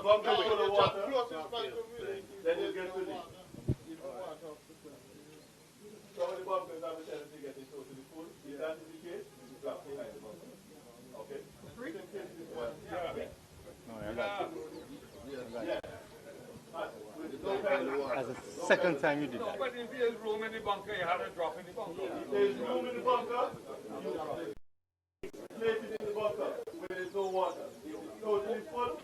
bunker full of water, then you get to this. Some of the bunkers have a tendency to get it totally full. If that is the case, you drop behind the bunker. Okay? Yeah. That's the second time you did that. But if there's room in the bunker, you have to drop in the bunker. If there's room in the bunker, you place it in the bunker where there's no water. If it's totally full,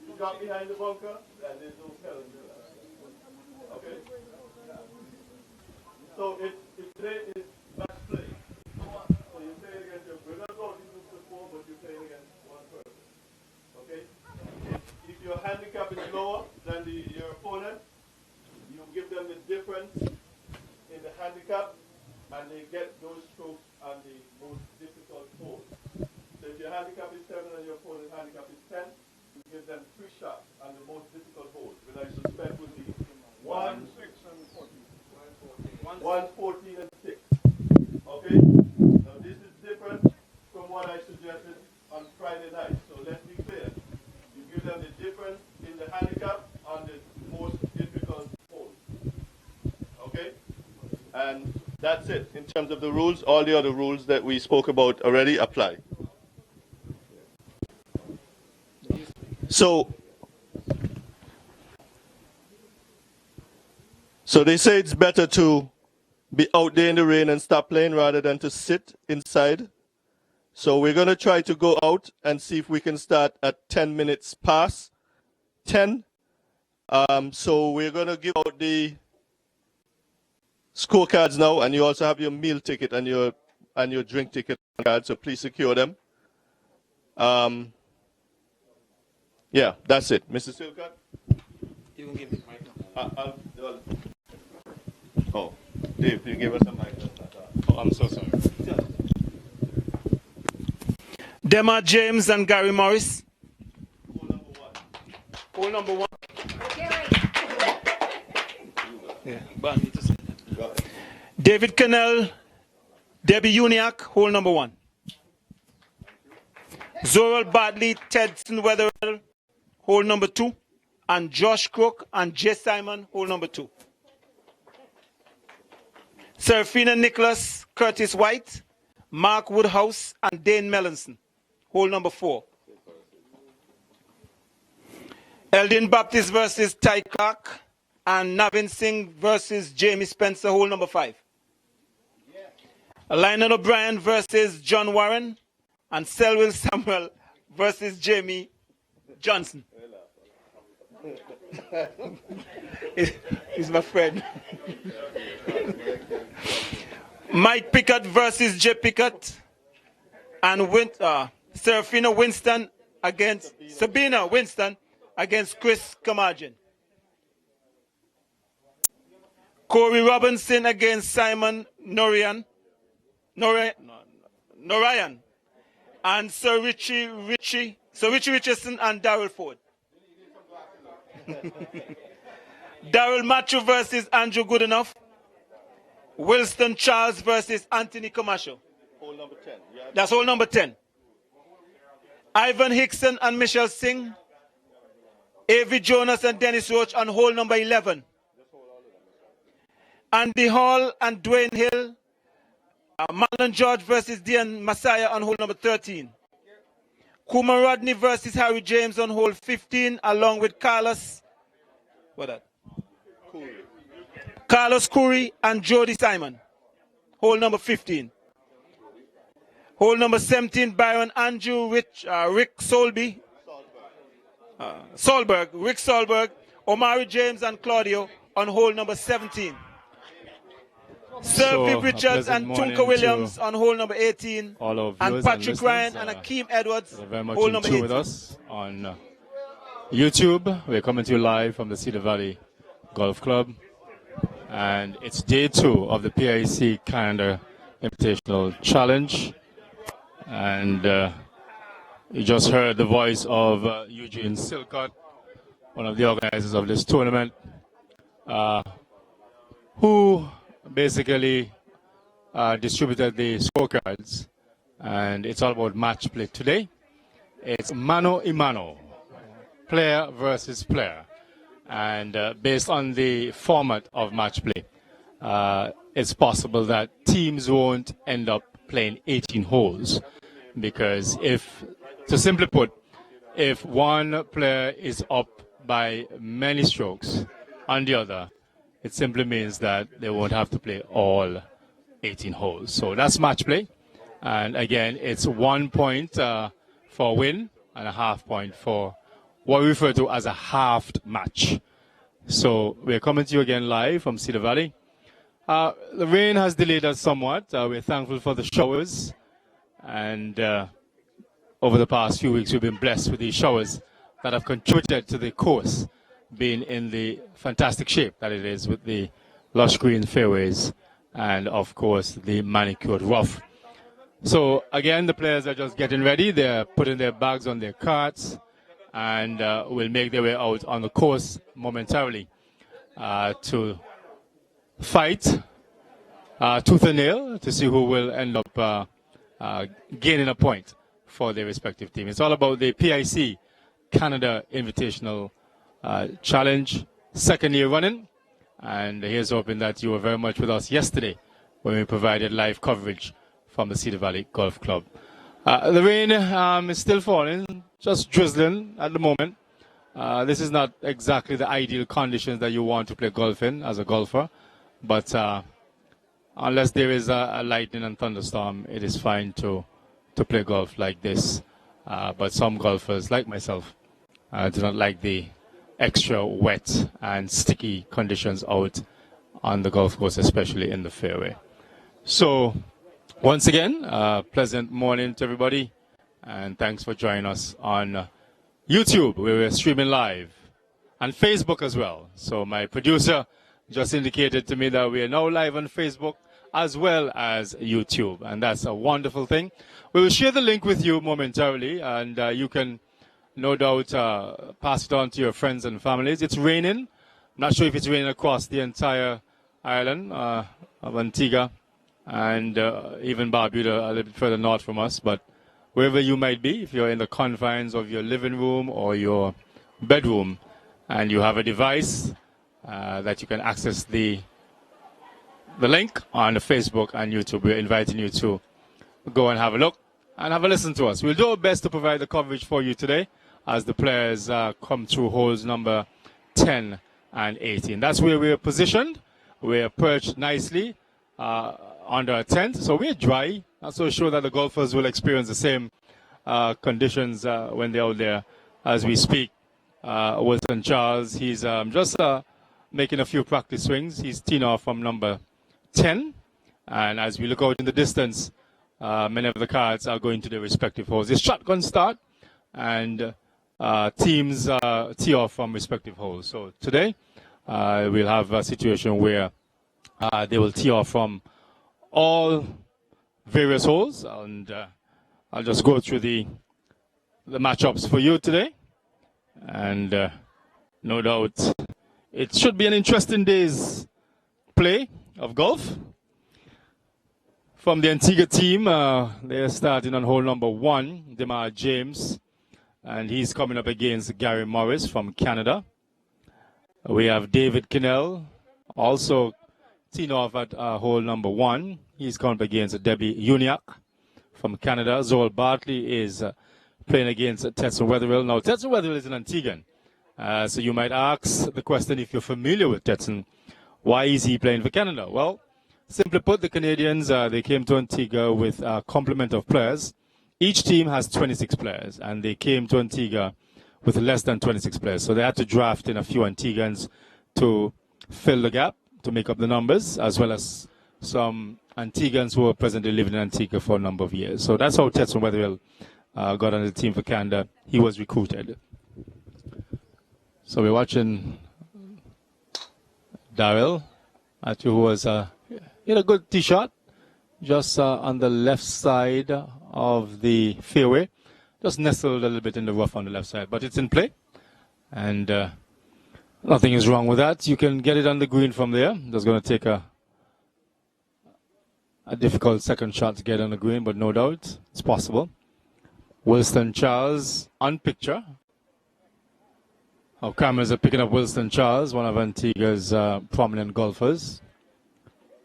you drop behind the bunker and there's no penalty for that. Okay? So today is match play. So you're playing against your brother, before, but you're playing against one person. Okay? If your handicap is lower than your opponent, you give them the difference in the handicap, and they get those strokes on the most difficult hole. So if your handicap is 7 and your opponent's handicap is 10, you give them 3 shots on the most difficult hole, which I suspect would be 1, 6, and 14. 1, 14, and 6. Okay? Now this is different from what I suggested on Friday night. So let's be clear. You give them the difference in the handicap on the most difficult hole. Okay? And that's it. In terms of the rules, all the other rules that we spoke about already apply. So they say it's better to be out there in the rain and stop playing rather than to sit inside. So we're going to try to go out and see if we can start at 10 minutes past 10. So we're going to give out the scorecards now, and you also have your meal ticket and your drink ticket card, so please secure them. Yeah, that's it. Mr. Silcott? You can give me the mic. Oh, Dave, you give us a mic. Oh, I'm so sorry. Dema James and Gary Morris. Hole number 1. Hole number 1. Yeah, but I need to say that. David Cannell, Debbie Uniac, hole number 1. Zoral Badley, Tedson Weatherell, hole number 2. And Josh Crook and Jay Simon, hole number 2. Serafina Nicholas, Curtis White, Mark Woodhouse, and Dane Melanson, hole number 4. Eldin Baptist versus Ty Clark, and Navin Singh versus Jamie Spencer, hole number 5. Lionel O'Brien versus John Warren, and Selwyn Samuel versus Jamie Johnson. He's my friend. Mike Pickett versus Jay Pickett, and Serafina Winston against Sabina Winston against Chris Kamarjan. Corey Robinson against Simon Norian, and Sir Richie Richardson and Darrell Ford. Daryl Matthew versus Andrew Goodenough. Wilston Charles versus Anthony Camacho. Hole number 10. Yeah. That's hole number 10. Ivan Hickson and Michelle Singh. Avi Jonas and Dennis Roach on hole number 11. Andy Hall and Dwayne Hill. Marlon George versus Dian Messiah on hole number 13. Kuma Rodney versus Harry James on hole 15, along with Carlos Curry and Jody Simon. Hole number 15. Hole number 17, Byron Andrew, Rick Solberg, Rick Solberg, Omari James and Claudio on hole number 17. Sir Viv Richards and Tunka Williams on hole number 18. And Patrick Ryan and Akeem Edwards, very much hole number 18. With us on YouTube. We're coming to you live from the Cedar Valley Golf Club. And it's day 2 of the PIC Canada Invitational Challenge. And you just heard the voice of Eugene Silcott, one of the organizers of this tournament, who basically distributed the scorecards. And it's all about match play today. It's mano a mano. player versus player. And based on the format of match play, it's possible that teams won't end up playing 18 holes. Because to simply put, if one player is up by many strokes on the other, it simply means that they won't have to play all 18 holes. So that's match play. And again, it's 1 point for a win and a half point for what we refer to as a halved match. So we're coming to you again live from Cedar Valley. The rain has delayed us somewhat. We're thankful for the showers. And over the past few weeks, we've been blessed with these showers that have contributed to the course being in the fantastic shape that it is, with the lush green fairways and, of course, the manicured rough. So, again, the players are just getting ready. They're putting their bags on their carts and will make their way out on the course momentarily to fight tooth and nail to see who will end up gaining a point for their respective team. It's all about the PIC Canada Invitational Challenge, second year running. And here's hoping that you were very much with us yesterday when we provided live coverage from the Cedar Valley Golf Club. The rain is still falling, just drizzling at the moment. This is not exactly the ideal conditions that you want to play golf in as a golfer, but unless there is a lightning and thunderstorm, it is fine to play golf like this. But some golfers, like myself, do not like the extra wet and sticky conditions out on the golf course, especially in the fairway. So, once again, pleasant morning to everybody, and thanks for joining us on YouTube, where we're streaming live, and Facebook as well. So my producer just indicated to me that we are now live on Facebook as well as YouTube, and that's a wonderful thing. We will share the link with you momentarily, and you can no doubt pass it on to your friends and families. It's raining. I'm not sure if it's raining across the entire island of Antigua and even Barbuda, a little bit further north from us, but wherever you might be, if you're in the confines of your living room or your bedroom and you have a device that you can access the link on the Facebook and YouTube, we're inviting you to go and have a look and have a listen to us. We'll do our best to provide the coverage for you today as the players come through holes number 10 and 18. That's where we're positioned. We're perched nicely under a tent, so we're dry. Not so sure that the golfers will experience the same conditions when they're out there as we speak. Wilson Charles, he's just making a few practice swings. He's teeing off from number 10, and as we look out in the distance, many of the cards are going to their respective holes. It's shotgun start, and teams tee off from respective holes. So today, we'll have a situation where they will tee off from all various holes, and I'll just go through the matchups for you today, and no doubt it should be an interesting day's play of golf. From the Antigua team, they're starting on hole number 1, Demar James, and he's coming up against Gary Morris from Canada. We have David Kinnell, also teeing off at hole number 1. He's coming up against Debbie Uniac from Canada. Zoel Bartley is playing against Tetson Weatherill. Now, Tetson Weatherill is an Antiguan. So you might ask the question, if you're familiar with Tetson, why is he playing for Canada? Well, simply put, the Canadians, they came to Antigua with a complement of players. Each team has 26 players, and they came to Antigua with less than 26 players. So they had to draft in a few Antiguans to fill the gap, to make up the numbers, as well as some Antiguans who are presently living in Antigua for a number of years. So that's how Tetson Weatherill got on the team for Canada. He was recruited. So we're watching Darrell, who was he had a good tee shot, just on the left side of the fairway, just nestled a little bit in the rough on the left side, but it's in play, and nothing is wrong with that. You can get it on the green from there. That's going to take a difficult second shot to get on the green, but no doubt it's possible. Wilson Charles on picture. Our cameras are picking up Wilson Charles, one of Antigua's prominent golfers.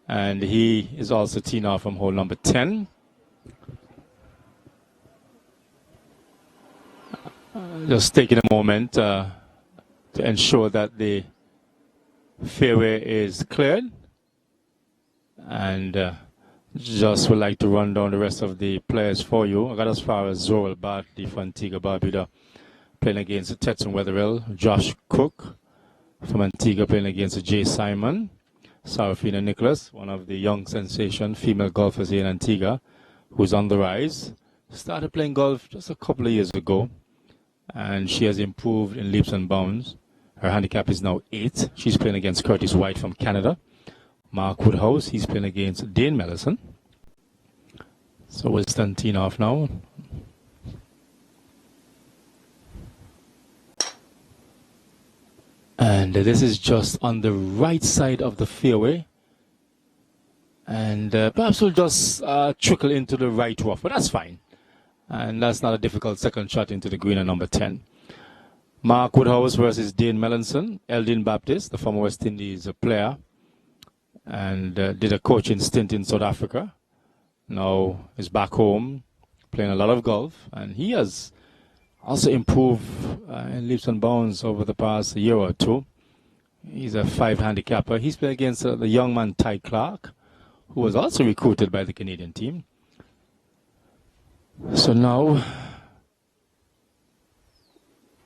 And he is also teeing off from hole number 10. Just taking a moment to ensure that the fairway is cleared. And just would like to run down the rest of the players for you. I got as far as Zorel Bartley for Antigua Barbuda playing against Tetson Wetherill. Josh Cook from Antigua playing against Jay Simon. Sarafina Nicholas, one of the young sensation female golfers here in Antigua, who's on the rise. Started playing golf just a couple of years ago, and she has improved in leaps and bounds. Her handicap is now 8. She's playing against Curtis White from Canada. Mark Woodhouse, he's playing against Dane Mellison. So we'll stand teeing off now. And this is just on the right side of the fairway. And perhaps we'll just trickle into the right rough, but that's fine. And that's not a difficult second shot into the green at number 10. Mark Woodhouse versus Dane Mellison. Eldin Baptist, the former West Indies player, and did a coaching stint in South Africa. Now is back home playing a lot of golf, and he has also improved in leaps and bounds over the past year or two. He's a 5 handicapper. He's playing against the young man Ty Clark, who was also recruited by the Canadian team. So now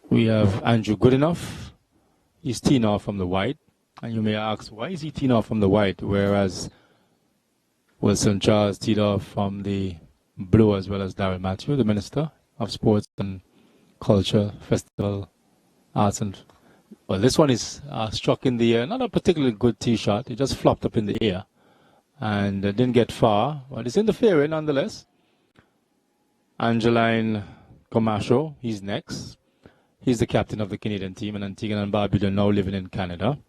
we have Andrew Goodenough. He's teeing off from the white. And you may ask, why is he teeing off from the white, whereas Wilson Charles teed off from the blue, as well as Darrell Matthew, the Minister of Sports and Culture, Festival, Arts, and well, this one is struck in the air. Not a particularly good tee shot. It just flopped up in the air and didn't get far, but it's in the fairway nonetheless. Angeline Comasho, he's next. He's the captain of the Canadian team, and Antigua and Barbuda now living in Canada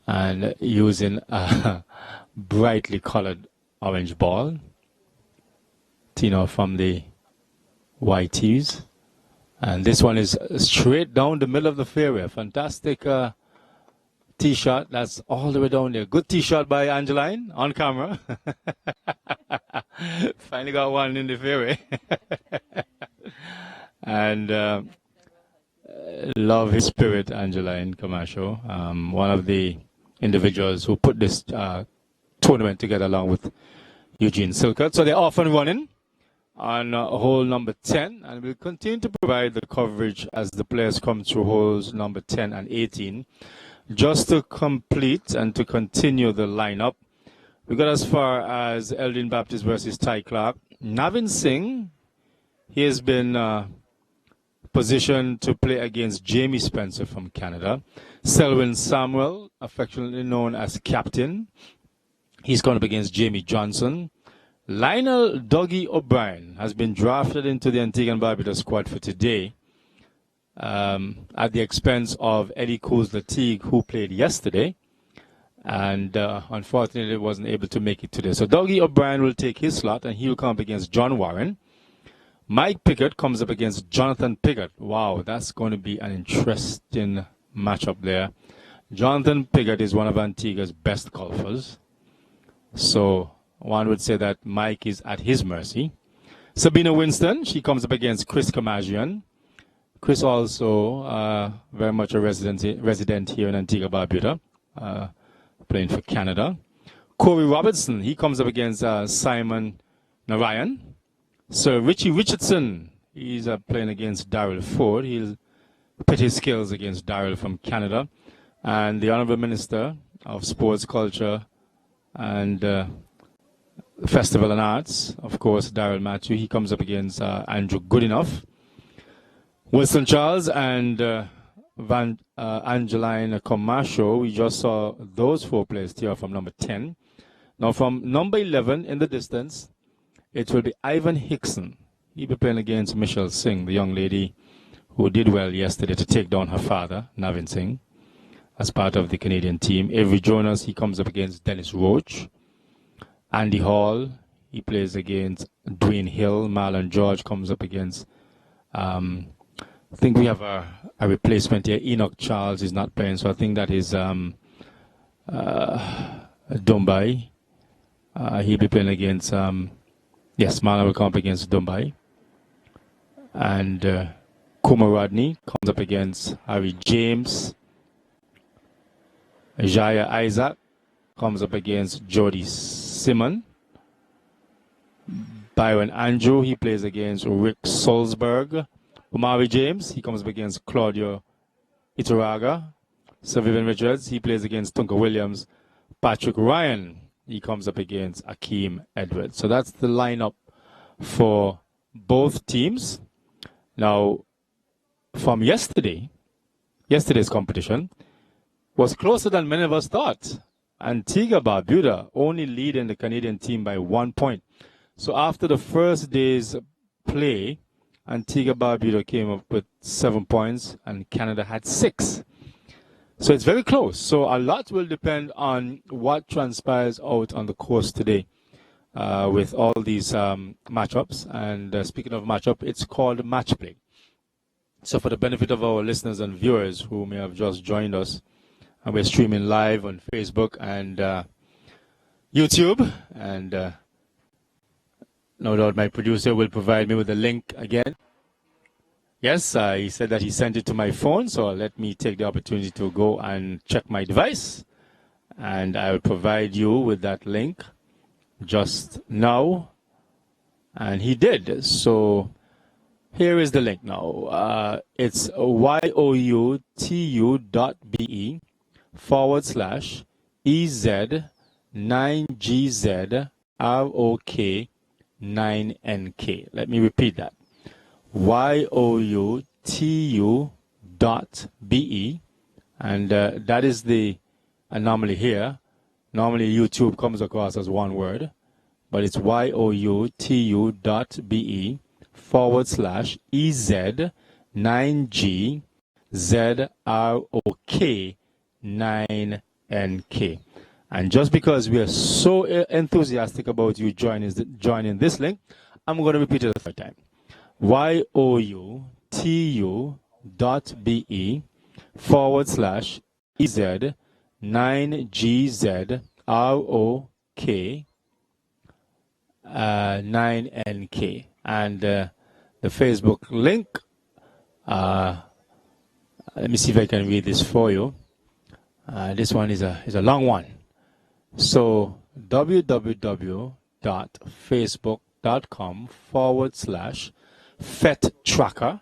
and using a brightly colored orange ball. Tino from the white tees. And this one is straight down the middle of the fairway. Fantastic tee shot. That's all the way down there. Good tee shot by Angeline on camera. Finally got one in the fairway. And love his spirit, Angeline Camacho. One of the individuals who put this tournament together along with Eugene Silkert. So they're off and running on hole number 10, and we'll continue to provide the coverage as the players come through holes number 10 and 18. Just to complete and to continue the lineup, we got as far as Eldin Baptist versus Ty Clark. Navin Singh, he has been positioned to play against Jamie Spencer from Canada. Selwyn Samuel, affectionately known as Captain, he's going up against Jamie Johnson. Lionel Dougie O'Brien has been drafted into the Antigua and Barbuda squad for today at the expense of Eddie Coles-Lateague, who played yesterday and unfortunately wasn't able to make it today. So Dougie O'Brien will take his slot and he'll come up against John Warren. Mike Pickett comes up against Jonathan Pickett. Wow, that's going to be an interesting matchup there. Jonathan Pickett is one of Antigua's best golfers. So one would say that Mike is at his mercy. Sabina Winston, she comes up against Chris Kamajian. Chris also very much a resident here in Antigua Barbuda, playing for Canada. Corey Robertson, he comes up against Simon Narayan. Sir Richie Richardson, he's playing against Darrell Ford. He'll pit his skills against Darrell from Canada. And the Honourable Minister of Sports, Culture and Festival and Arts, of course, Darrell Matthew, he comes up against Andrew Goodenough. Wilson Charles and Angeline Comasho, we just saw those 4 players here from number 10. Now from number 11 in the distance, it will be Ivan Hickson. He'll be playing against Michelle Singh, the young lady who did well yesterday to take down her father, Navin Singh, as part of the Canadian team. Avery Jonas, he comes up against Dennis Roach. Andy Hall, he plays against Dwayne Hill. Marlon George comes up against I think we have a replacement here. Enoch Charles is not playing, so I think that is Dumbai. He'll be playing against, yes, Marlon will come up against Dumbai. And Kuma Rodney comes up against Harry James. Jaya Isaac comes up against Jody Simon. Byron Andrew, he plays against Rick Salzberg. Omari James, he comes up against Claudio Ituraga. Sir Vivian Richards, he plays against Tunka Williams. Patrick Ryan, he comes up against Akeem Edwards. So that's the lineup for both teams. Now, from yesterday's competition was closer than many of us thought. Antigua Barbuda only leading the Canadian team by 1 point. So after the first day's play, Antigua Barbuda came up with 7 points and Canada had 6. So it's very close. So a lot will depend on what transpires out on the course today with all these matchups. And speaking of matchup, it's called match play. So for the benefit of our listeners and viewers who may have just joined us, and we're streaming live on Facebook and YouTube. And no doubt my producer will provide me with the link again. Yes, he said that he sent it to my phone, so let me take the opportunity to go and check my device. And I will provide you with that link just now. And he did. So here is the link now. It's YOUTU.BE//EZ9GZROK9NK. Let me repeat that. YOUTU.BE, and that is the anomaly here. Normally YouTube comes across as one word, but it's YOUTU.BE//EZ9GZROK9NK. And just because we are so enthusiastic about you joining this link, I'm going to repeat it a third time. YOUTU.BE//EZ9GZROK9NK. And the Facebook link, let me see if I can read this for you. This one is a long one. So www.facebook.com/FET Tracker,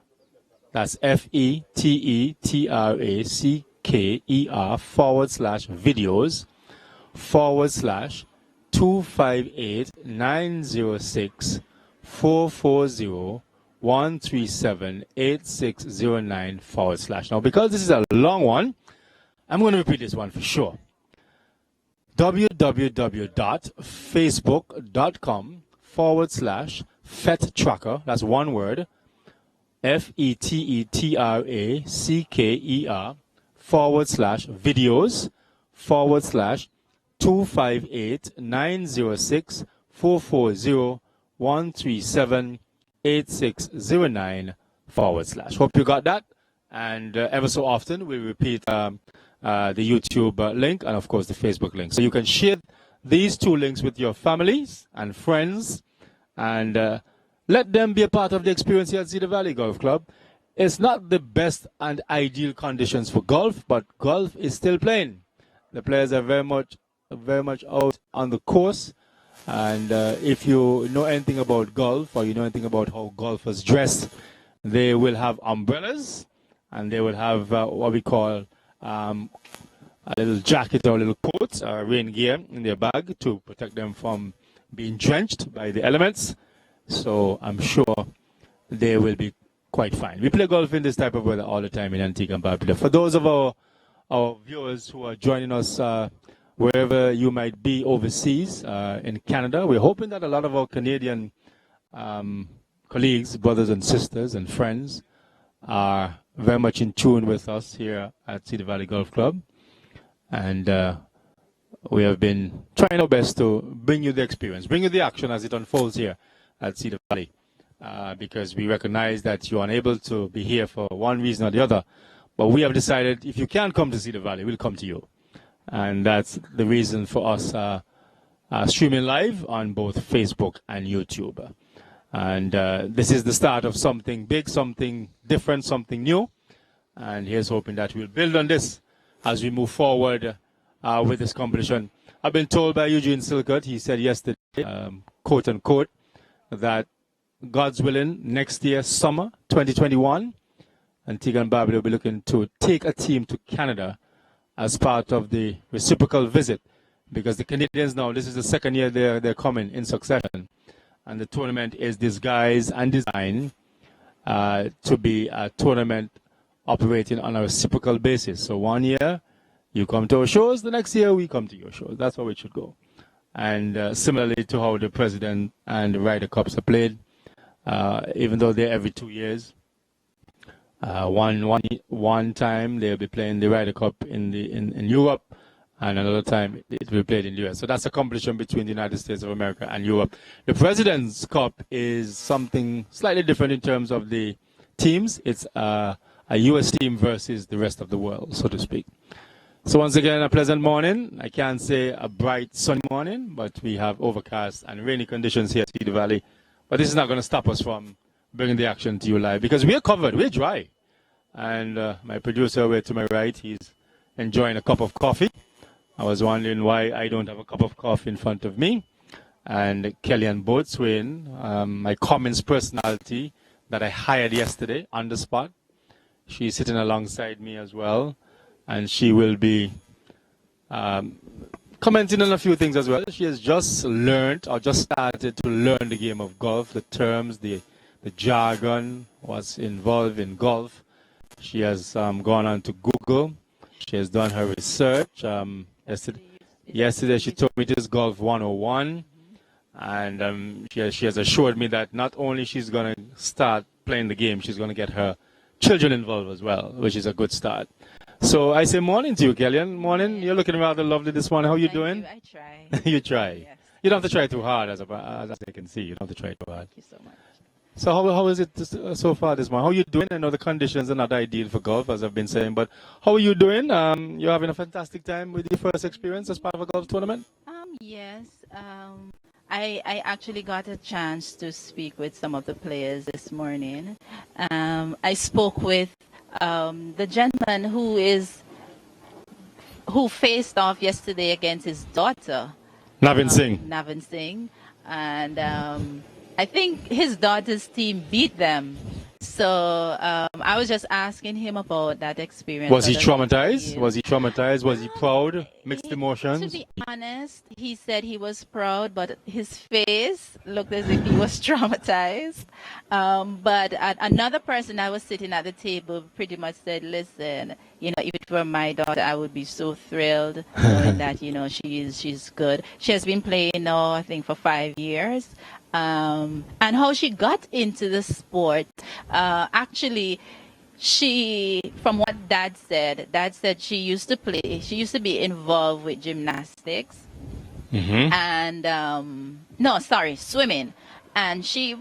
that's FETTRACKER/258-906-440-137-8609 /. Now, because this is a long one, I'm going to repeat this one for sure. www.facebook.com/FET Tracker, that's one word, FETTRACKER/videos/258-906-440-137-8609 /. Hope you got that. And ever so often we repeat the YouTube link and of course the Facebook link. So you can share these two links with your families and friends and let them be a part of the experience here at Cedar Valley Golf Club. It's not the best and ideal conditions for golf, but golf is still playing. The players are very much out on the course. And if you know anything about golf or you know anything about how golfers dress, they will have umbrellas and they will have what we call a little jacket or a little coat or rain gear in their bag to protect them from being drenched by the elements. So I'm sure they will be quite fine. We play golf in this type of weather all the time in Antigua and Barbuda. For those of our viewers who are joining us wherever you might be overseas in Canada, we're hoping that a lot of our Canadian colleagues, brothers and sisters and friends are very much in tune with us here at Cedar Valley Golf Club. And we have been trying our best to bring you the experience, bring you the action as it unfolds here at Cedar Valley because we recognize that you're unable to be here for one reason or the other. But we have decided if you can't come to Cedar Valley, we'll come to you. And that's the reason for us streaming live on both Facebook and YouTube. And this is the start of something big, something different, something new. And here's hoping that we'll build on this as we move forward with this competition. I've been told by Eugene Silkert, he said yesterday, quote unquote, that God's willing, next year, summer 2021, Antigua and Barbuda will be looking to take a team to Canada as part of the reciprocal visit, because the Canadians now, this is the second year they're coming in succession, and the tournament is disguised and designed to be a tournament operating on a reciprocal basis. So one year you come to our shows, the next year we come to your shows. That's how it should go. And similarly to how the President and the Ryder Cups are played, even though they're every 2 years. One time they'll be playing the Ryder Cup in Europe, and another time it will be played in the US. So that's a competition between the United States of America and Europe. The President's Cup is something slightly different in terms of the teams. It's a US team versus the rest of the world, so to speak. So once again, a pleasant morning. I can't say a bright sunny morning, but we have overcast and rainy conditions here at Cedar Valley. But this is not going to stop us from bringing the action to you live, because we're covered, we're dry. And my producer over to my right, he's enjoying a cup of coffee. I was wondering why I don't have a cup of coffee in front of me. And Kellyanne Boatswain, my Commons personality that I hired yesterday on the spot, she's sitting alongside me as well. And she will be commenting on a few things as well. She has just learned or just started to learn the game of golf, the terms, the jargon, what's involved in golf. She has gone on to Google. She has done her research. Yesterday she told me this Golf 101. And she has assured me that not only she's going to start playing the game, she's going to get her children involved as well, which is a good start. So I say morning to you, Kellyanne. Morning. You're looking rather lovely this morning. How are you doing? I try. You try. Yes. You don't have to try too hard, as I can see. You don't have to try too hard. Thank you so much. So how is it so far this morning? How are you doing? I know the conditions are not ideal for golf, as I've been saying, but how are you doing? You're having a fantastic time with your first experience as part of a golf tournament? Yes. I actually got a chance to speak with some of the players this morning. I spoke with the gentleman who faced off yesterday against his daughter, Navin Singh. Navin Singh, and I think his daughter's team beat them. So I was just asking him about that experience. Was he traumatized? Was he traumatized? Was he proud? Mixed emotions? To be honest, he said he was proud, but his face looked as if he was traumatized. But another person I was sitting at the table pretty much said, listen, if it were my daughter, I would be so thrilled knowing that, she's good. She has been playing now, I think, for 5 years. And how she got into the sport, actually, from what Dad said she used to be involved with gymnastics, and swimming, and she,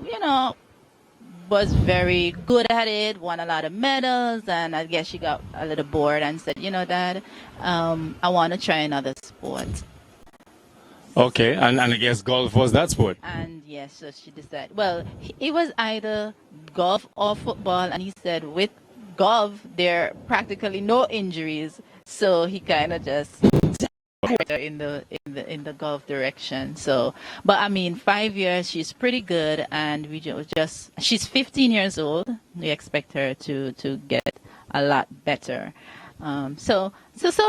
was very good at it, won a lot of medals, and I guess she got a little bored and said, Dad, I want to try another sport. Okay, and I guess golf was that sport. And yes, so she decided, well, it was either golf or football, and he said with golf, there are practically no injuries, so he kind of just in the golf direction. So, but I mean, 5 years, she's pretty good, and she's 15 years old. We expect her to get a lot better. So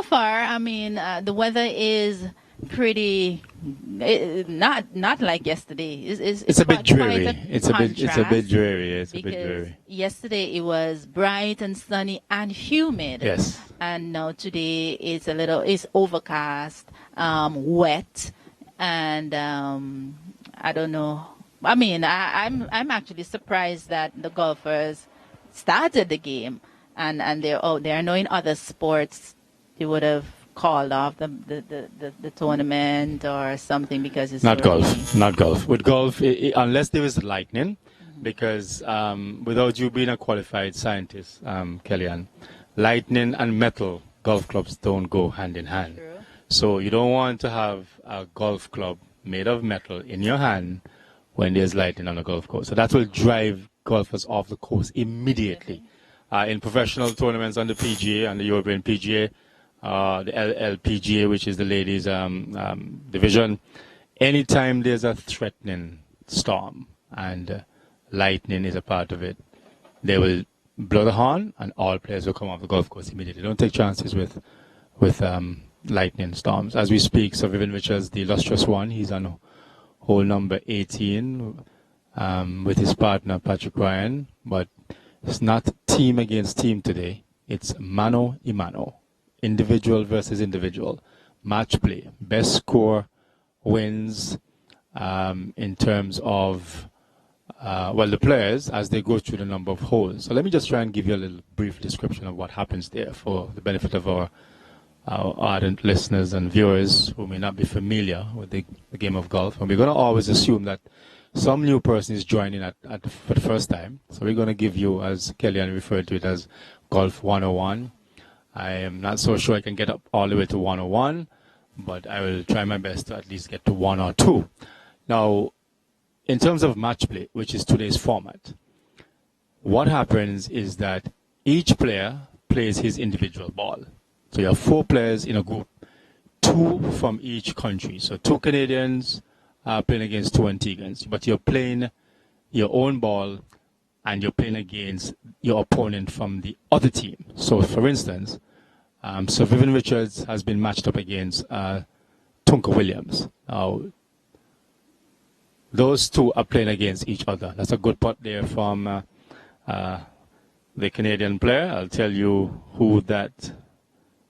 far, I mean, the weather is pretty not like yesterday. It's a bit dreary. It's a bit dreary. Yesterday it was bright and sunny and humid. Yes. And now today it's overcast, wet, and I don't know. I mean, I'm actually surprised that the golfers started the game, and they're out there. I know in other sports they would have called off the tournament or something because it's not golf. With golf, unless there is lightning, because without you being a qualified scientist, Kellyanne, lightning and metal golf clubs don't go hand in hand. True. So you don't want to have a golf club made of metal in your hand when there's lightning on the golf course. So that will drive golfers off the course immediately. In professional tournaments on the PGA and the European PGA, the LPGA, which is the ladies' division, anytime there's a threatening storm and lightning is a part of it, they will blow the horn and all players will come off the golf course immediately. Don't take chances with lightning storms. As we speak, Sir Vivian Richards, the illustrious one, he's on hole number 18 with his partner Patrick Ryan, but it's not team against team today. It's mano a mano, individual versus individual, match play, best score wins in terms of the players as they go through the number of holes. So let me just try and give you a little brief description of what happens there for the benefit of our ardent listeners and viewers who may not be familiar with the game of golf. And we're going to always assume that some new person is joining for the first time. So we're going to give you, as Kellyanne referred to it, as Golf 101. I am not so sure I can get up all the way to 101, but I will try my best to at least get to 1 or 2. Now, in terms of match play, which is today's format, what happens is that each player plays his individual ball. So you have 4 players in a group, 2 from each country. So 2 Canadians playing against 2 Antiguans, but you're playing your own ball and you're playing against your opponent from the other team. So for instance, Sir Vivian Richards has been matched up against Tunka Williams. Now, those 2 are playing against each other. That's a good putt there from the Canadian player. I'll tell you who that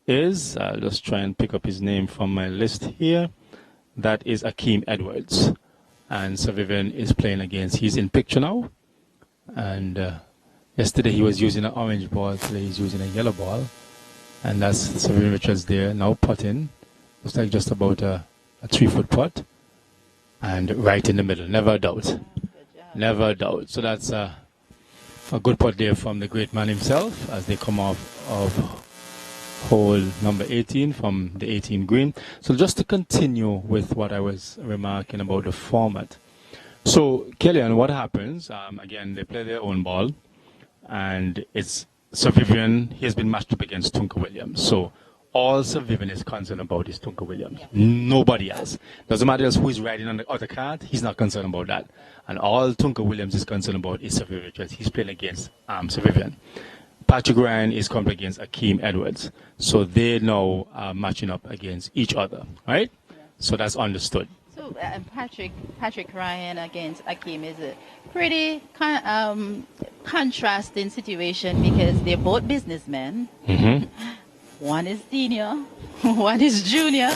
is. I'll just try and pick up his name from my list here. That is Akeem Edwards. And Sir Vivian is playing against, he's in picture now. And yesterday he was using an orange ball, today he's using a yellow ball. And that's Sir Vivian Richards there, now putting. Looks like just about a 3-foot putt. And right in the middle, never a doubt. Never a doubt. So that's a good putt there from the great man himself as they come off of hole number 18 from the 18 green. So just to continue with what I was remarking about the format. So Kellyanne, what happens? Again, they play their own ball, and it's Sir Vivian. He has been matched up against Tunka Williams. So all Sir Vivian is concerned about is Tunka Williams. Yeah. Nobody else. Doesn't matter who is riding on the other card. He's not concerned about that. And all Tunka Williams is concerned about is Sir Vivian Richards. He's playing against Sir Vivian. Patrick Ryan is coming against Akeem Edwards. So they now are matching up against each other, right? Yeah. So that's understood. So Patrick Ryan against Akeem is a pretty contrasting situation because they're both businessmen. Mm-hmm. One is senior, one is junior.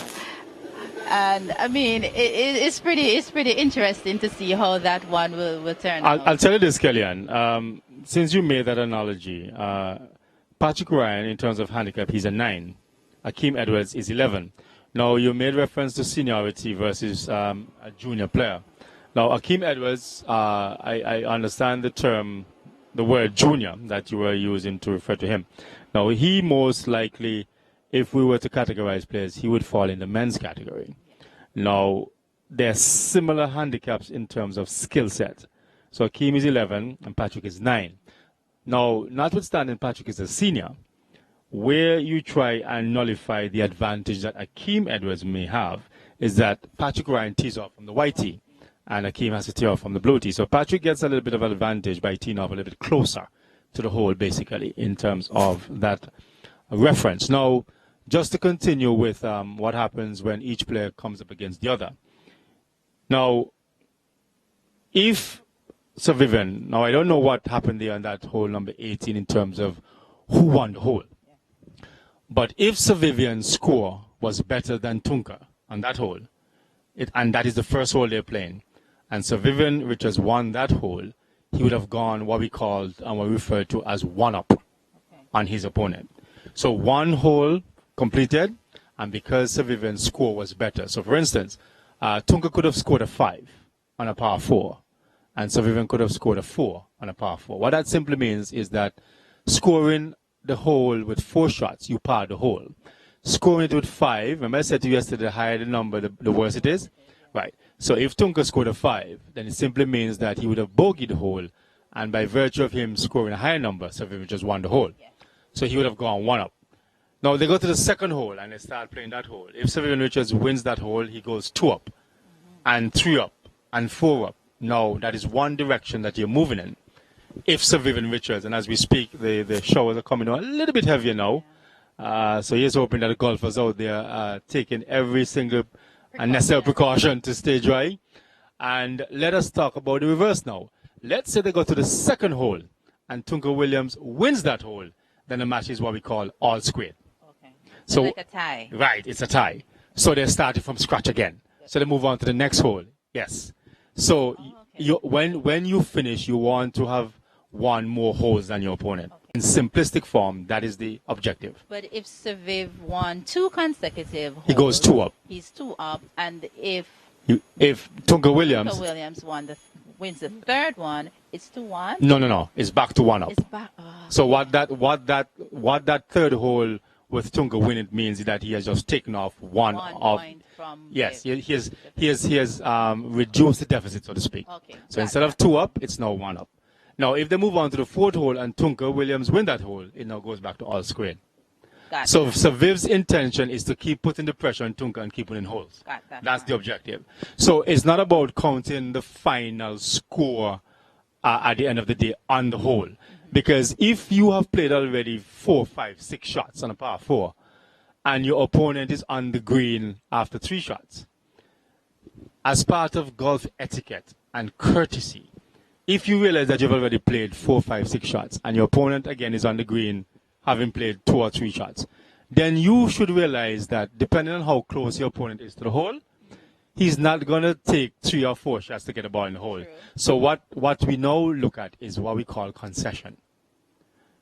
And I mean, it's pretty interesting to see how that one will turn out. I'll tell you this, Kellyanne. Since you made that analogy, Patrick Ryan, in terms of handicap, he's a 9. Akeem Edwards is 11. Now, you made reference to seniority versus a junior player. Now, Akeem Edwards, I understand the word junior that you were using to refer to him. Now, he most likely, if we were to categorize players, he would fall in the men's category. Now, there are similar handicaps in terms of skill set. So Akeem is 11 and Patrick is 9. Now, notwithstanding Patrick is a senior, where you try and nullify the advantage that Akeem Edwards may have is that Patrick Ryan tees off from the white tee and Akeem has to tee off from the blue tee. So Patrick gets a little bit of an advantage by teeing off a little bit closer to the hole, basically, in terms of that reference. Now, just to continue with what happens when each player comes up against the other. Now, if Sir Vivian, now I don't know what happened there on that hole number 18 in terms of who won the hole. But if Sir Vivian's score was better than Tunka on that hole, and that is the first hole they're playing, and Sir Vivian Richards won that hole, he would have gone what we called and what we referred to as one-up on his opponent. So one hole completed, and because Sir Vivian's score was better. So for instance, Tunka could have scored a 5 on a par 4, and Sir Vivian could have scored a 4 on a par 4. What that simply means is that scoring the hole with 4 shots, you par the hole. Scoring it with 5, remember I said to you yesterday, the higher the number, the worse it is? Right. So if Tunka scored a 5, then it simply means that he would have bogeyed the hole, and by virtue of him scoring a higher number, Sir Vivian just won the hole. So he would have gone 1 up. Now they go to the second hole and they start playing that hole. If Sir Vivian Richards wins that hole, he goes 2 up, and 3 up, and 4 up. Now that is one direction that you're moving in. If Sir Vivian Richards, and as we speak, the showers are coming on a little bit heavier now. So he's hoping that the golfers out there are taking every single necessary precaution to stay dry. And let us talk about the reverse now. Let's say they go to the second hole and Tunka Williams wins that hole. Then the match is what we call all squared. Okay. So like a tie. Right, it's a tie. So they're starting from scratch again. So they move on to the next hole. Yes. So when you finish, you want to have won more holes than your opponent. Okay. In simplistic form, that is the objective. But if Sir Viv won 2 consecutive holes, He goes 2 up. He's 2 up, and if Tunka Williams, Tunka Williams wins the third one, it's 2-1. no, it's back to 1 up. It's back. So what that third hole with Tunka winning means is that he has just taken off one of. Point from Yes, Viv. he has reduced the deficit, so to speak. Okay. So instead of 2 up, it's now 1 up. Now, if they move on to the fourth hole and Tunka Williams win that hole, it now goes back to all squared. Got So, that. so Viv's intention is to keep putting the pressure on Tunka and keep winning holes. Got that. That's the objective. So it's not about counting the final score at the end of the day on the hole. Because if you have played already 4, 5, 6 shots on a par 4, and your opponent is on the green after 3 shots, as part of golf etiquette and courtesy, if you realize that you've already played 4, 5, 6 shots, and your opponent again is on the green having played 2 or 3 shots, then you should realize that depending on how close your opponent is to the hole, he's not going to take 3 or 4 shots to get the ball in the hole. True. So what we now look at is what we call concession.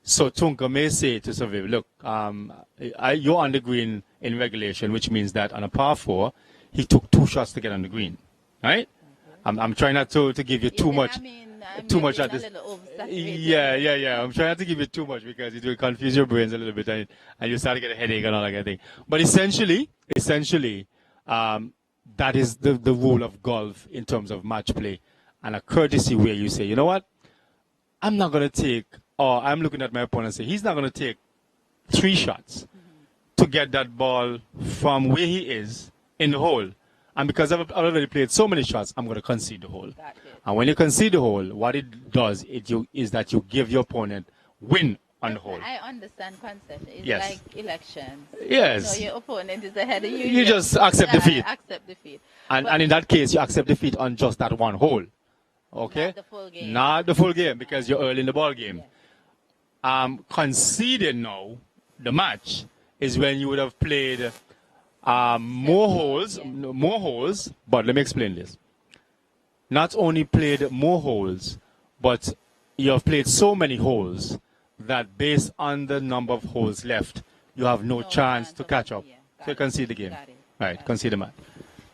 So Tunka may say to Sir Viv, look, you're on the green in regulation, which means that on a par 4, he took 2 shots to get on the green, right? I'm trying not to give you too much. Too much at this. Yeah. I'm trying not to give you too much because it will confuse your brains a little bit and you start to get a headache and all that kind of thing. But essentially, that is the rule of golf in terms of match play and a courtesy where you say, you know what, I'm not going to take, or I'm looking at my opponent and say, he's not going to take 3 shots to get that ball from where he is in the hole. And because I've already played so many shots, I'm going to concede the hole. And when you concede the hole, what it does is that you give your opponent win on the hole. I understand concession. It's Yes. like elections. Yes. So your opponent is ahead of you. You just accept defeat. Accept defeat. And in that case, you accept defeat on just that one hole. Okay? Not the full game. Not the full game because you're early in the ball game. Conceding now, the match, is when you would have played more holes, but let me explain this. Not only played more holes, but you have played so many holes that based on the number of holes left, you have no chance to catch up. So you concede the game. Got it. Right, concede the match.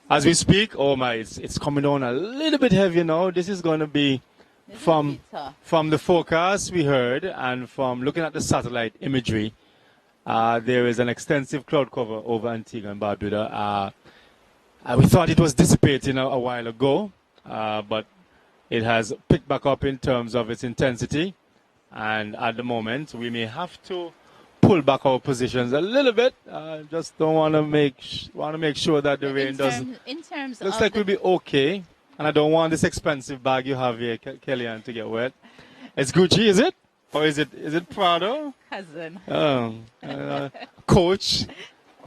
As we speak, oh my, it's coming on a little bit heavy now. This is going to be from the forecast we heard and from looking at the satellite imagery. There is an extensive cloud cover over Antigua and Barbuda. We thought it was dissipating a while ago, but it has picked back up in terms of its intensity. And at the moment, we may have to pull back our positions a little bit. Just don't want to make sure that the rain doesn't. In terms Looks of like we'll be okay. And I don't want this expensive bag you have here, Kellyanne, to get wet. It's Gucci, is it? Or is it Prado? cousin. Coach,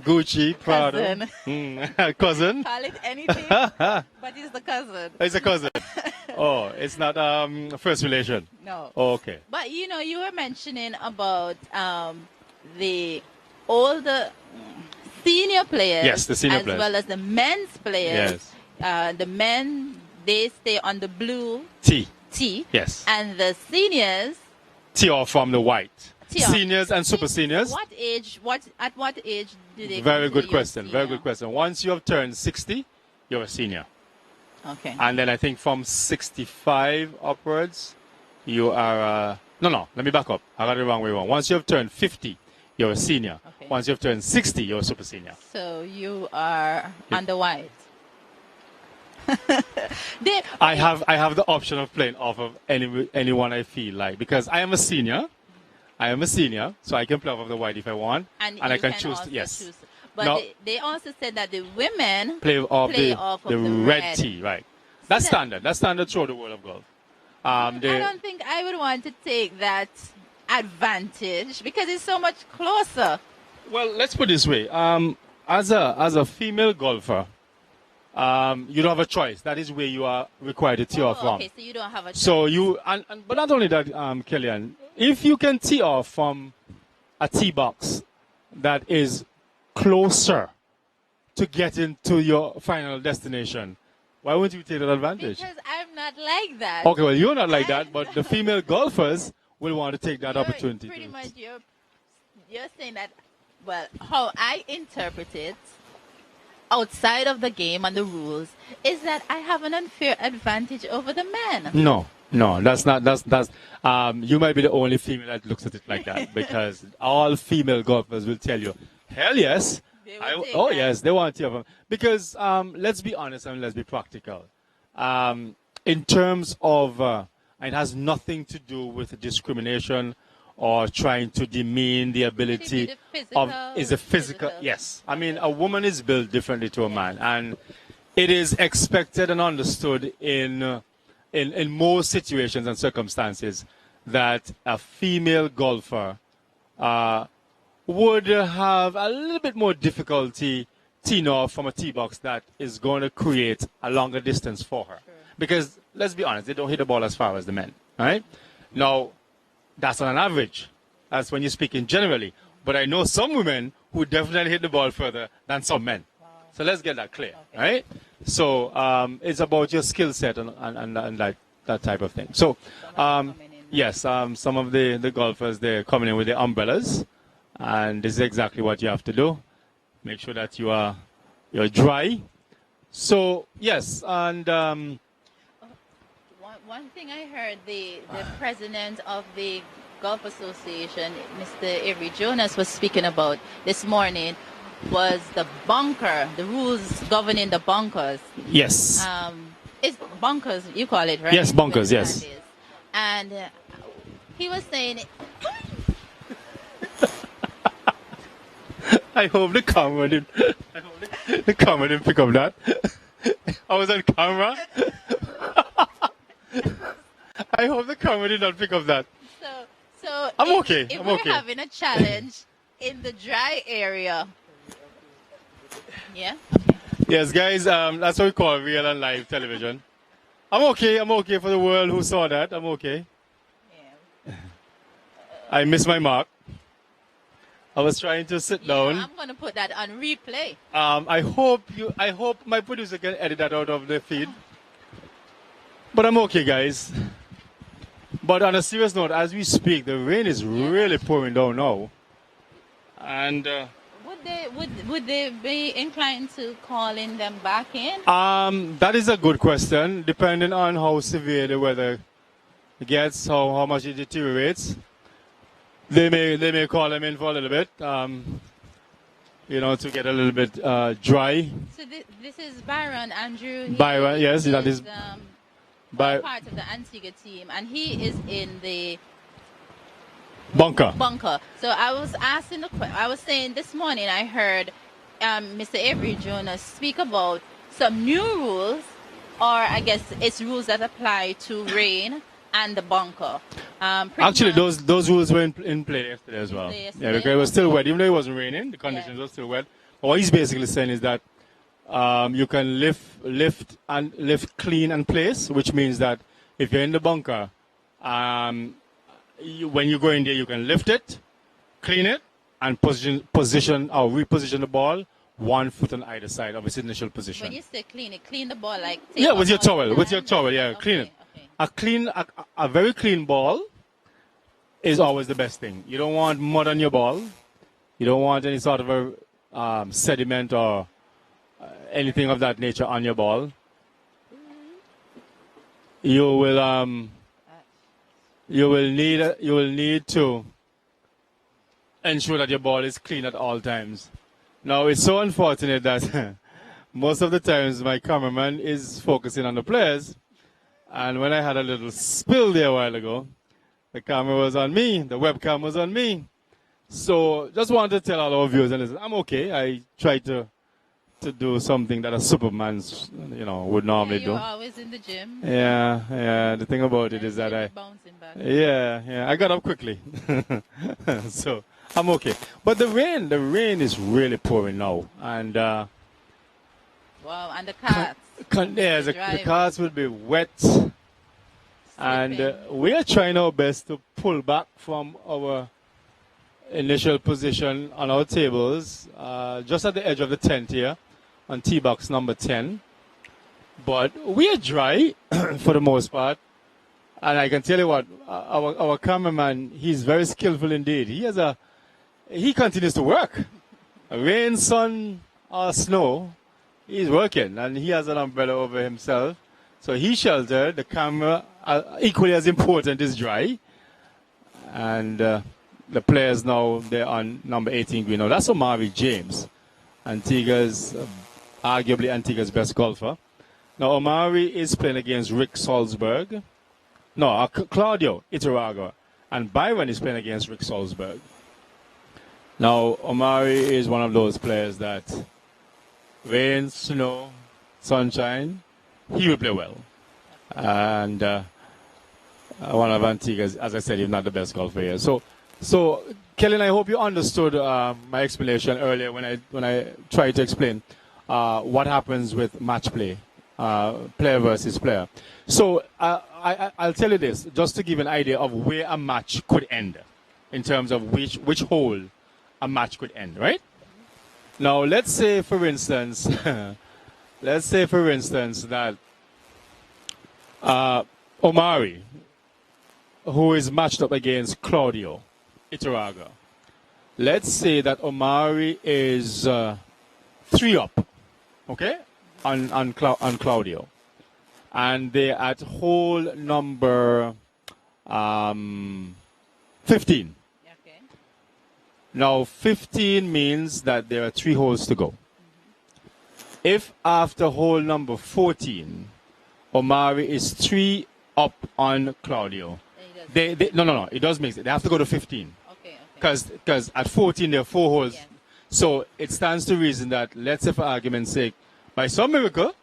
Gucci, Prado. Cousin. Cousin? Call it anything, but it's the cousin. It's a cousin. Oh, it's not first relation. No. Oh, okay. But you were mentioning about the older senior players, Yes, the senior as players. well as the men's players. Yes. The men, they stay on the blue T. tee, Yes. and the seniors. T off from the white. Tee off. Seniors and super seniors. What age? At what age do they? Very consider good you a question. Very senior? good question. Once you have turned 60, you're a senior. Okay. And then I think from 65 upwards, you are, no, let me back up. I got it the wrong way around. Once you have turned 50, you're a senior. Okay. Once you have turned 60, you're a super senior. So you are under white. I have the option of playing off of anyone I feel like, because I am a senior. So I can play off of the white if I want, and I can choose. Yes. Choose. But No. they also said that the women Play off the red tee, right? That's standard. That's standard through the world of golf. I don't think I would want to take that advantage because it's so much closer. Well, let's put it this way. As a female golfer, you don't have a choice. That is where you are required to tee off from. Okay, so you don't have a choice. So you, but not only that, Kellyanne, if you can tee off from a tee box that is closer to getting to your final destination, why wouldn't you take that advantage? Because I'm not like that. Okay, well, you're not like that, but the female golfers will want to take that opportunity. Pretty much, you're saying that. Well, how I interpret it, outside of the game and the rules, is that I have an unfair advantage over the men. No, that's not. That's. You might be the only female that looks at it like that, because all female golfers will tell you, hell yes. Yes, they want to have. Because let's be honest and let's be practical. In terms of, it has nothing to do with discrimination or trying to demean the ability is a physical. Yes, I mean a woman is built differently to a man, and it is expected and understood in most situations and circumstances that a female golfer would have a little bit more difficulty teeing off from a tee box that is going to create a longer distance for her. Sure. Because let's be honest, they don't hit the ball as far as the men, right? Now, that's on an average. That's when you're speaking generally. But I know some women who definitely hit the ball further than some men. Wow. So let's get that clear, right? So it's about your skill set and that type of thing. So, yes, some of the golfers, they're coming in with their umbrellas. And this is exactly what you have to do. Make sure that you're dry. So, yes, and... One thing I heard, the president of the Golf Association, Mr. Avery Jonas, was speaking about this morning was the bunker, the rules governing the bunkers. Yes. It's bunkers, you call it, right? Yes, bunkers, yes. And he was saying... I hope the camera didn't pick up that. I was on camera. I hope the camera did not pick up that. So I'm okay. If I'm we're okay. having a challenge in the dry area. Yeah? Yes, guys, that's what we call real and live television. I'm okay for the world who saw that. I'm okay. Yeah. I missed my mark. I was trying to sit down. I'm going to put that on replay. I hope my producer can edit that out of the feed. But I'm okay, guys. But on a serious note, as we speak, the rain is really pouring down now. And would they be inclined to calling them back in? That is a good question. Depending on how severe the weather gets, how much it deteriorates. They may call them in for a little bit, to get a little bit dry. So this is Byron Andrew. Byron, yes, that is part of the Antigua team, and he is in the bunker. So I was saying this morning I heard Mr. Avery Jonas speak about some new rules, or I guess it's rules that apply to rain and the bunker. Actually, those rules were in play yesterday as well. Yeah, because it was still wet. Even though it wasn't raining, the conditions were still wet. But what he's basically saying is that you can lift clean and place, which means that if you're in the bunker, when you go in there, you can lift it, clean it, and position or reposition the ball 1 foot on either side of its initial position. When you say clean the ball like... with your towel, clean it. A very clean ball is always the best thing. You don't want mud on your ball. You don't want any sort of a sediment or anything of that nature on your ball. you will need to ensure that your ball is clean at all times. Now it's so unfortunate that most of the times my cameraman is focusing on the players, and when I had a little spill there a while ago, the camera was on me, the webcam was on me. So just wanted to tell all our viewers and listen, I'm okay. I try to do something that a Superman, would normally You're do. always in the gym. Yeah. The thing about it is that Bouncing back. I got up quickly, so I'm okay. But the rain is really pouring now, and Wow, and the cars. the cars will be wet, and Slipping. we are trying our best to pull back from our initial position on our tables, just at the edge of the tent here, on tee box number 10. But we are dry for the most part. And I can tell you what, our cameraman, he's very skillful indeed. He continues to work. Rain, sun, or snow, he's working. And he has an umbrella over himself. So he's sheltered. The camera, equally as important, is dry. And the players now, they're on number 18 green. Now, that's Omari James, arguably Antigua's best golfer. Now, Omari is playing against Rick Salzberg. No, Claudio Iturragua. And Byron is playing against Rick Salzberg. Now, Omari is one of those players that rain, snow, sunshine, he will play well. And one of Antigua's, as I said, he's not the best golfer here. So, Kellen, I hope you understood my explanation earlier when I tried to explain what happens with match play, player versus player. So I'll tell you this, just to give an idea of where a match could end, in terms of which hole a match could end, right? Now, let's say, for instance, that Omari, who is matched up against Claudio Iturragua. Let's say that Omari is 3 up, okay, on Claudio, and they're at hole number 15. Okay. Now, 15 means that there are 3 holes to go. If after hole number 14, Omari is 3 up on Claudio, no, it does make sense. They have to go to 15. Okay. Because at 14 there are 4 holes. Yes. So it stands to reason that, let's say for argument's sake, by some miracle,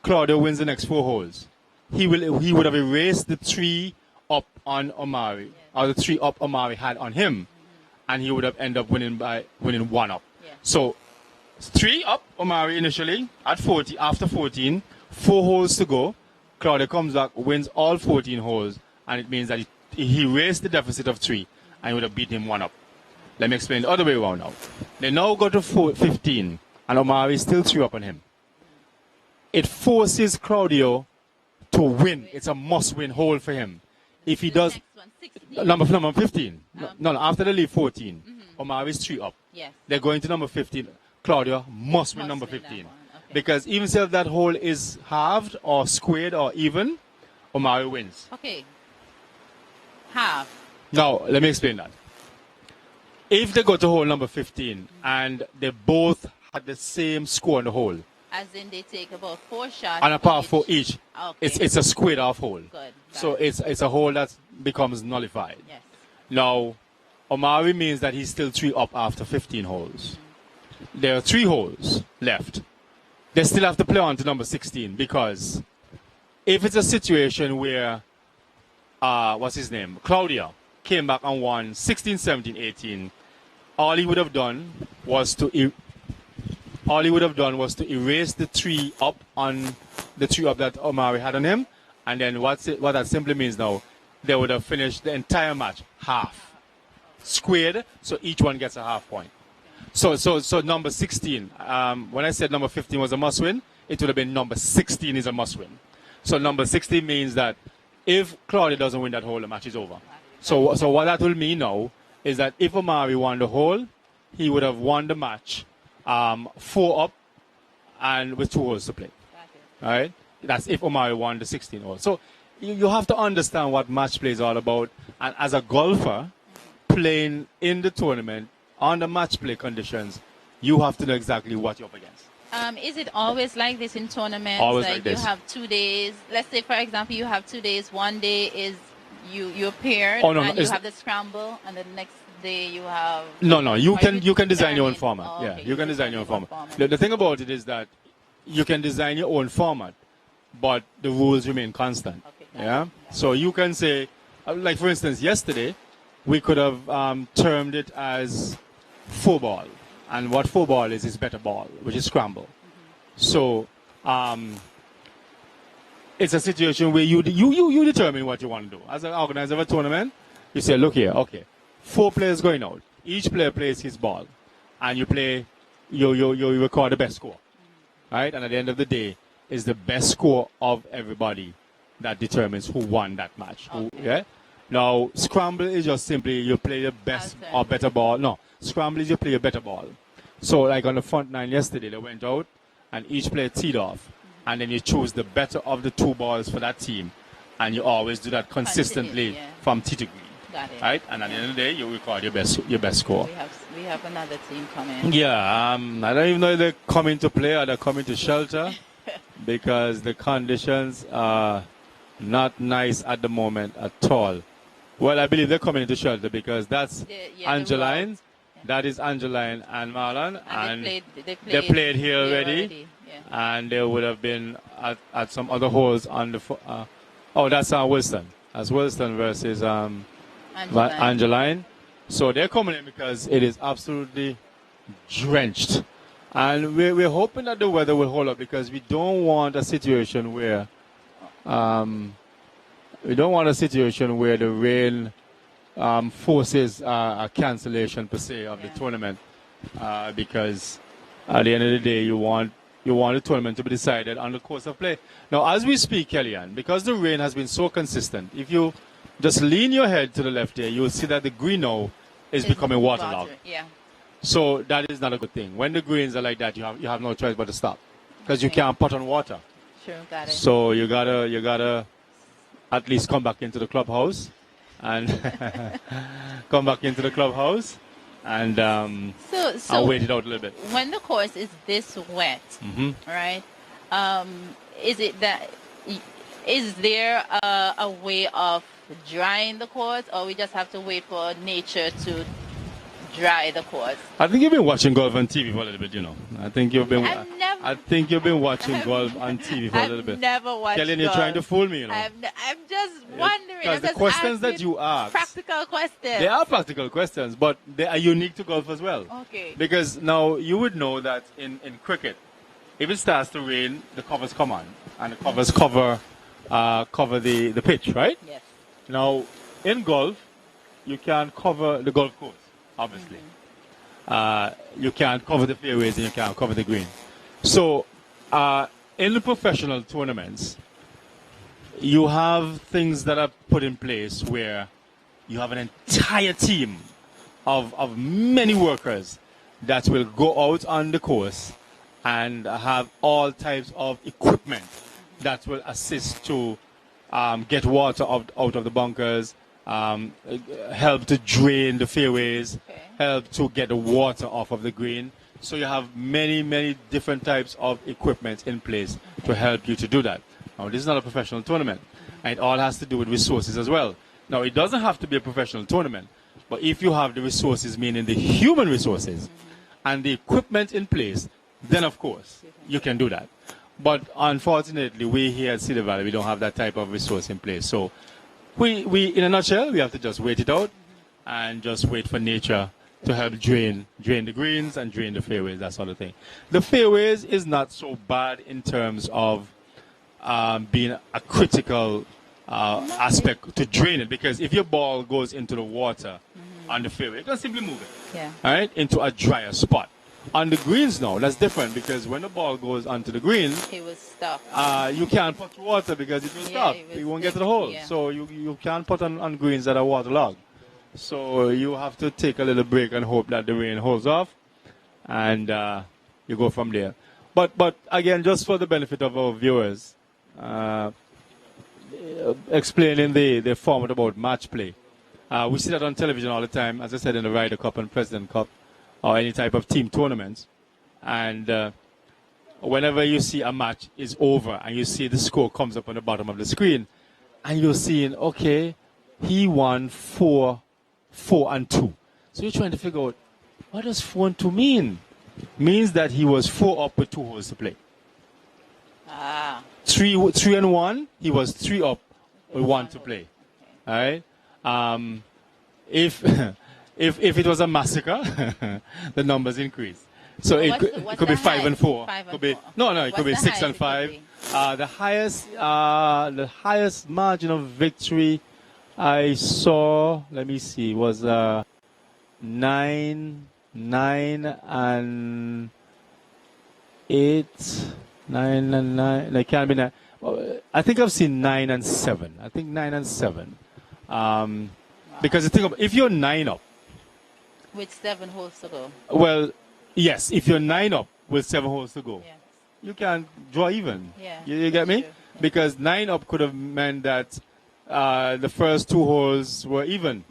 Claudio wins the next 4 holes. He would have erased the 3 up on Omari, or the 3 up Omari had on him, and he would have ended up winning 1 up. Yeah. So 3 up Omari initially at 40. After 14, 4 holes to go. Claudio comes back, wins all 14 holes, and it means that he raised the deficit of 3, and he would have beaten him 1 up. Let me explain the other way around now. They now go to 15, and Omari is still 3 up on him. It forces Claudio to win. It's a must-win hole for him. If he does, Next one, 16. number 15. No, after they leave 14, Omari is 3 up. Yes. They're going to number 15. Claudio must win number win that 15. one. Okay. Because even if that hole is halved or squared or even, Omari wins. Okay. Half. Now, let me explain that. If they go to hole number 15 and they both had the same score on the hole, As in they take about 4 shots. and a par 4 each, Okay. it's a squared off hole. Good. So Got it. it's a hole that becomes nullified. Yes. Now, Omari means that he's still 3 up after 15 holes. There are 3 holes left. They still have to play on to number 16, because if it's a situation where, what's his name, Claudia came back and won 16, 17, 18, all he would have done was to erase the 3 up on the 3 up that Omari had on him, and then what that simply means now, they would have finished the entire match half squared, so each one gets a half point. So number 16, when I said number 15 was a must win, it would have been number 16 is a must win. So number 16 means that if Claudia doesn't win that hole, the match is over. So what that will mean now is that if Omari won the hole, he would have won the match 4 up and with 2 holes to play. Got it. All right? That's if Omari won the 16 hole. So you have to understand what match play is all about. And as a golfer, playing in the tournament under match play conditions, you have to know exactly what you're up against. Is it always like this in tournaments? Always like this. You have 2 days. Let's say, for example, you have 2 days. One day is you're paired, Oh, no, and no, you have the scramble, and the next day you have. No, you can design your own determine? format. Oh, Yeah, okay, you can design your own format. The thing about it is that you can design your own format, but the rules remain constant. Okay, got Yeah. it. So you can say, like for instance, yesterday we could have termed it as four ball, and what four ball is better ball, which is scramble. So it's a situation where you determine what you want to do. As an organizer of a tournament, you say, look here, okay, 4 players going out. Each player plays his ball, and you play, you record the best score, right? And at the end of the day, is the best score of everybody that determines who won that match. Yeah. Now, scramble is just simply you play the best or better ball. No, scramble is you play a better ball. So, like on the front nine yesterday, they went out, and each player teed off, and then you choose the better of the 2 balls for that team, and you always do that consistently from tee to green. Got it. Right, and at the end of the day, you record your best score. We have another team coming. Yeah, I don't even know if they're coming to play or they're coming to shelter, because the conditions are not nice at the moment at all. Well, I believe they're coming into shelter because that's Angeline. That is Angeline and Marlon, and they played here already. Yeah. And they would have been at some other holes on the. That's Wilson. That's Wilson versus Angeline. So they're coming in because it is absolutely drenched, and we're hoping that the weather will hold up, because we don't want a situation where the rain forces a cancellation per se of the tournament, because at the end of the day you want the tournament to be decided on the course of play. Now, as we speak, Kellyanne, because the rain has been so consistent, if you just lean your head to the left here, you'll see that the green now is becoming waterlogged. Yeah. So that is not a good thing. When the greens are like that, you have no choice but to stop, because you can't put on water. Sure, got it. So you gotta at least come back into the clubhouse and and wait it out a little bit. When the course is this wet, right? Is there a way of drying the course, or we just have to wait for nature to dry the course? I think you've been watching golf on TV for a little bit, I think you've been watching golf on TV for a little bit. I've never watched Kellyanne, you're trying to fool me, I'm just wondering. Because the questions that you ask, practical questions. they are practical questions, but they are unique to golf as well. Okay. Because now you would know that in cricket, if it starts to rain, the covers come on, and the covers cover the pitch, right? Yes. Now, in golf, you can't cover the golf course, obviously. You can't cover the fairways and you can't cover the green. So, in the professional tournaments, you have things that are put in place where you have an entire team of many workers that will go out on the course and have all types of equipment that will assist to get water out of the bunkers, help to drain the fairways, help to get the water off of the green. So you have many different types of equipment in place to help you to do that. Now, this is not a professional tournament, and it all has to do with resources as well. Now, it doesn't have to be a professional tournament, but if you have the resources, meaning the human resources and the equipment in place, then of course you can do that. But unfortunately, we here at Cedar Valley, we don't have that type of resource in place. So we in a nutshell, we have to just wait it out and just wait for nature to help drain the greens and drain the fairways, that sort of thing. The fairways is not so bad in terms of being a critical aspect to drain it, because if your ball goes into the water on the fairway, you can simply move it, all right, into a drier spot. On the greens now, that's different, because when the ball goes onto the green, it was stuck. You can't put water because it will stop. You won't get to the hole. Yeah. So you can't put on greens that are waterlogged. So you have to take a little break and hope that the rain holds off, and you go from there. But again, just for the benefit of our viewers, explaining the format about match play. We see that on television all the time, as I said, in the Ryder Cup and President Cup, or any type of team tournaments. And whenever you see a match is over and you see the score comes up on the bottom of the screen, and you're seeing, okay, he won 4-2. So you're trying to figure out, what does 4-2 mean? Means that he was 4 up with 2 holes to play. 3-1, he was 3 up with 1 to play. All right. If if it was a massacre, the numbers increase. So it could be 5 and 4. Could be it could be 6 and 5. The highest margin of victory I saw, let me see, was 9 and 8. 9 and 9. It can't be 9. I think I've seen 9 and 7. I think 9 and 7. Because the thing, if you're 9 up with 7 holes to go. Well, yes, if you're 9 up with 7 holes to go, Yes. you can draw even. Yeah, You get me? true. Because 9 up could have meant that the first 2 holes were even.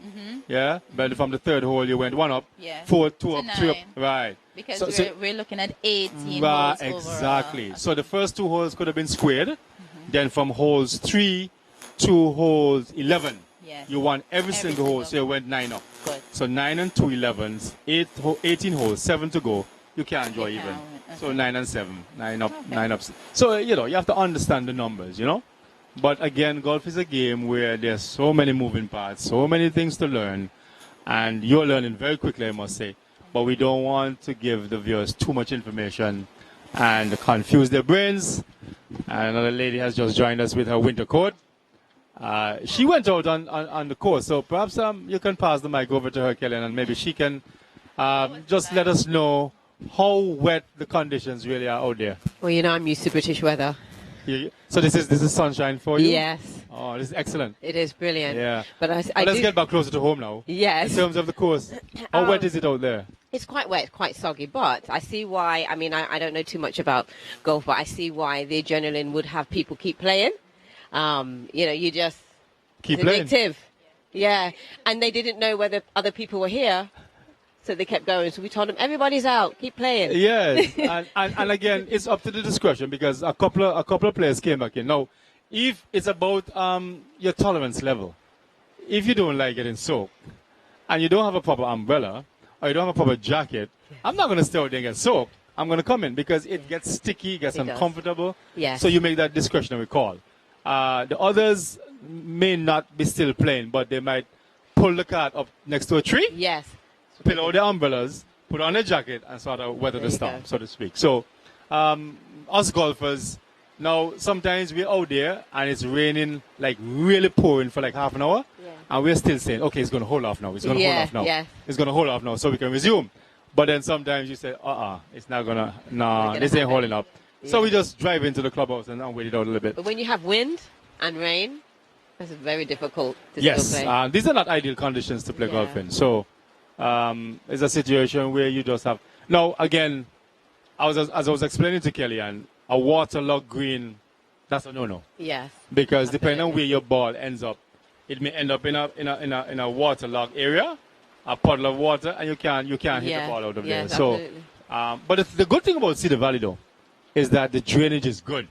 Yeah, but from the third hole you went 1 up, Yeah. 4, 2 To up, 3 up, 9. right? Because we're looking at 18 Right, holes exactly. overall. So the first 2 holes could have been squared. Then from holes 3 to holes 11, Yes. you won every Every single hole, single so you went 9 up. Good. So 9 and 2 11s, 18 holes, 7 to go. You can't draw You even. can't. So 9 and 7, 9 up, Okay. 9 up. So, you have to understand the numbers, But again, golf is a game where there's so many moving parts, so many things to learn. And you're learning very quickly, I must say. But we don't want to give the viewers too much information and confuse their brains. And another lady has just joined us with her winter coat. She went out on the course, so perhaps you can pass the mic over to her, Kellen, and maybe she can just let us know how wet the conditions really are out there. Well, I'm used to British weather. So this is sunshine for you? Yes. Oh, this is excellent. It is brilliant. Yeah. But Let's get back closer to home now. Yes. In terms of the course, how wet is it out there? It's quite wet, quite soggy, but I see why. I mean, I don't know too much about golf, but I see why the adrenaline would have people keep playing. You just Keep it's playing. addictive. Yeah, and they didn't know whether other people were here, so they kept going. So we told them, everybody's out, keep playing. Yes, and again, it's up to the discretion because a couple of players came back in. Now, if it's about your tolerance level, if you don't like getting soaked, and you don't have a proper umbrella, or you don't have a proper jacket, I'm not going to stay out there and get soaked. I'm going to come in because it gets sticky, gets It does. uncomfortable. Yes. So you make that discretionary call. The others may not be still playing, but they might pull the cart up next to a tree, Yes. put out the umbrellas, put on a jacket, and sort of weather There the you storm, go. so to speak. So, us golfers, now sometimes we're out there and it's raining, like really pouring for like half an hour, Yeah. and we're still saying, okay, it's going to hold off now. It's going to hold Yeah, off now. yeah. It's going to hold off now, so we can resume. But then sometimes you say, it's not going to, gonna this ain't happen. holding up. So Yeah. we just drive into the clubhouse and wait it out a little bit. But when you have wind and rain, it's very difficult to Yes, still play. these are not ideal conditions to play Yeah. golf in. So it's a situation where you just have. Now, again, as I was explaining to Kellyanne, a waterlogged green, that's a no-no. Yes. Because depending on Absolutely. where your ball ends up, it may end up in a waterlogged area, a puddle of water, and you can't hit the ball out of there. Yes, So, absolutely. but the good thing about Cedar Valley though is that the drainage is good.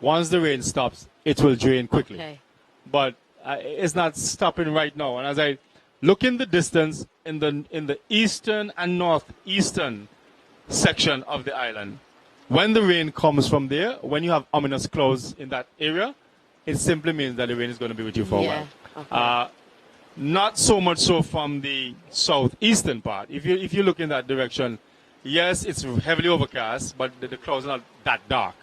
Once the rain stops, it will drain quickly. Okay. But it's not stopping right now. And as I look in the distance in the eastern and northeastern section of the island, when the rain comes from there, when you have ominous clouds in that area, it simply means that the rain is going to be with you for a Yeah, while. okay. Not so much so from the southeastern part. If you look in that direction, yes, it's heavily overcast, but the clouds are not that dark.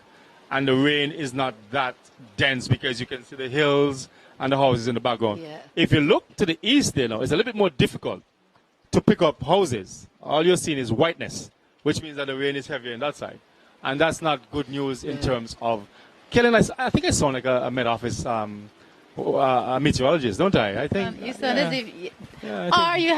And the rain is not that dense because you can see the hills and the houses in the background. Yeah. If you look to the east there now, it's a little bit more difficult to pick up houses. All you're seeing is whiteness, which means that the rain is heavier on that side. And that's not good news in terms of... Kellen, I think I sound like a Met Office meteorologist, don't I? I think... You sound as if, Yeah, I or you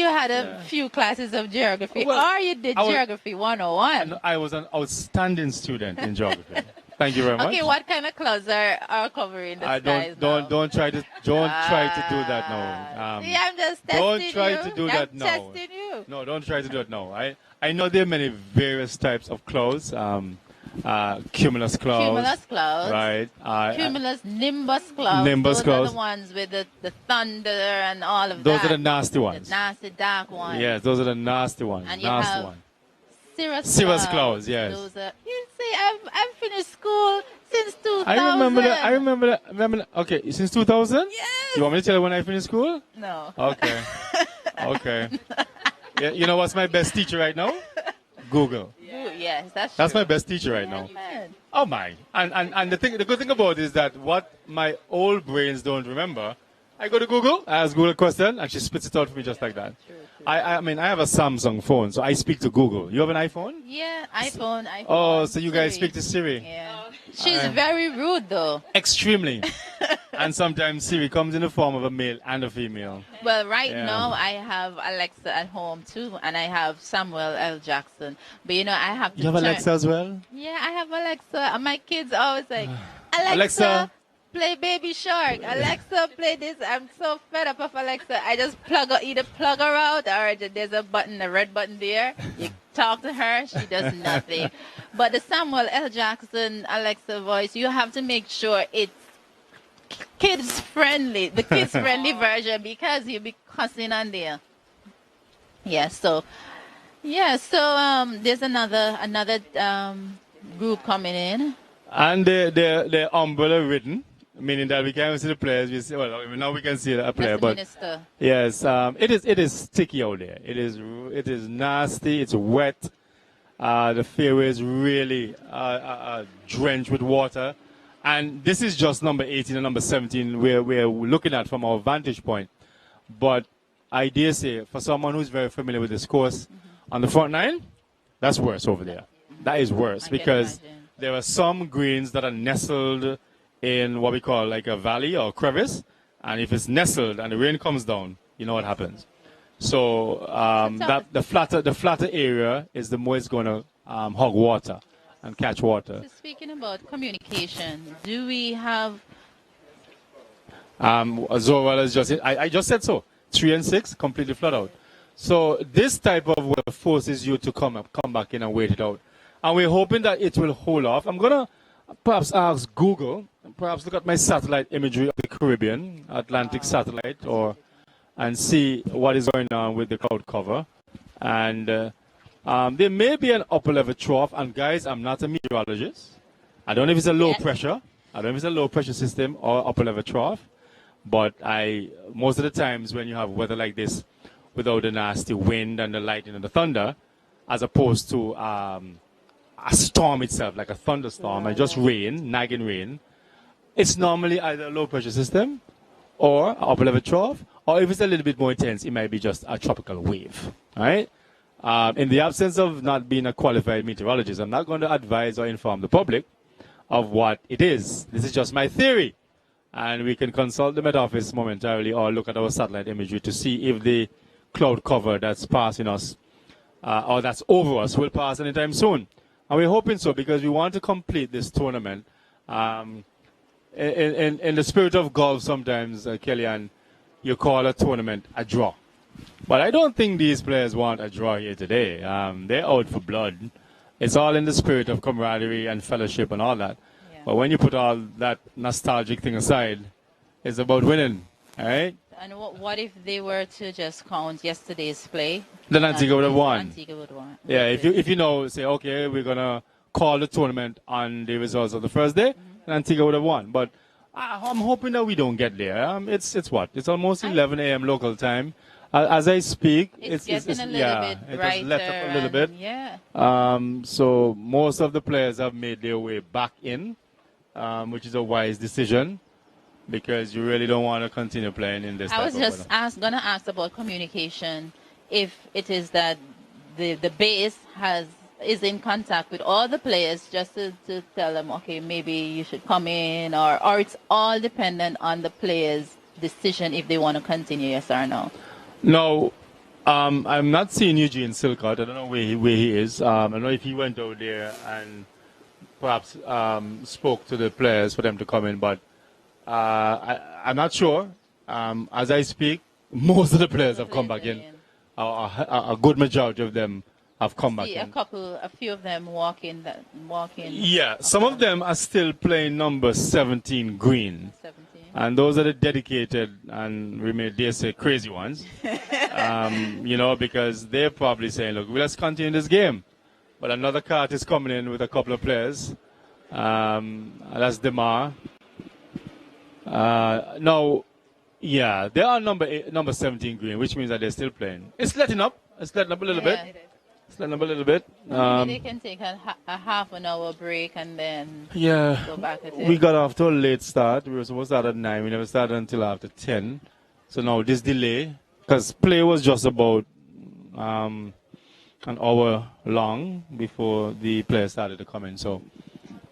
had a few classes of geography, Well, or you did I was- geography 101. I was an outstanding student in geography. Thank you very much. Okay, what kind of clouds are covering the skies now? Don't try to do that now. See, I'm just testing Don't try you. to do I'm that now. testing you. No, don't try to do it now. I know there are many various types of clouds. Cumulus clouds. Cumulus clouds. Right. Cumulus nimbus clouds. Nimbus Those clouds. are the ones with the thunder and all of Those that. are the nasty ones. The nasty dark ones. Yes, those are the nasty ones. And you nasty have ones. Cirrus clouds, yes. Those are, you see, I've finished school since 2000. I remember that. Okay, since 2000? Yes. You want me to tell you when I finished school? No. Okay. Okay. Yeah, you know what's my best teacher right now? Google. Yes, that's That's true. my best teacher right now. Man. Oh my! And the good thing about it is that what my old brains don't remember, I go to Google, I ask Google a question, and she spits it out for me just like that. True. I mean, I have a Samsung phone, so I speak to Google. You have an iPhone? Yeah, iPhone. Oh, so you guys Siri. speak to Siri? Yeah. She's very rude though. Extremely. And sometimes Siri comes in the form of a male and a female. Well, right Yeah. now I have Alexa at home too, and I have Samuel L. Jackson. But you know, I have to You have Alexa as well? Yeah, I have Alexa, and my kids always like, Alexa, Alexa. play Baby Shark. Alexa, play this. I'm so fed up of Alexa. I just either plug her out, or there's a button, a red button there. You talk to her, she does nothing. But the Samuel L. Jackson Alexa voice, you have to make sure it's kids friendly, the kids friendly version, because you'll be cussing on there. Yeah, so there's another group coming in. And they're umbrella ridden, meaning that we can't see the players. We see, well, now we can see a player, That's the but minister. yes, it is sticky out there. It is nasty. It's wet. The fairway is really drenched with water. And this is just number 18 and number 17 where we're looking at from our vantage point. But I dare say, for someone who's very familiar with this course, on the front nine, that's worse over there. That is worse I can because imagine. there are some greens that are nestled in what we call like a valley or crevice. And if it's nestled and the rain comes down, you know what happens. So the flatter area is the more it's going to hog water and catch water. So speaking about communication, do we have Zorwell is just I just said so. 3 and 6 completely flat out. So this type of weather forces you to come back in and wait it out. And we're hoping that it will hold off. I'm gonna perhaps ask Google, perhaps look at my satellite imagery of the Caribbean, Atlantic satellite, and see what is going on with the cloud cover. And there may be an upper level trough. And guys, I'm not a meteorologist. I don't know if it's a low pressure. I don't know if it's a low pressure system or upper level trough. But most of the times when you have weather like this, without the nasty wind and the lightning and the thunder, as opposed to a storm itself, like a thunderstorm, and just rain, nagging rain, it's normally either a low pressure system or an upper level trough, or if it's a little bit more intense, it might be just a tropical wave. All right? In the absence of not being a qualified meteorologist, I'm not going to advise or inform the public of what it is. This is just my theory. And we can consult the Met Office momentarily or look at our satellite imagery to see if the cloud cover that's passing us or that's over us will pass anytime soon. And we're hoping so because we want to complete this tournament. In the spirit of golf, sometimes, Kellyanne, you call a tournament a draw. But I don't think these players want a draw here today. They're out for blood. It's all in the spirit of camaraderie and fellowship and all that. Yeah. But when you put all that nostalgic thing aside, it's about winning, all right? And what if they were to just count yesterday's play? Then Antigua would have won. Antigua would won. Yeah, if you know, say, okay, we're going to call the tournament on the results of the first day, then Antigua would have won. But I'm hoping that we don't get there. It's what? It's almost 11 a.m. local time. As I speak, it's getting a little bit brighter. It has let up a little bit. Yeah. So most of the players have made their way back in, which is a wise decision because you really don't want to continue playing in this. I was just going to ask about communication. If it is that the base is in contact with all the players just to tell them, okay, maybe you should come in, or it's all dependent on the players' decision if they want to continue, yes or no? No, I'm not seeing Eugene Silcott. I don't know where he is. I don't know if he went out there and perhaps spoke to the players for them to come in, but I'm not sure. As I speak, most of the players have come back in. A good majority of them have come back in. A few of them walk in. Yeah, some of them are still playing number 17 green. 17. And those are the dedicated and we may dare say crazy ones. Because they're probably saying, look, let's continue this game. But another cart is coming in with a couple of players. That's Demar. Now, yeah, they are number 17 green, which means that they're still playing. It's letting up. It's letting up a little bit. It's letting up a little bit. Maybe they can take a half an hour break and then go back at it. We got off to a late start. We were supposed to start at 9. We never started until after 10. So now this delay, because play was just about an hour long before the players started to come in. So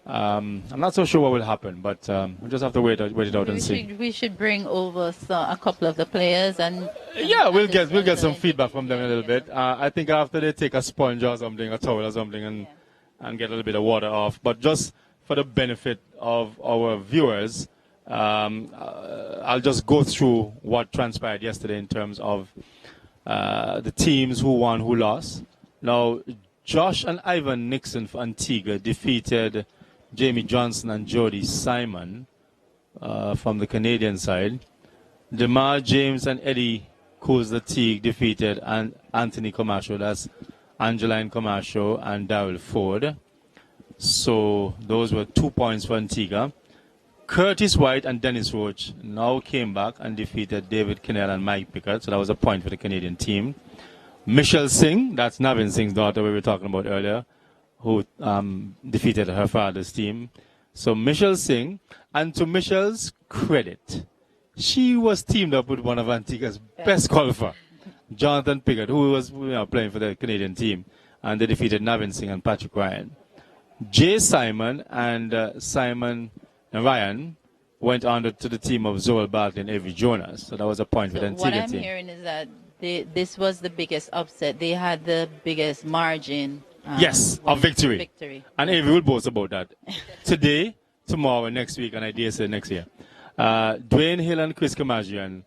I'm not so sure what will happen, but we just have to wait it out and see. We should bring over a couple of the players and we'll get some feedback from them a little bit. I think after they take a sponge or something, a towel or something, and get a little bit of water off. But just for the benefit of our viewers, I'll just go through what transpired yesterday in terms of the teams who won, who lost. Now, Josh and Ivan Nixon for Antigua defeated Jamie Johnson and Jody Simon from the Canadian side. Demar James and Eddie Kuzla-Teague defeated Anthony Camacho. That's Angeline Camacho and Daryl Ford. So those were 2 points for Antigua. Curtis White and Dennis Roach now came back and defeated David Kinnell and Mike Pickett. So that was a point for the Canadian team. Michelle Singh, that's Navin Singh's daughter we were talking about earlier, who defeated her father's team. So Michelle Singh, and to Michelle's credit, she was teamed up with one of Antigua's best golfer, Jonathan Pickett, who was playing for the Canadian team, and they defeated Navin Singh and Patrick Ryan. Jay Simon and Simon and Ryan went on to the team of Zoel Barkley and Avery Jonas. So that was a point for the Antigua team. What I'm hearing is that this was the biggest upset. They had the biggest margin. Of victory. And Avery will boast about that. Today, tomorrow, next week, and I dare say next year. Dwayne Hill and Chris Kamajian,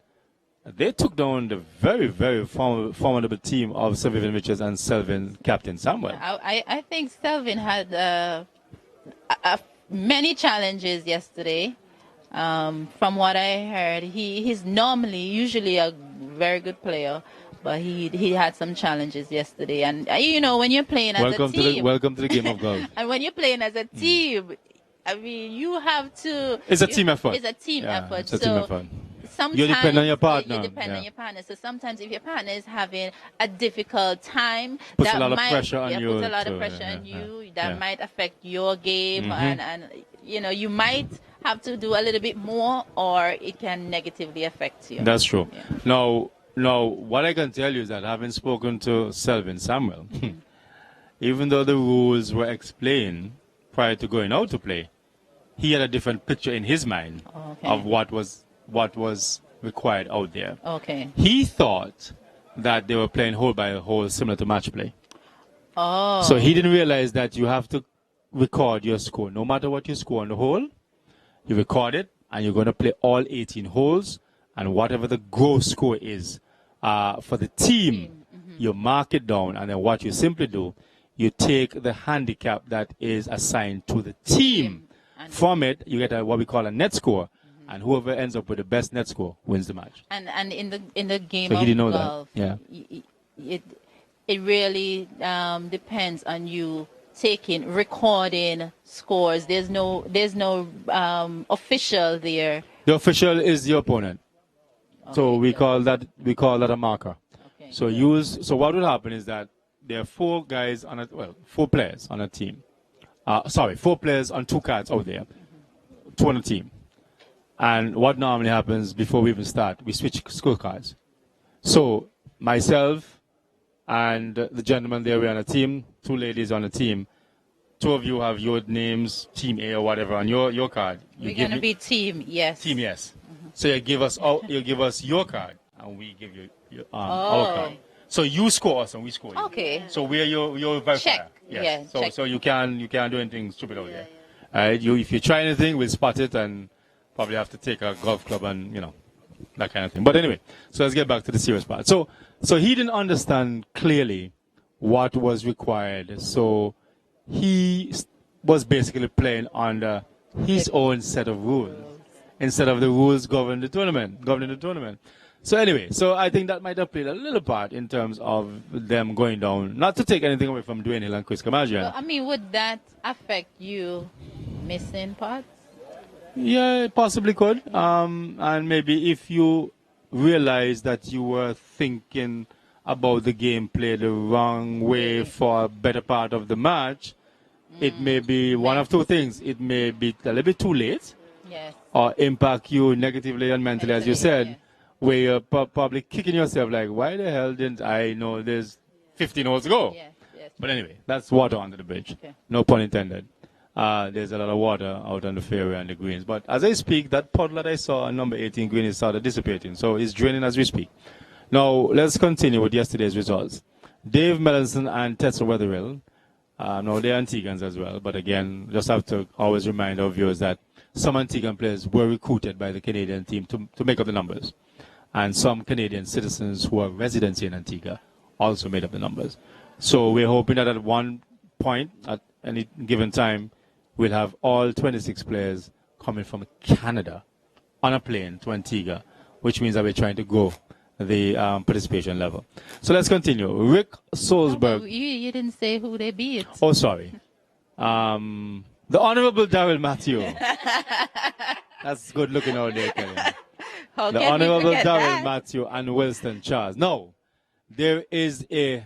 they took down the very, very formidable team of Sir Vivian Richards and Selvin Captain Samuel. I think Selvin had many challenges yesterday. From what I heard, he's usually a very good player, but he had some challenges yesterday. And when you're playing as a team, welcome to the game of golf. And when you're playing as a team, I mean, you have to. It's a team effort. It's a team effort. It's a team effort. Sometimes you depend on your partner. You depend on your partner. So sometimes if your partner is having a difficult time, puts that a lot of might pressure on you. Puts a lot of pressure on you. That might affect your game, and you might have to do a little bit more, or it can negatively affect you. That's true. Yeah. Now, what I can tell you is that having spoken to Selvin Samuel, even though the rules were explained prior to going out to play, he had a different picture in his mind of what was required out there. Okay. He thought that they were playing hole by hole, similar to match play. Oh. So he didn't realize that you have to record your score. No matter what you score on the hole, you record it, and you're going to play all 18 holes, and whatever the gross score is for the team, you mark it down, and then what you simply do, you take the handicap that is assigned to the team. From it, you get what we call a net score, and whoever ends up with the best net score wins the match. And in the game so of he didn't know golf, that. Yeah. It really depends on you recording scores. There's no official there. The official is the opponent. So we call that a marker. Okay. So what will happen is that there are four players on a team. 4 players on 2 cards out there, 2 on a team. And what normally happens before we even start, we switch scorecards. So myself and the gentleman there, we're on a team, 2 ladies on a team. 2 of you have your names, Team A or whatever, on your card. We're going to be Team Yes. Team Yes. So you give us your card, and we give you our card. So you score us, and we score you. Okay. So we're your verifier. Check. Yes. Yeah, so you can't do anything stupid out there. Right? If you try anything, we'll spot it and probably have to take a golf club and, that kind of thing. But anyway, so let's get back to the serious part. So he didn't understand clearly what was required. So he was basically playing under his own set of rules instead of the rules governing the tournament. So anyway, so I think that might have played a little part in terms of them going down. Not to take anything away from Dwayne Hill and Chris Kamajian. Well, I mean, would that affect you missing parts? Yeah, it possibly could. And maybe if you realize that you were thinking about the gameplay the wrong way for a better part of the match, it may be one of two things. It may be a little bit too late, Yes. or impact you negatively and mentally, as you said. Yeah. Where you're probably kicking yourself like, why the hell didn't I know there's 15 holes to go? Yes. But anyway, that's water under the bridge. Okay. No pun intended. There's a lot of water out on the fairway and the greens. But as I speak, that puddle that I saw on number 18 green is started dissipating. So it's draining as we speak. Now, let's continue with yesterday's results. Dave Melanson and Tetsu Wetherill. No, they're Antiguans as well. But again, just have to always remind our viewers that some Antiguan players were recruited by the Canadian team to make up the numbers. And some Canadian citizens who are residents in Antigua also made up the numbers. So we're hoping that at one point, at any given time, we'll have all 26 players coming from Canada on a plane to Antigua, which means that we're trying to grow the participation level. So let's continue. Rick Solzberg. You didn't say who they beat. Oh, sorry. The Honorable Daryl Matthew. That's good looking out there, Kelly. The Honorable Daryl Matthew and Wilson Charles. No, there is a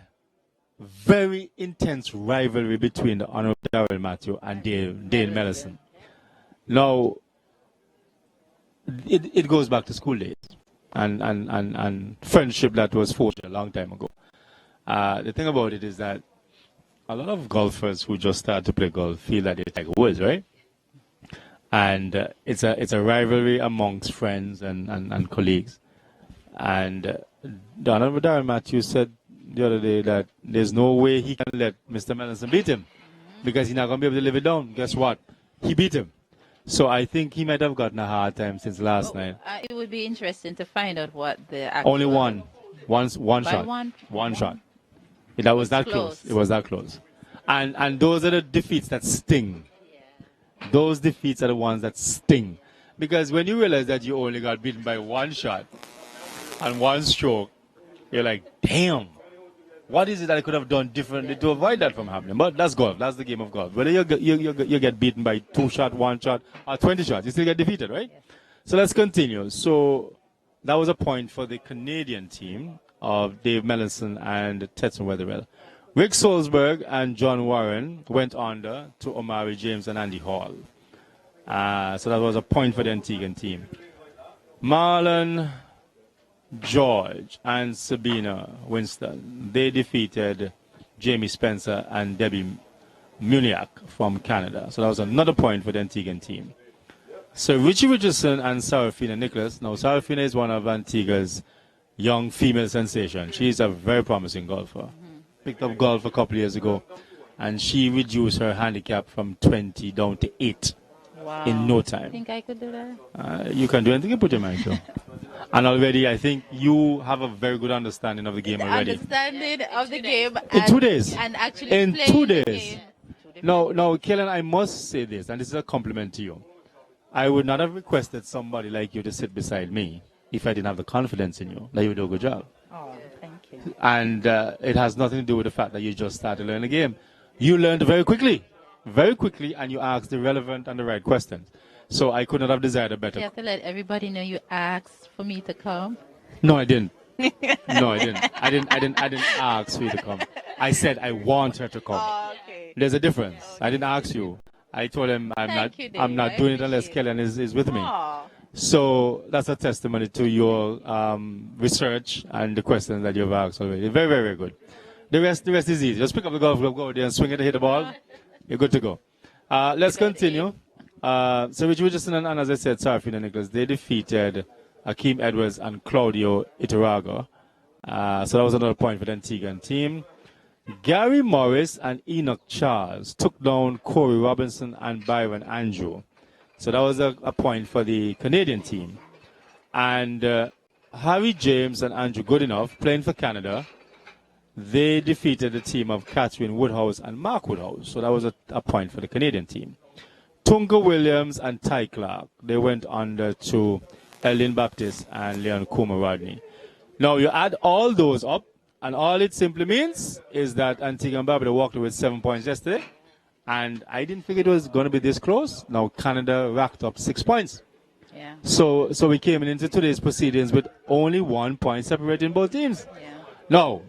very intense rivalry between the Honorable Daryl Matthew and Dale Mellison. Now, it goes back to school days and friendship that was forged a long time ago. The thing about it is that a lot of golfers who just start to play golf feel that they're Tiger Woods, right? And it's a rivalry amongst friends and colleagues. And the Honorable Darren Matthews said the other day that there's no way he can let Mr. Melanson beat him because he's not going to be able to live it down. Guess what? He beat him. So I think he might have gotten a hard time since last night. It would be interesting to find out what the actual... Only one shot. One shot. That was that close. It was that close. And those are the defeats that sting. Those defeats are the ones that sting. Because when you realize that you only got beaten by one shot and one stroke, you're like, damn, what is it that I could have done differently to avoid that from happening? But that's golf. That's the game of golf. Whether you get beaten by 2 shots, 1 shot, or 20 shots, you still get defeated, right? Yes. So let's continue. So that was a point for the Canadian team of Dave Melanson and Tetson Wetherill. Rick Solzberg and John Warren went under to Omari James and Andy Hall. So that was a point for the Antiguan team. Marlon George and Sabina Winston, they defeated Jamie Spencer and Debbie Muniak from Canada. So that was another point for the Antiguan team. So Richie Richardson and Sarafina Nicholas. Now Sarafina is one of Antigua's young female sensation. She's a very promising golfer. Picked up golf a couple of years ago, and she reduced her handicap from 20 down to 8 in no time. I think I could do that. You can do anything you put your mind to. And already, I think you have a very good understanding of the game already. Understanding of the game. In 2 days. And actually in playing 2 the days. game. Now, Kellen, I must say this, and this is a compliment to you. I would not have requested somebody like you to sit beside me if I didn't have the confidence in you that you would do a good job. Oh, thank you. And it has nothing to do with the fact that you just started learning the game. You learned very quickly, and you asked the relevant and the right questions. So I could not have desired a better. You have to let everybody know you asked for me to come. No, I didn't. No, I didn't. I didn't ask for you to come. I said I want her to come. Oh, okay. There's a difference. Okay. I didn't ask you. I told him I'm not doing it unless Kellen is with me. Aww. So that's a testimony to your research and the questions that you've asked already. Very, very, very good. The rest is easy. Just pick up the golf club, go there and swing it and hit the ball. You're good to go. Let's continue. So Richard Richardson and as I said, Sarafina Nicholas, they defeated Akeem Edwards and Claudio Itarago. So that was another point for the Antiguan team. Gary Morris and Enoch Charles took down Corey Robinson and Byron Andrew. So that was a point for the Canadian team. And Harry James and Andrew Goodenough, playing for Canada, they defeated the team of Catherine Woodhouse and Mark Woodhouse. So that was a point for the Canadian team. Tunga Williams and Ty Clark, they went under to Ellen Baptiste and Leon Kuma Rodney. Now you add all those up, and all it simply means is that Antigua and Barbuda walked away with 7 points yesterday. And I didn't think it was going to be this close. Now Canada racked up 6 points. Yeah. So we came into today's proceedings with only 1 point separating both teams. Yeah. Now,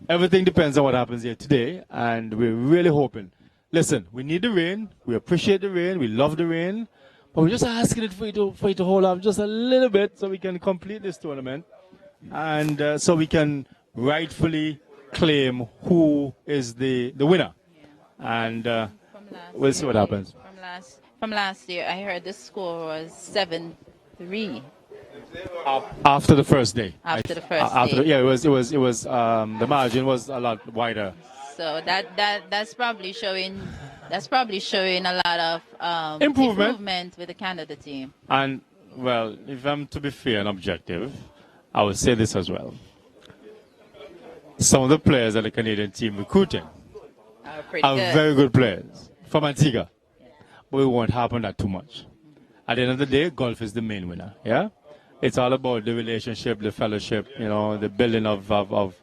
everything depends on what happens here today, and we're really hoping. Listen, we need the rain. We appreciate the rain. We love the rain. But we're just asking it for you to hold up just a little bit so we can complete this tournament. And so we can rightfully claim who is the winner. And we'll see what happens. From last year, I heard the score was 7-3. After the first day. After the first day. Yeah, it was. The margin was a lot wider. So that's probably showing. That's probably showing a lot of improvement with the Canada team. And well, if I'm to be fair and objective, I would say this as well. Some of the players that the Canadian team recruiting are very good players from Antigua. Yeah. But we won't happen that too much. At the end of the day, golf is the main winner. Yeah, it's all about the relationship, the fellowship, the building of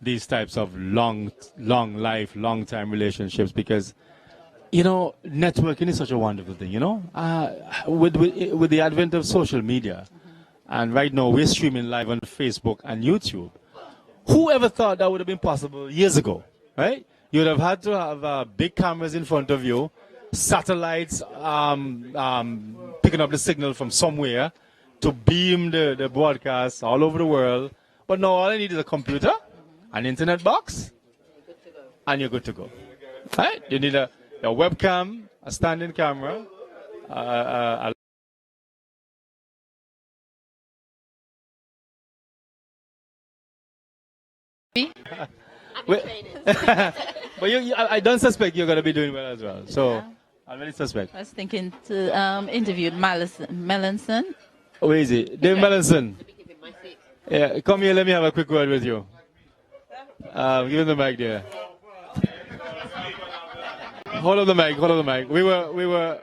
these types of long time relationships, because networking is such a wonderful thing. With the advent of social media, and right now we're streaming live on Facebook and YouTube. Whoever thought that would have been possible years ago, right? You would have had to have big cameras in front of you, satellites picking up the signal from somewhere to beam the broadcast all over the world. But now all I need is a computer, an internet box, and you're good to go. Right? You need a webcam, a standing camera, a but I don't suspect you're going to be doing well as well. So yeah. I really suspect. I was thinking to interview Melanson. Where is he? Dave Melanson. Yeah, come here. Let me have a quick word with you. Give him the mic there. Hold up the mic. We were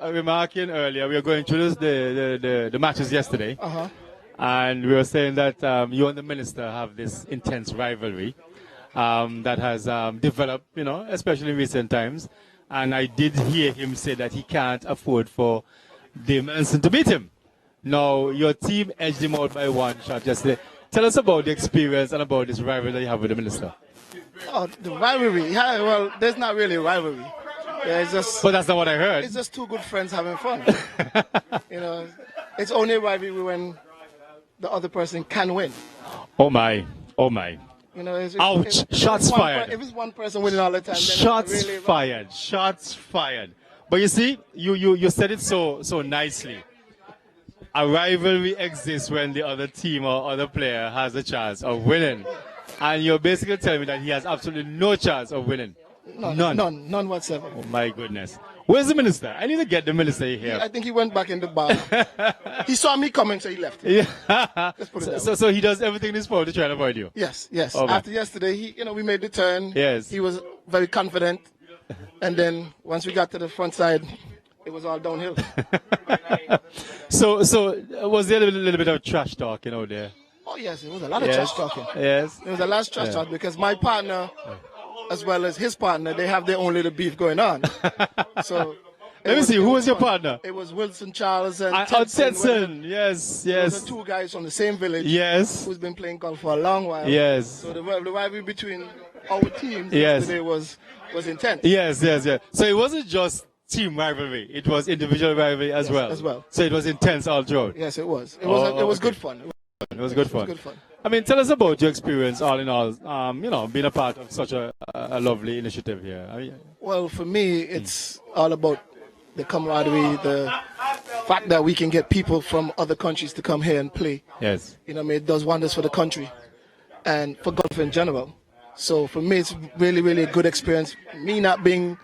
remarking earlier. We were going through the matches yesterday. And we were saying that you and the minister have this intense rivalry that has developed, especially in recent times. And I did hear him say that he can't afford for Dave Melanson to beat him. Now, your team edged him out by one shot yesterday. Tell us about the experience and about this rivalry that you have with the minister. Oh, the rivalry? Yeah, well, there's not really a rivalry. Yeah, it's just. But that's not what I heard. It's just two good friends having fun. It's only a rivalry when the other person can win. Oh my. Ouch! Shots fired. If it's one person winning all the time, then shots really fired. Shots fired. But you see, you said it so nicely. A rivalry exists when the other team or other player has a chance of winning, and you're basically telling me that he has absolutely no chance of winning. None whatsoever. Oh my goodness. Where's the minister? I need to get the minister here. I think he went back in the bar. He saw me coming, so he left. Yeah. Let's put it so he does everything in his power to try and avoid you. Yes. Oh, after yesterday, we made the turn. Yes. He was very confident, and then once we got to the front side, it was all downhill. So was there a little bit of trash talking out there? Oh yes, it was a lot of trash talking. Yes. There was a lot of trash talk because my partner, as well as his partner, they have their own little beef going on. So let me see, who was your partner? It was Wilson Charles and Tedson. Yes. Those are two guys from the same village. Yes. Who's been playing golf for a long while. Yes. So the rivalry between our teams yesterday was intense. Yes. So it wasn't just team rivalry; it was individual rivalry as well. So it was intense all throughout. Yes, it was. It was good fun. It was good fun. I mean, tell us about your experience, all in all. Being a part of such a lovely initiative here. Well, for me, it's all about the camaraderie, the fact that we can get people from other countries to come here and play. Yes. It does wonders for the country and for golf in general. So for me, it's really, really a good experience. Me not being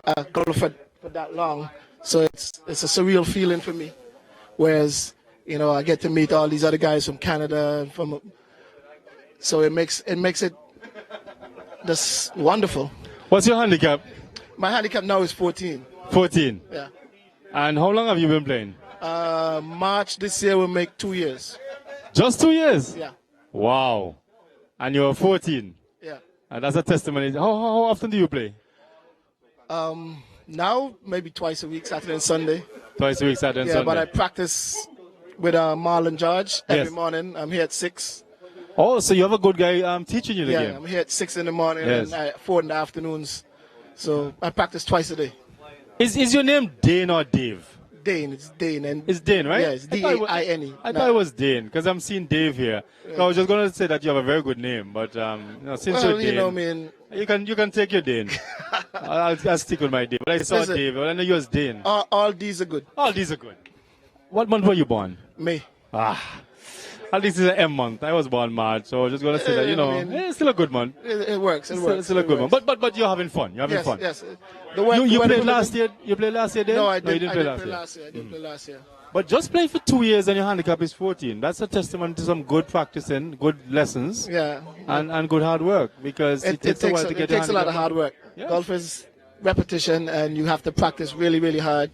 a golfer for that long, so it's a surreal feeling for me. Whereas, you know, I get to meet all these other guys from Canada, and so it makes it just wonderful. What's your handicap? My handicap now is 14. 14. Yeah. And how long have you been playing? March this year will make 2 years. Just 2 years? Yeah. Wow. And you're 14. Yeah. And that's a testimony. How often do you play? Now, maybe twice a week, Saturday and Sunday. Twice a week, Saturday and Yeah, Sunday. but I practice with Marlon George every Yes. morning. I'm here at 6. Oh, so you have a good guy teaching you the Yeah, game. I'm here at 6 in the morning Yes. and 4 in the afternoons. So I practice twice a day. Is your name Dane or Dave? Dane, it's Dane. And It's Dane, right? Yeah, it's D-A-I-N-E. I thought it was Dane because I'm seeing Dave here. So I was just going to say that you have a very good name, but since Well, you're Dane, you know, I mean, you can take your Dane. I'll stick with my Dave. But I saw Listen, Dave, but I know you was Dane. all these are good. All these are good. What month were you born? May. At least it's an M month. I was born March, so I was just going to say that, you know, I mean, it's still a good month. It works. It works. It's still a good one. But you're having fun. You're having Yes, fun. yes. You played last year? You played last year, Dane? No, I You didn't didn't play play last year. I didn't play last year. But just playing for 2 years and your handicap is 14. That's a testament to some good practicing, good lessons, Yeah. and good hard work because it takes a while to get it takes a lot of handicap. hard work. Yeah. Golf is repetition, and you have to practice really, really hard.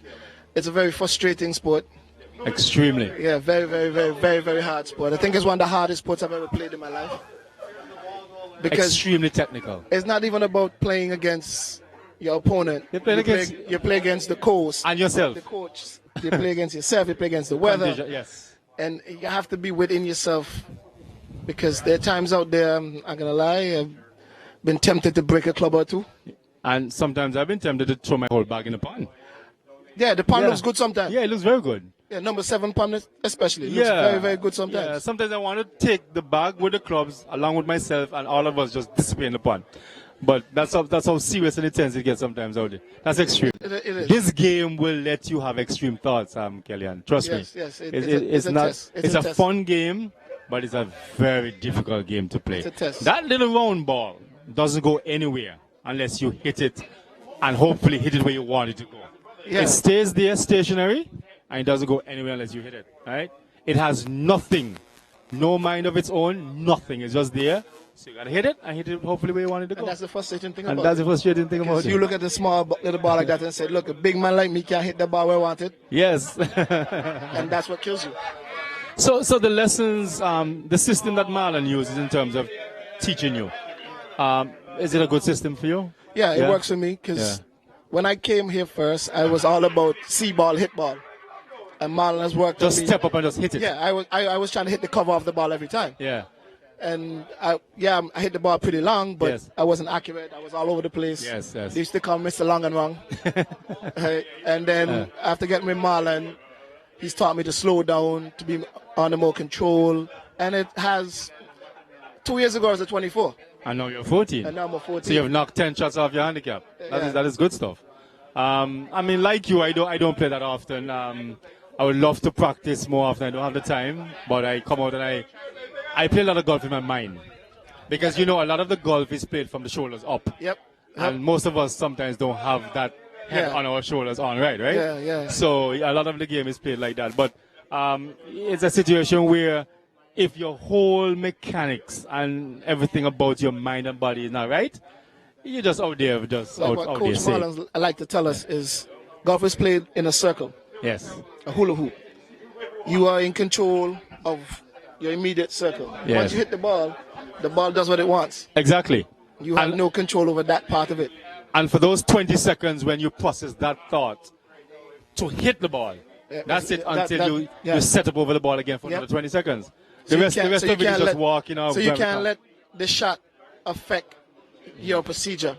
It's a very frustrating sport. Extremely. Yeah, very, very, very, very, very hard sport. I think it's one of the hardest sports I've ever played in my life. Because Extremely technical. it's not even about playing against your opponent. You play against the coach. And yourself. The coach. You play against yourself. You play against the weather. Condition, yes. And you have to be within yourself, because there are times out there, I'm not gonna lie, I've been tempted to break a club or two. And sometimes I've been tempted to throw my whole bag in the pond. Yeah, the pond Yeah. looks good sometimes. Yeah, it looks very good. Yeah, number 7 pond especially. It looks very, very good sometimes. Yeah, sometimes I want to take the bag with the clubs along with myself and all of us just disappear in the pond. But that's how serious and intense it gets sometimes out there. That's extreme. It is. This game will let you have extreme thoughts, Kellyanne. Trust me. Yes, It's a not. test. It's a test. fun game, but it's a very difficult game to play. It's a test. That little round ball doesn't go anywhere unless you hit it, and hopefully hit it where you want it to go. Yeah. It stays there stationary, and it doesn't go anywhere unless you hit it. Right? It has nothing, no mind of its own, nothing. It's just there. So you gotta hit it and hit it hopefully where you want it to go. And that's the frustrating thing And about that's it. the frustrating thing about Because it. you look at the small little ball like that and say, look, a big man like me can't hit the ball where I want it. Yes. And that's what kills you. So the lessons, the system that Marlon uses in terms of teaching you, is it a good system for you? Yeah, it works for me, because when I came here first, I was all about see ball, hit ball. And Marlon has worked Just on me. step up and just hit it. Yeah, I was trying to hit the cover of the ball every time. Yeah. And I hit the ball pretty long, but Yes. I wasn't accurate. I was all over the place. Yes. They used to call me Mr. Long and Wrong. And then after getting with Marlon, he's taught me to slow down, to be under more control. And it has, 2 years ago I was at 24. And now you're 14. And now I'm a 14. So you've knocked 10 shots off your handicap. Yeah. That is good stuff. I mean, like you, I don't play that often. I would love to practice more often. I don't have the time, but I come out and I play a lot of golf in my mind. Because, you know, a lot of the golf is played from the shoulders up. Yep. And most of us sometimes don't have that head on our shoulders on, right? Yeah. So a lot of the game is played like that. But it's a situation where if your whole mechanics and everything about your mind and body is not right, you're just out there, just Like out what there. Coach saying. Marlon I like to tell us is golf is played in a circle, Yes. a hula hoop. You are in control of your immediate circle. Yes. Once you hit the ball does what it wants. Exactly. You have And- no control over that part of it. And for those 20 seconds when you process that thought to hit the ball, that's it until you set up over the ball again for Yep. another 20 seconds. So The rest you of it is just walking off. So you can't let the shot affect your procedure.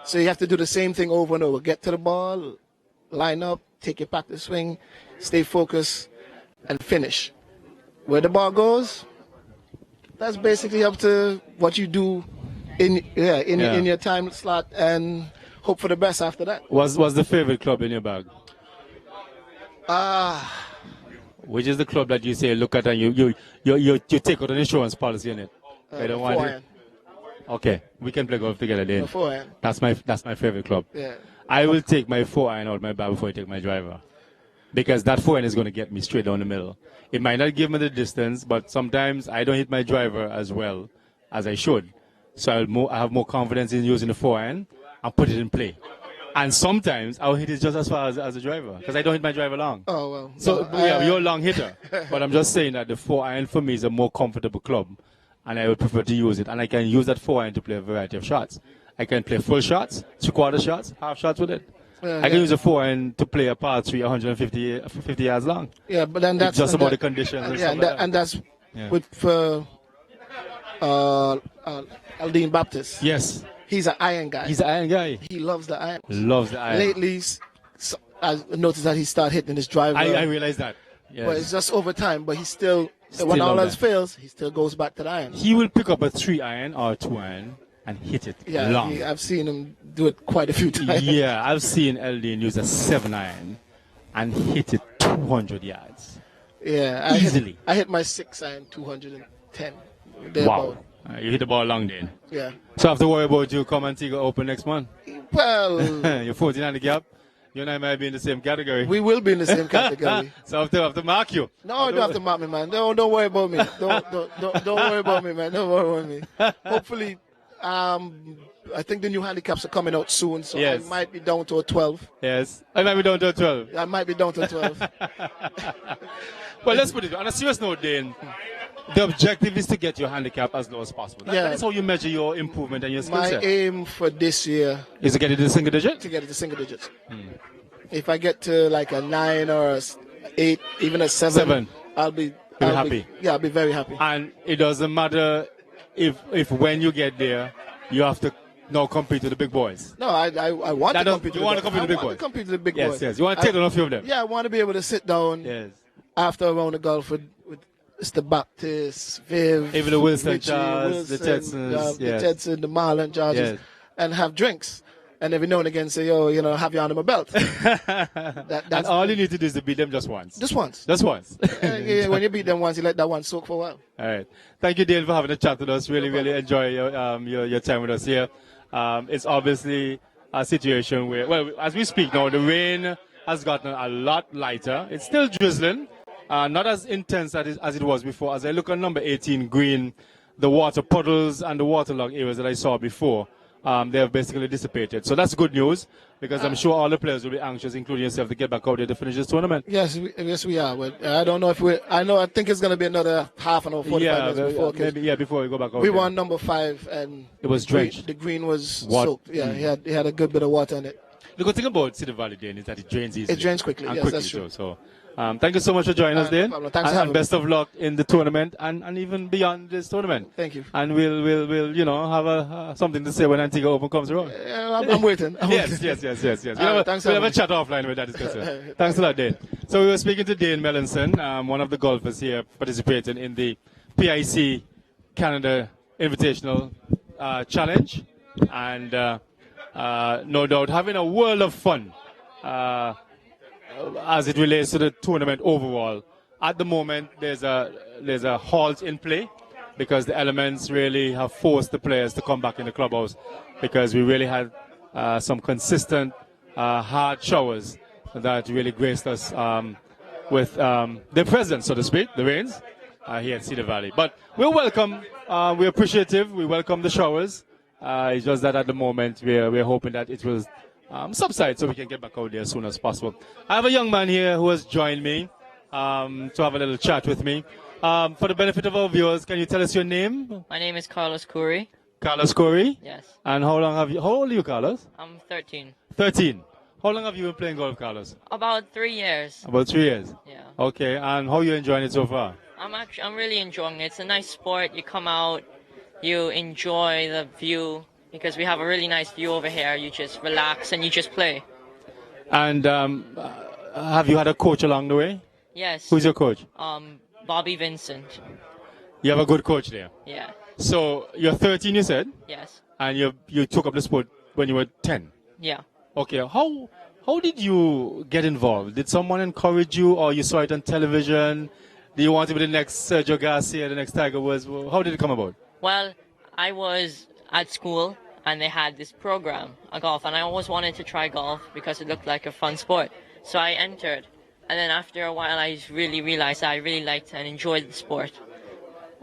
So you have to do the same thing over and over. Get to the ball, line up, take your practice swing, stay focused, and finish. Where the ball goes, that's basically up to what you do in your time slot, and hope for the best after that. What's the favorite club in your bag? Which is the club that you say look at and you take out an insurance policy in it? I don't want it. Okay, we can play golf together then. A 4-iron. That's my favorite club. Yeah. I will take my 4-iron out my bag before I take my driver. Because that 4-iron is going to get me straight down the middle. It might not give me the distance, but sometimes I don't hit my driver as well as I should. So I have more confidence in using the 4-iron and put it in play. And sometimes I'll hit it just as far as the driver, because I don't hit my driver long. Oh, well. So, you're a long hitter. But I'm just saying that the 4-iron for me is a more comfortable club. And I would prefer to use it. And I can use that 4-iron to play a variety of shots. I can play full shots, 3/4 shots, half shots with it. I can use a 4-iron to play a par 3 150 yards long. Yeah, but then that's it's just about the conditions. And yeah, and that's with Aldine Baptist. Yes. He's an iron guy. He's an iron guy. He loves the iron. Loves the iron. Lately, I noticed that he started hitting his driver. I realized that. Yes. But it's just over time. But he still when all else fails, he still goes back to the iron. He will pick up a 3-iron or a 2-iron and hit it long. I've seen him do it quite a few times. Yeah, I've seen Aldine use a 7-iron and hit it 200 yards. Yeah, easily. I hit my 6-iron 210. Wow. You hit the ball long then. Yeah. So I have to worry about you come Antigua Open next month. Well, you're 14 handicap. You and I might be in the same category. We will be in the same category. So I have to mark you. No, you don't have to mark me, man. Don't worry about me. Don't worry about me, man. Don't worry about me. Hopefully, I think the new handicaps are coming out soon, so I might be down to a 12. Yes, I might be down to a 12. I might be down to a 12. Well, let's put it on a serious note, Dane. The objective is to get your handicap as low as possible. That is how you measure your improvement and your skill set. My aim for this year is to get it to single digits? To get it to single digits. If I get to like a 9 or a 8, even a 7, I'll be happy. I'll be very happy. And it doesn't matter if when you get there, you have to now compete with the big boys. No, I want to compete. You want to compete with the big boys? I want to compete with the big boys. Yes. You want to take on a few of them? Yeah, I want to be able to sit down after a round of golf with Mr. Baptist, Viv, even the Wilson Richie, the Tetsons, the Tetson, the Marlon Georges, and have drinks. And every now and again say, have you under my belt. And all you need to do is to beat them just once. Just once. Just once. When you beat them once, you let that one soak for a while. All right. Thank you, Dale, for having a chat with us. Really enjoy your time with us here. It's obviously a situation where, well, as we speak now, the rain has gotten a lot lighter. It's still drizzling. Not as intense as it was before. As I look at number 18, green, the water puddles and the waterlogged areas that I saw before, they have basically dissipated. So that's good news, because I'm sure all the players will be anxious, including yourself, to get back out there to finish this tournament. Yes, we are. But I don't know if I think it's going to be another half an hour, 45 minutes before. Before we go back out. We won number 5 and it was drenched. The green was soaked. Yeah, he had a good bit of water in it. The good thing about Cedar Valley, then, is that it drains easily. It drains quickly. Yes, that's true. So thank you so much for joining us, Dan. No Thanks for having me. Best of luck in the tournament and even beyond this tournament. Thank you. And we'll have something to say when Antigua Open comes around. I'm waiting. Yes. We'll have a chat offline with that discussion. Thanks a lot, Dane. So we were speaking to Dane Melanson, one of the golfers here participating in the PIC Canada Invitational Challenge, and no doubt having a world of fun. As it relates to the tournament overall. At the moment, there's a halt in play, because the elements really have forced the players to come back in the clubhouse, because we really had some consistent hard showers that really graced us with their presence, so to speak, the rains here at Cedar Valley. But we're welcome, we're appreciative, we welcome the showers. It's just that at the moment we're hoping that it will subside so we can get back out there as soon as possible. I have a young man here who has joined me to have a little chat with me. For the benefit of our viewers, can you tell us your name? My name is Carlos Curry. Carlos Curry? Yes. And how old are you, Carlos? I'm 13. 13. How long have you been playing golf, Carlos? About 3 years. About 3 years? Yeah. Okay, and how are you enjoying it so far? I'm really enjoying it. It's a nice sport. You come out, you enjoy the view, because we have a really nice view over here. You just relax and you just play. And have you had a coach along the way? Yes. Who's your coach? Bobby Vincent. You have a good coach there? Yeah. So you're 13, you said? Yes. And you took up the sport when you were 10? Yeah. Okay. How did you get involved? Did someone encourage you, or you saw it on television? Do you want to be the next Sergio Garcia, the next Tiger Woods? How did it come about? Well, I was at school, and they had this program, a golf, and I always wanted to try golf because it looked like a fun sport. So I entered, and then after a while, I really realized I really liked and enjoyed the sport.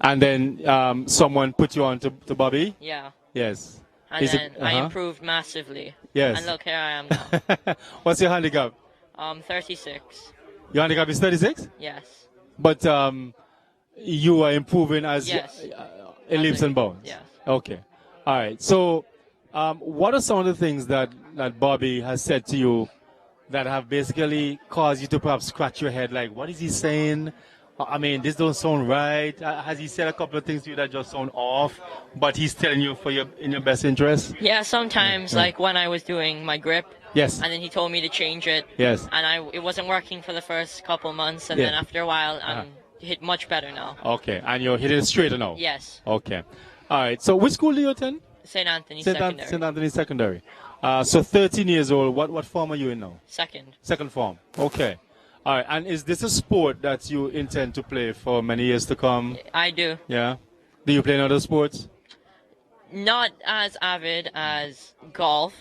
And then someone put you on to Bobby? Yeah. Yes. And Is then it, I improved massively. Yes. And look, here I am now. What's your handicap? 36. Your handicap is 36? Yes. But you are improving as Yes. in leaps and bounds? Yes. Okay. All right. So what are some of the things that Bobby has said to you that have basically caused you to perhaps scratch your head, like, what is he saying? I mean, this don't sound right. Has he said a couple of things to you that just sound off, but he's telling you in your best interest? Yeah, sometimes, like when I was doing my grip. Yes. And then he told me to change it. Yes. And it wasn't working for the first couple months, and Yeah. then after a while, I'm hit much better now. Okay. And you're hitting it straighter now? Yes. Okay. All right. So which school do you attend? St. Anthony Secondary. St. Anthony Secondary. So 13 years old. What form are you in now? Second. Second form. Okay. All right. And is this a sport that you intend to play for many years to come? I do. Yeah. Do you play in other sports? Not as avid as golf,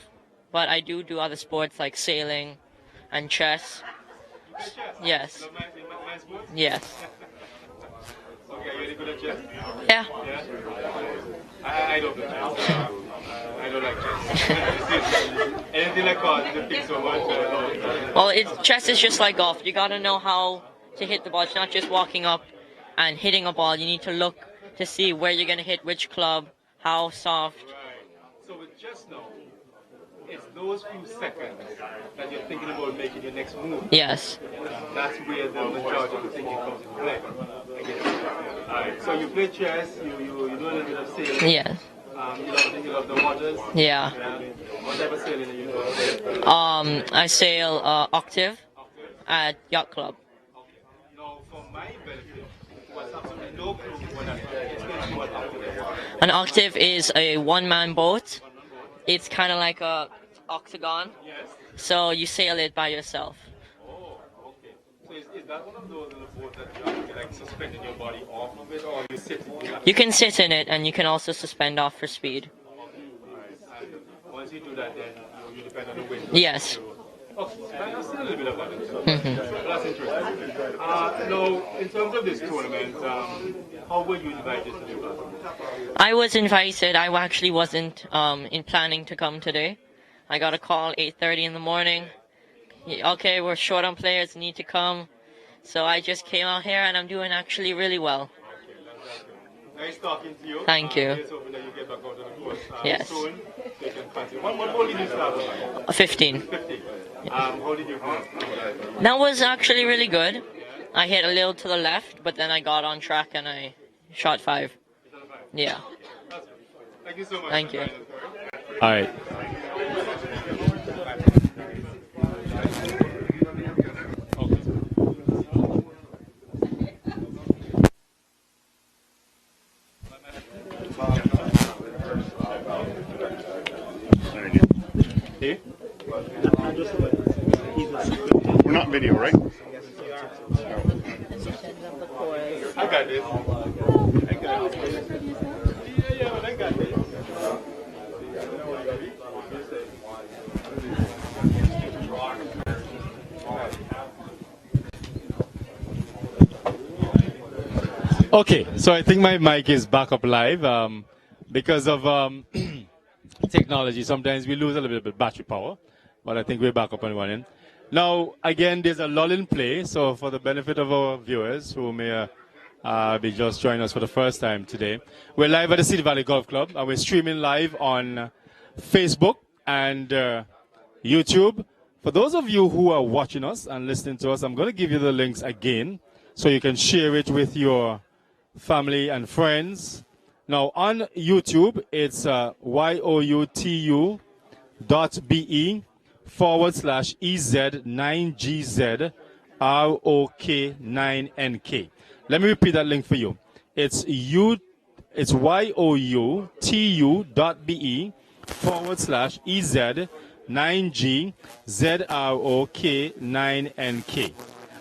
but I do other sports like sailing and chess. Yes. Yes. Okay, are you really good at chess? Yeah. Yeah? I don't play chess. I don't like chess. Anything like cards, you think so much. Well, chess is just like golf. You gotta know how to hit the ball. It's not just walking up and hitting a ball. You need to look to see where you're gonna hit which club, how soft. Right. So with chess now, it's those few seconds that you're thinking about making your next move. Yes. That's where the majority of the thinking comes into play. Alright, so you play chess, you do a little bit of sailing. Yes. You love the waters. Yeah. What type of sailing do you do? I sail Octave at Yacht Club. Now, for my benefit, who has absolutely no clue what that is, explain to me what Octave is. An Octave is a one-man boat. It's kind of like a octagon. Yes. So you sail it by yourself. Oh, okay. So is that one of those little boats that you have to like suspending your body off of it, or you sit in it? You can sit in it, and you can also suspend off for speed. And once you do that, then you depend on the wind. Yes. Okay, I've seen a little bit of that. That's interesting. Now, in terms of this tournament, how were you invited to do that? I was invited. I actually wasn't in planning to come today. I got a call 8:30 in the morning. Okay, we're short on players, need to come. So I just came out here, and I'm doing actually really well. Nice talking to you. Thank you. Let's hope that you get back out on the course Yes. soon. So you can continue. What hole did you start with? 15. 50. How did you do? That was actually really good. I hit a little to the left, but then I got on track and I shot 5. Yeah. Thank you so much. Thank you. All right. Hey? We're not video, right? I got this. Yeah, I got this. Okay, so I think my mic is back up live because of technology. Sometimes we lose a little bit of battery power, but I think we're back up and running. Now, again, there's a lull in play, so for the benefit of our viewers who may be just joining us for the first time today, we're live at the Cedar Valley Golf Club, and we're streaming live on Facebook and YouTube. For those of you who are watching us and listening to us, I'm going to give you the links again so you can share it with your family and friends. Now, on YouTube, it's youtu.be/EZ9GZROK9NK. Let me repeat that link for you. It's youtu.be/EZ9GZROK9NK.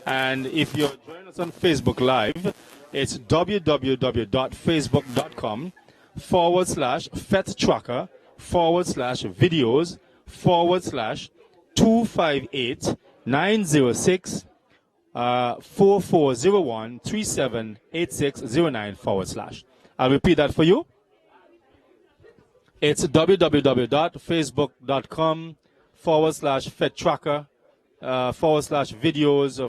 And if you're joining us on Facebook Live, it's www.facebook.com /FetTracker/videos /258 906 4401 378609 /. I'll repeat that for you. It's www.facebook.com /FetTracker /videos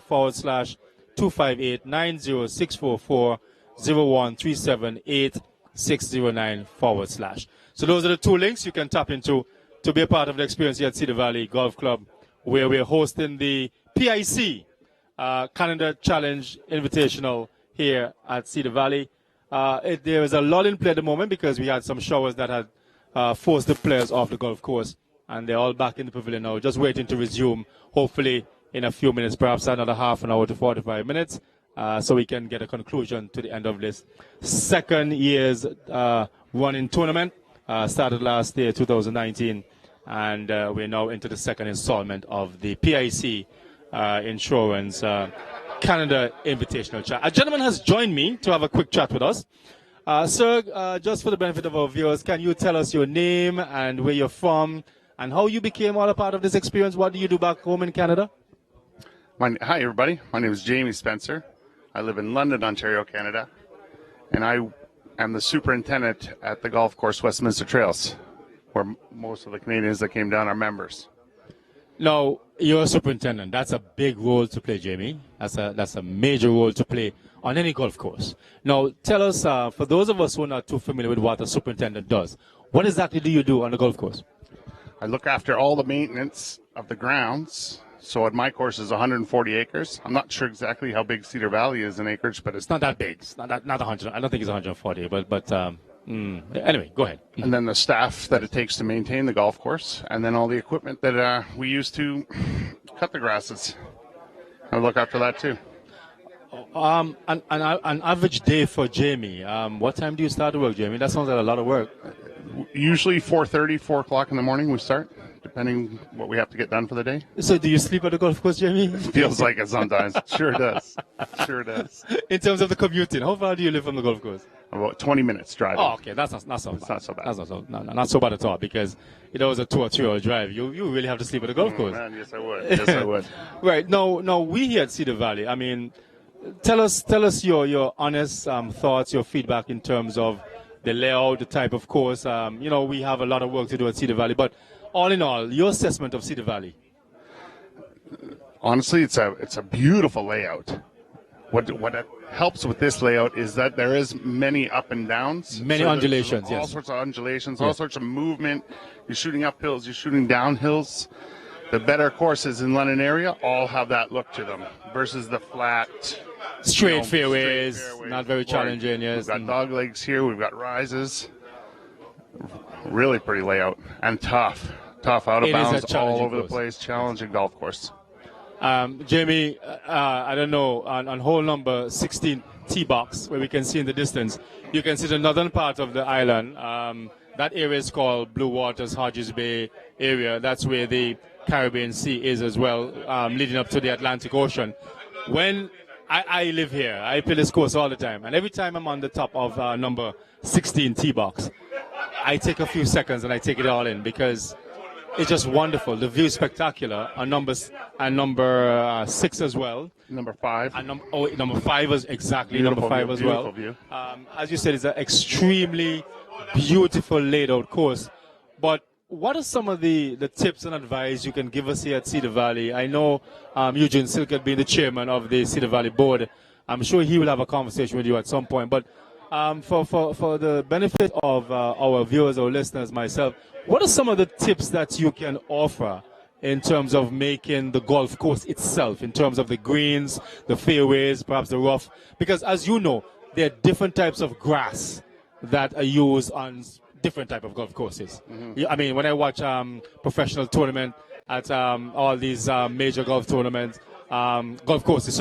/258 906 4401 378609 /. So those are the two links you can tap into to be a part of the experience here at Cedar Valley Golf Club, where we're hosting the PIC Canada Challenge Invitational here at Cedar Valley. There is a lot in play at the moment because we had some showers that had forced the players off the golf course, and they're all back in the pavilion now, just waiting to resume, hopefully in a few minutes, perhaps another half an hour to 45 minutes, so we can get a conclusion to the end of this second year's running tournament. Started last year, 2019, and we're now into the second installment of the PIC Insurance Canada Invitational Chat. A gentleman has joined me to have a quick chat with us. Sir, just for the benefit of our viewers, can you tell us your name and where you're from and how you became all a part of this experience? What do you do back home in Canada? Hi, everybody. My name is Jamie Spencer. I live in London, Ontario, Canada, and I am the superintendent at the golf course Westminster Trails, where most of the Canadians that came down are members. Now, you're a superintendent. That's a big role to play, Jamie. That's a major role to play on any golf course. Now, tell us, for those of us who are not too familiar with what a superintendent does, what exactly do you do on the golf course? I look after all the maintenance of the grounds. So at my course is 140 acres. I'm not sure exactly how big Cedar Valley is in acreage, but it's not that big. It's not 100. I don't think it's 140, but anyway, go ahead. And then the staff that it takes to maintain the golf course, and then all the equipment that we use to cut the grasses. I look after that too. An average day for Jamie. What time do you start to work, Jamie? That sounds like a lot of work. Usually 4:30, 4 o'clock in the morning we start, depending what we have to get done for the day. So do you sleep at the golf course, Jamie? Feels like it sometimes. Sure does. Sure does. In terms of the commuting, how far do you live from the golf course? About 20 minutes driving. Oh, okay. That's not so bad. It's not so bad. That's not so bad at all, because it was a 2 or 3 hour drive. You really have to sleep at the golf course. Man, yes, I would. Yes, I would. Right. Now, we here at Cedar Valley, I mean, tell us your honest thoughts, your feedback in terms of the layout, the type of course. We have a lot of work to do at Cedar Valley, but all in all, your assessment of Cedar Valley. Honestly, it's a beautiful layout. What helps with this layout is that there is many up and downs. Many undulations, all sorts of undulations, all sorts of movement. You're shooting up hills, you're shooting down hills. The better courses in London area all have that look to them versus the flat, straight fairways, not very challenging. Yes, we've got dog legs here. We've got rises. Really pretty layout and tough out of bounds all over the place. Challenging golf course. Jamie, I don't know, on hole number 16 tee box, where we can see in the distance, you can see the northern part of the island. That area is called Blue Waters, Hodges Bay area. That's where the Caribbean Sea is as well, leading up to the Atlantic Ocean. When I live here, I play this course all the time, and every time I'm on the top of number 16 tee box, I take a few seconds and I take it all in, because it's just wonderful. The view is spectacular. Number 6 as well. Number 5. And number 5 is exactly number 5 as well. View. As you said, it's an extremely beautiful laid out course. But what are some of the tips and advice you can give us here at Cedar Valley? I know Eugene Silkett, being the chairman of the Cedar Valley board, I'm sure he will have a conversation with you at some point. But for the benefit of our viewers or listeners, myself, what are some of the tips that you can offer in terms of making the golf course itself, in terms of the greens, the fairways, perhaps the rough? Because as you know, there are different types of grass that are used on different type of golf courses. Mm-hmm. I mean, when I watch professional tournament at all these major golf tournaments, golf courses,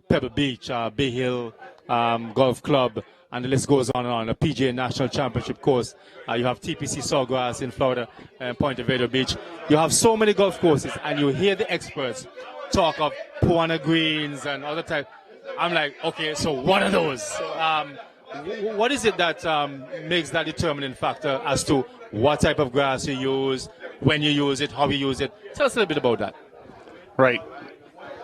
Pebble Beach, Bay Hill Golf Club, and the list goes on and on. A PGA National Championship course. You have TPC Sawgrass in Florida and Point Evado Beach. You have so many golf courses, and you hear the experts talk of Puana greens and other types. I'm like, okay, so what are those? what is it that makes that determining factor as to what type of grass you use, when you use it, how you use it? Tell us a little bit about that. Right.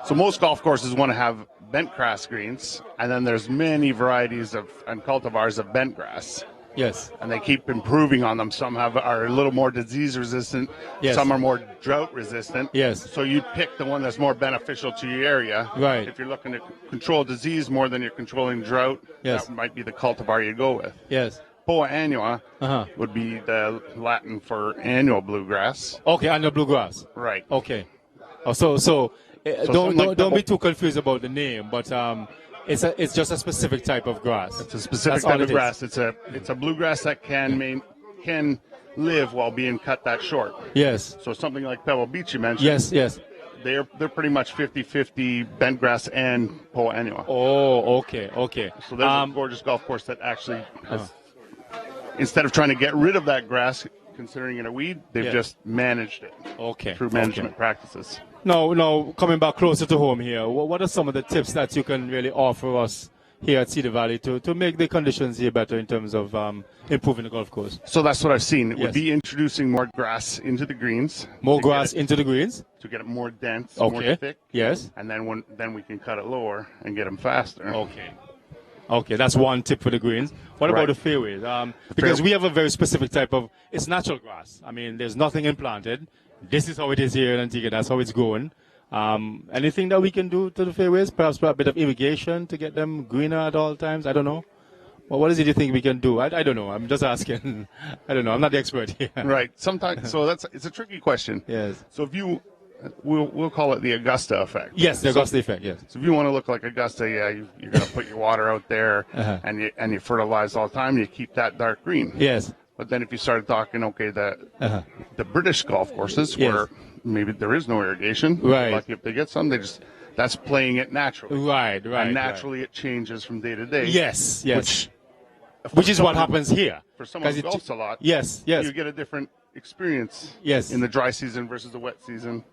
So most golf courses want to have bent grass greens, and then there's many varieties and cultivars of bent grass. Yes. And they keep improving on them. Some are a little more disease resistant. Yes. Some are more drought resistant. Yes. So you pick the one that's more beneficial to your area. Right. If you're looking to control disease more than you're controlling drought, yes. that might be the cultivar you go with. Yes. Poa annua would be the Latin for annual bluegrass. Okay, annual bluegrass. Right. Okay. So don't be too confused about the name, but it's just a specific type of grass. It's a specific type of grass. It's a bluegrass that can live while being cut that short. Yes. So something like Pebble Beach you mentioned. Yes. They're pretty much 50-50 bent grass and Poa annua. Oh, okay. So there's a gorgeous golf course that actually has, instead of trying to get rid of that grass, considering it a weed, they've just managed it through management practices. Now, coming back closer to home here, what are some of the tips that you can really offer us here at Cedar Valley to make the conditions here better in terms of improving the golf course? So that's what I've seen. It would be introducing more grass into the greens. More grass into the greens? To get it more dense, more thick. Yes. And then we can cut it lower and get them faster. Okay, that's one tip for the greens. What about the fairways? Because we have a very specific type of, it's natural grass. I mean, there's nothing implanted. This is how it is here in Antigua. That's how it's going. Anything that we can do to the fairways? Perhaps a bit of irrigation to get them greener at all times? I don't know. Well, what is it you think we can do? I don't know. I'm just asking. I don't know. I'm not the expert here. Right. Sometimes, so it's a tricky question. Yes. So if you, we'll call it the Augusta effect. Yes, the Augusta effect. Yes. So if you want to look like Augusta, you're going to put your water out there and you fertilize all the time. You keep that dark green. Yes. But then if you started talking, the British golf courses where maybe there is no irrigation, lucky if they get some, that's playing it naturally. Right. And naturally it changes from day to day. Yes. Which is what happens here. For someone who golfs a lot, yes, you get a different experience in the dry season versus the wet season.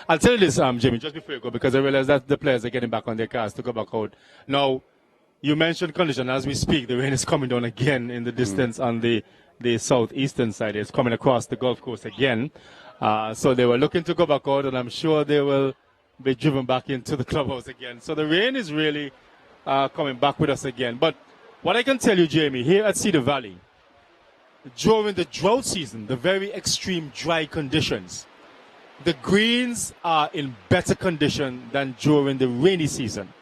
I'll tell you this, Jimmy, just before you go, because I realize that the players are getting back on their cars to go back out. Now, you mentioned condition. As we speak, the rain is coming down again in the distance on the southeastern side. It's coming across the golf course again. So they were looking to go back out, and I'm sure they will be driven back into the clubhouse again. So the rain is really coming back with us again. But what I can tell you, Jamie, here at Cedar Valley, during the drought season, the very extreme dry conditions, the greens are in better condition than during the rainy season.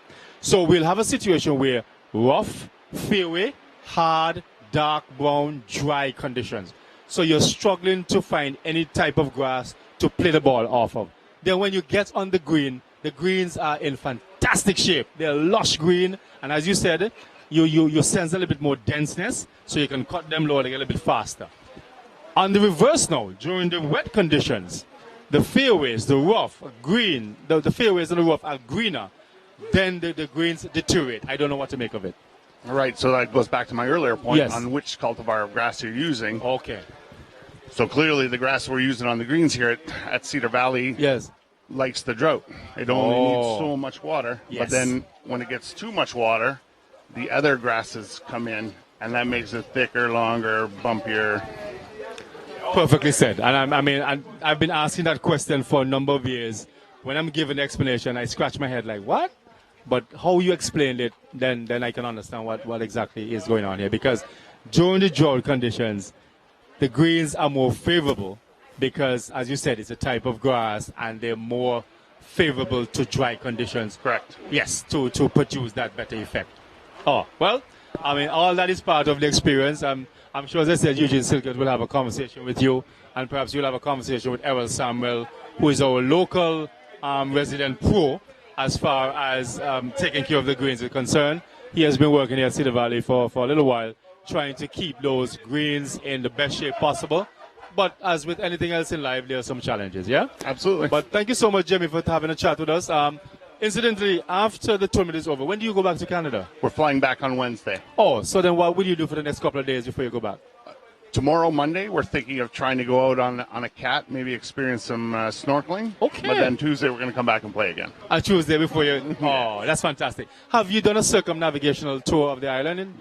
So we'll have a situation where rough, fairway, hard, dark brown, dry conditions. So you're struggling to find any type of grass to play the ball off of. Then when you get on the green, the greens are in fantastic shape. They're lush green, and as you said, you sense a little bit more denseness, so you can cut them lower a little bit faster. On the reverse now, during the wet conditions, the fairways, the rough, green, the fairways and the rough are greener. Then the greens deteriorate. I don't know what to make of it. All right, so that goes back to my earlier point on which cultivar of grass you're using. Okay. So clearly the grass we're using on the greens here at Cedar Valley likes the drought. It only needs so much water. Yes. But then when it gets too much water, the other grasses come in, and that makes it thicker, longer, bumpier. Perfectly said. And I've been asking that question for a number of years. When I'm giving an explanation, I scratch my head like, what? But how you explained it, then I can understand what exactly is going on here. Because during the drought conditions, the greens are more favorable because, as you said, it's a type of grass and they're more favorable to dry conditions. Correct. Yes, to produce that better effect. Oh, well, all that is part of the experience. I'm sure, as I said, Eugene Silkett will have a conversation with you, and perhaps you'll have a conversation with Errol Samuel, who is our local resident pro as far as taking care of the greens is concerned. He has been working here at Cedar Valley for a little while, trying to keep those greens in the best shape possible. But as with anything else in life, there are some challenges, yeah? Absolutely. But thank you so much, Jimmy, for having a chat with us. Incidentally, after the tournament is over, when do you go back to Canada? We're flying back on Wednesday. Oh, so then what will you do for the next couple of days before you go back? Tomorrow, Monday, we're thinking of trying to go out on a cat, maybe experience some snorkeling. Okay. But then Tuesday, we're going to come back and play again. On Tuesday before you... Oh, that's fantastic. Have you done a circumnavigational tour of the island?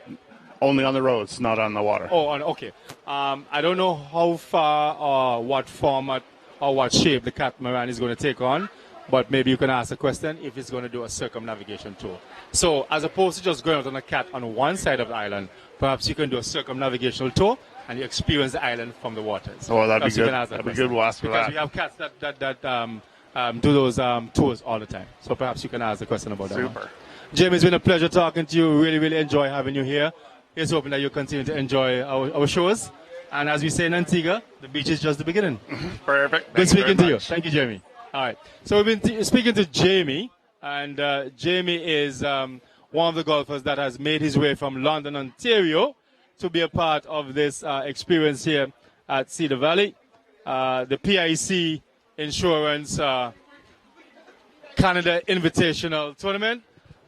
Only on the roads, not on the water. Oh, okay. I don't know how far or what format or what shape the catamaran is going to take on, but maybe you can ask a question if it's going to do a circumnavigation tour. So as opposed to just going out on a cat on one side of the island, perhaps you can do a circumnavigational tour and you experience the island from the waters. Oh, that'd Perhaps be you good. can ask That'd that be good. We'll ask for because that. we have cats that do those tours all the time. So perhaps you can ask a question about that. Super. Jamie, it's been a pleasure talking to you. Really, really enjoy having you here. Here's hoping that you continue to enjoy our shows. And as we say in Antigua, the beach is just the beginning. Perfect. Good speaking to you. Much. Thank you, Jamie. All right. So we've been speaking to Jamie, and Jamie is one of the golfers that has made his way from London, Ontario, to be a part of this experience here at Cedar Valley. The PIC Insurance Canada Invitational Tournament.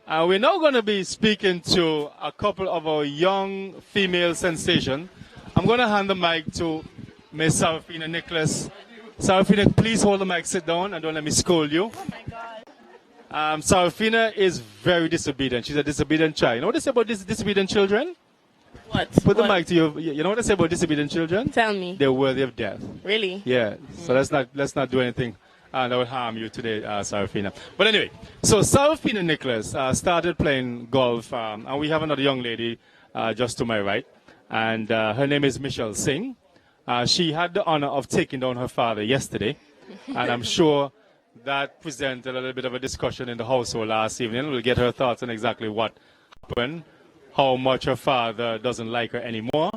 We're now going to be speaking to a couple of our young female sensation. I'm going to hand the mic to Miss Sarafina Nicholas. Sarafina, please hold the mic, sit down, and don't let me scold you. Oh my God. Sarafina is very disobedient. She's a disobedient child. You know what they say about disobedient children? What? Put the What? mic to you. You know what they say about disobedient children? Tell me. They're worthy of death. Really? Yeah. So let's not do anything that would harm you today, Sarafina. But anyway, so Sarafina Nicholas started playing golf, and we have another young lady just to my right, and her name is Michelle Singh. She had the honor of taking down her father yesterday, and I'm sure that presented a little bit of a discussion in the household last evening. We'll get her thoughts on exactly what happened, how much her father doesn't like her anymore,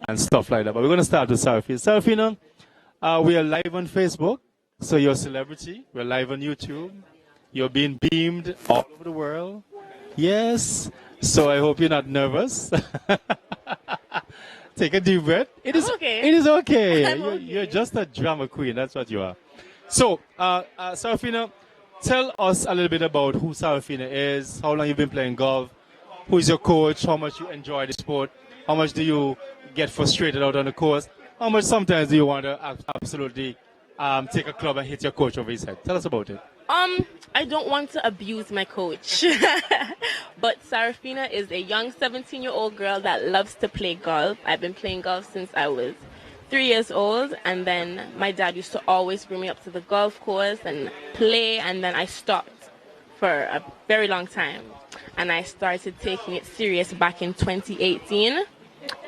and stuff like that. But we're going to start with Sarafina. Sarafina, we are live on Facebook, so you're a celebrity. We're live on YouTube. You're being beamed all over the world. Yes. So I hope you're not nervous. Take a deep breath. It is okay. It is okay. I'm You're, okay. you're just a drama queen. That's what you are. So, Sarafina, tell us a little bit about who Sarafina is, how long you've been playing golf, who is your coach, how much you enjoy the sport, how much do you get frustrated out on the course, how much sometimes do you want to absolutely take a club and hit your coach over his head. Tell us about it. I don't want to abuse my coach, but Sarafina is a young 17-year-old girl that loves to play golf. I've been playing golf since I was 3 years old, and then my dad used to always bring me up to the golf course and play, and then I stopped for a very long time, and I started taking it serious back in 2018,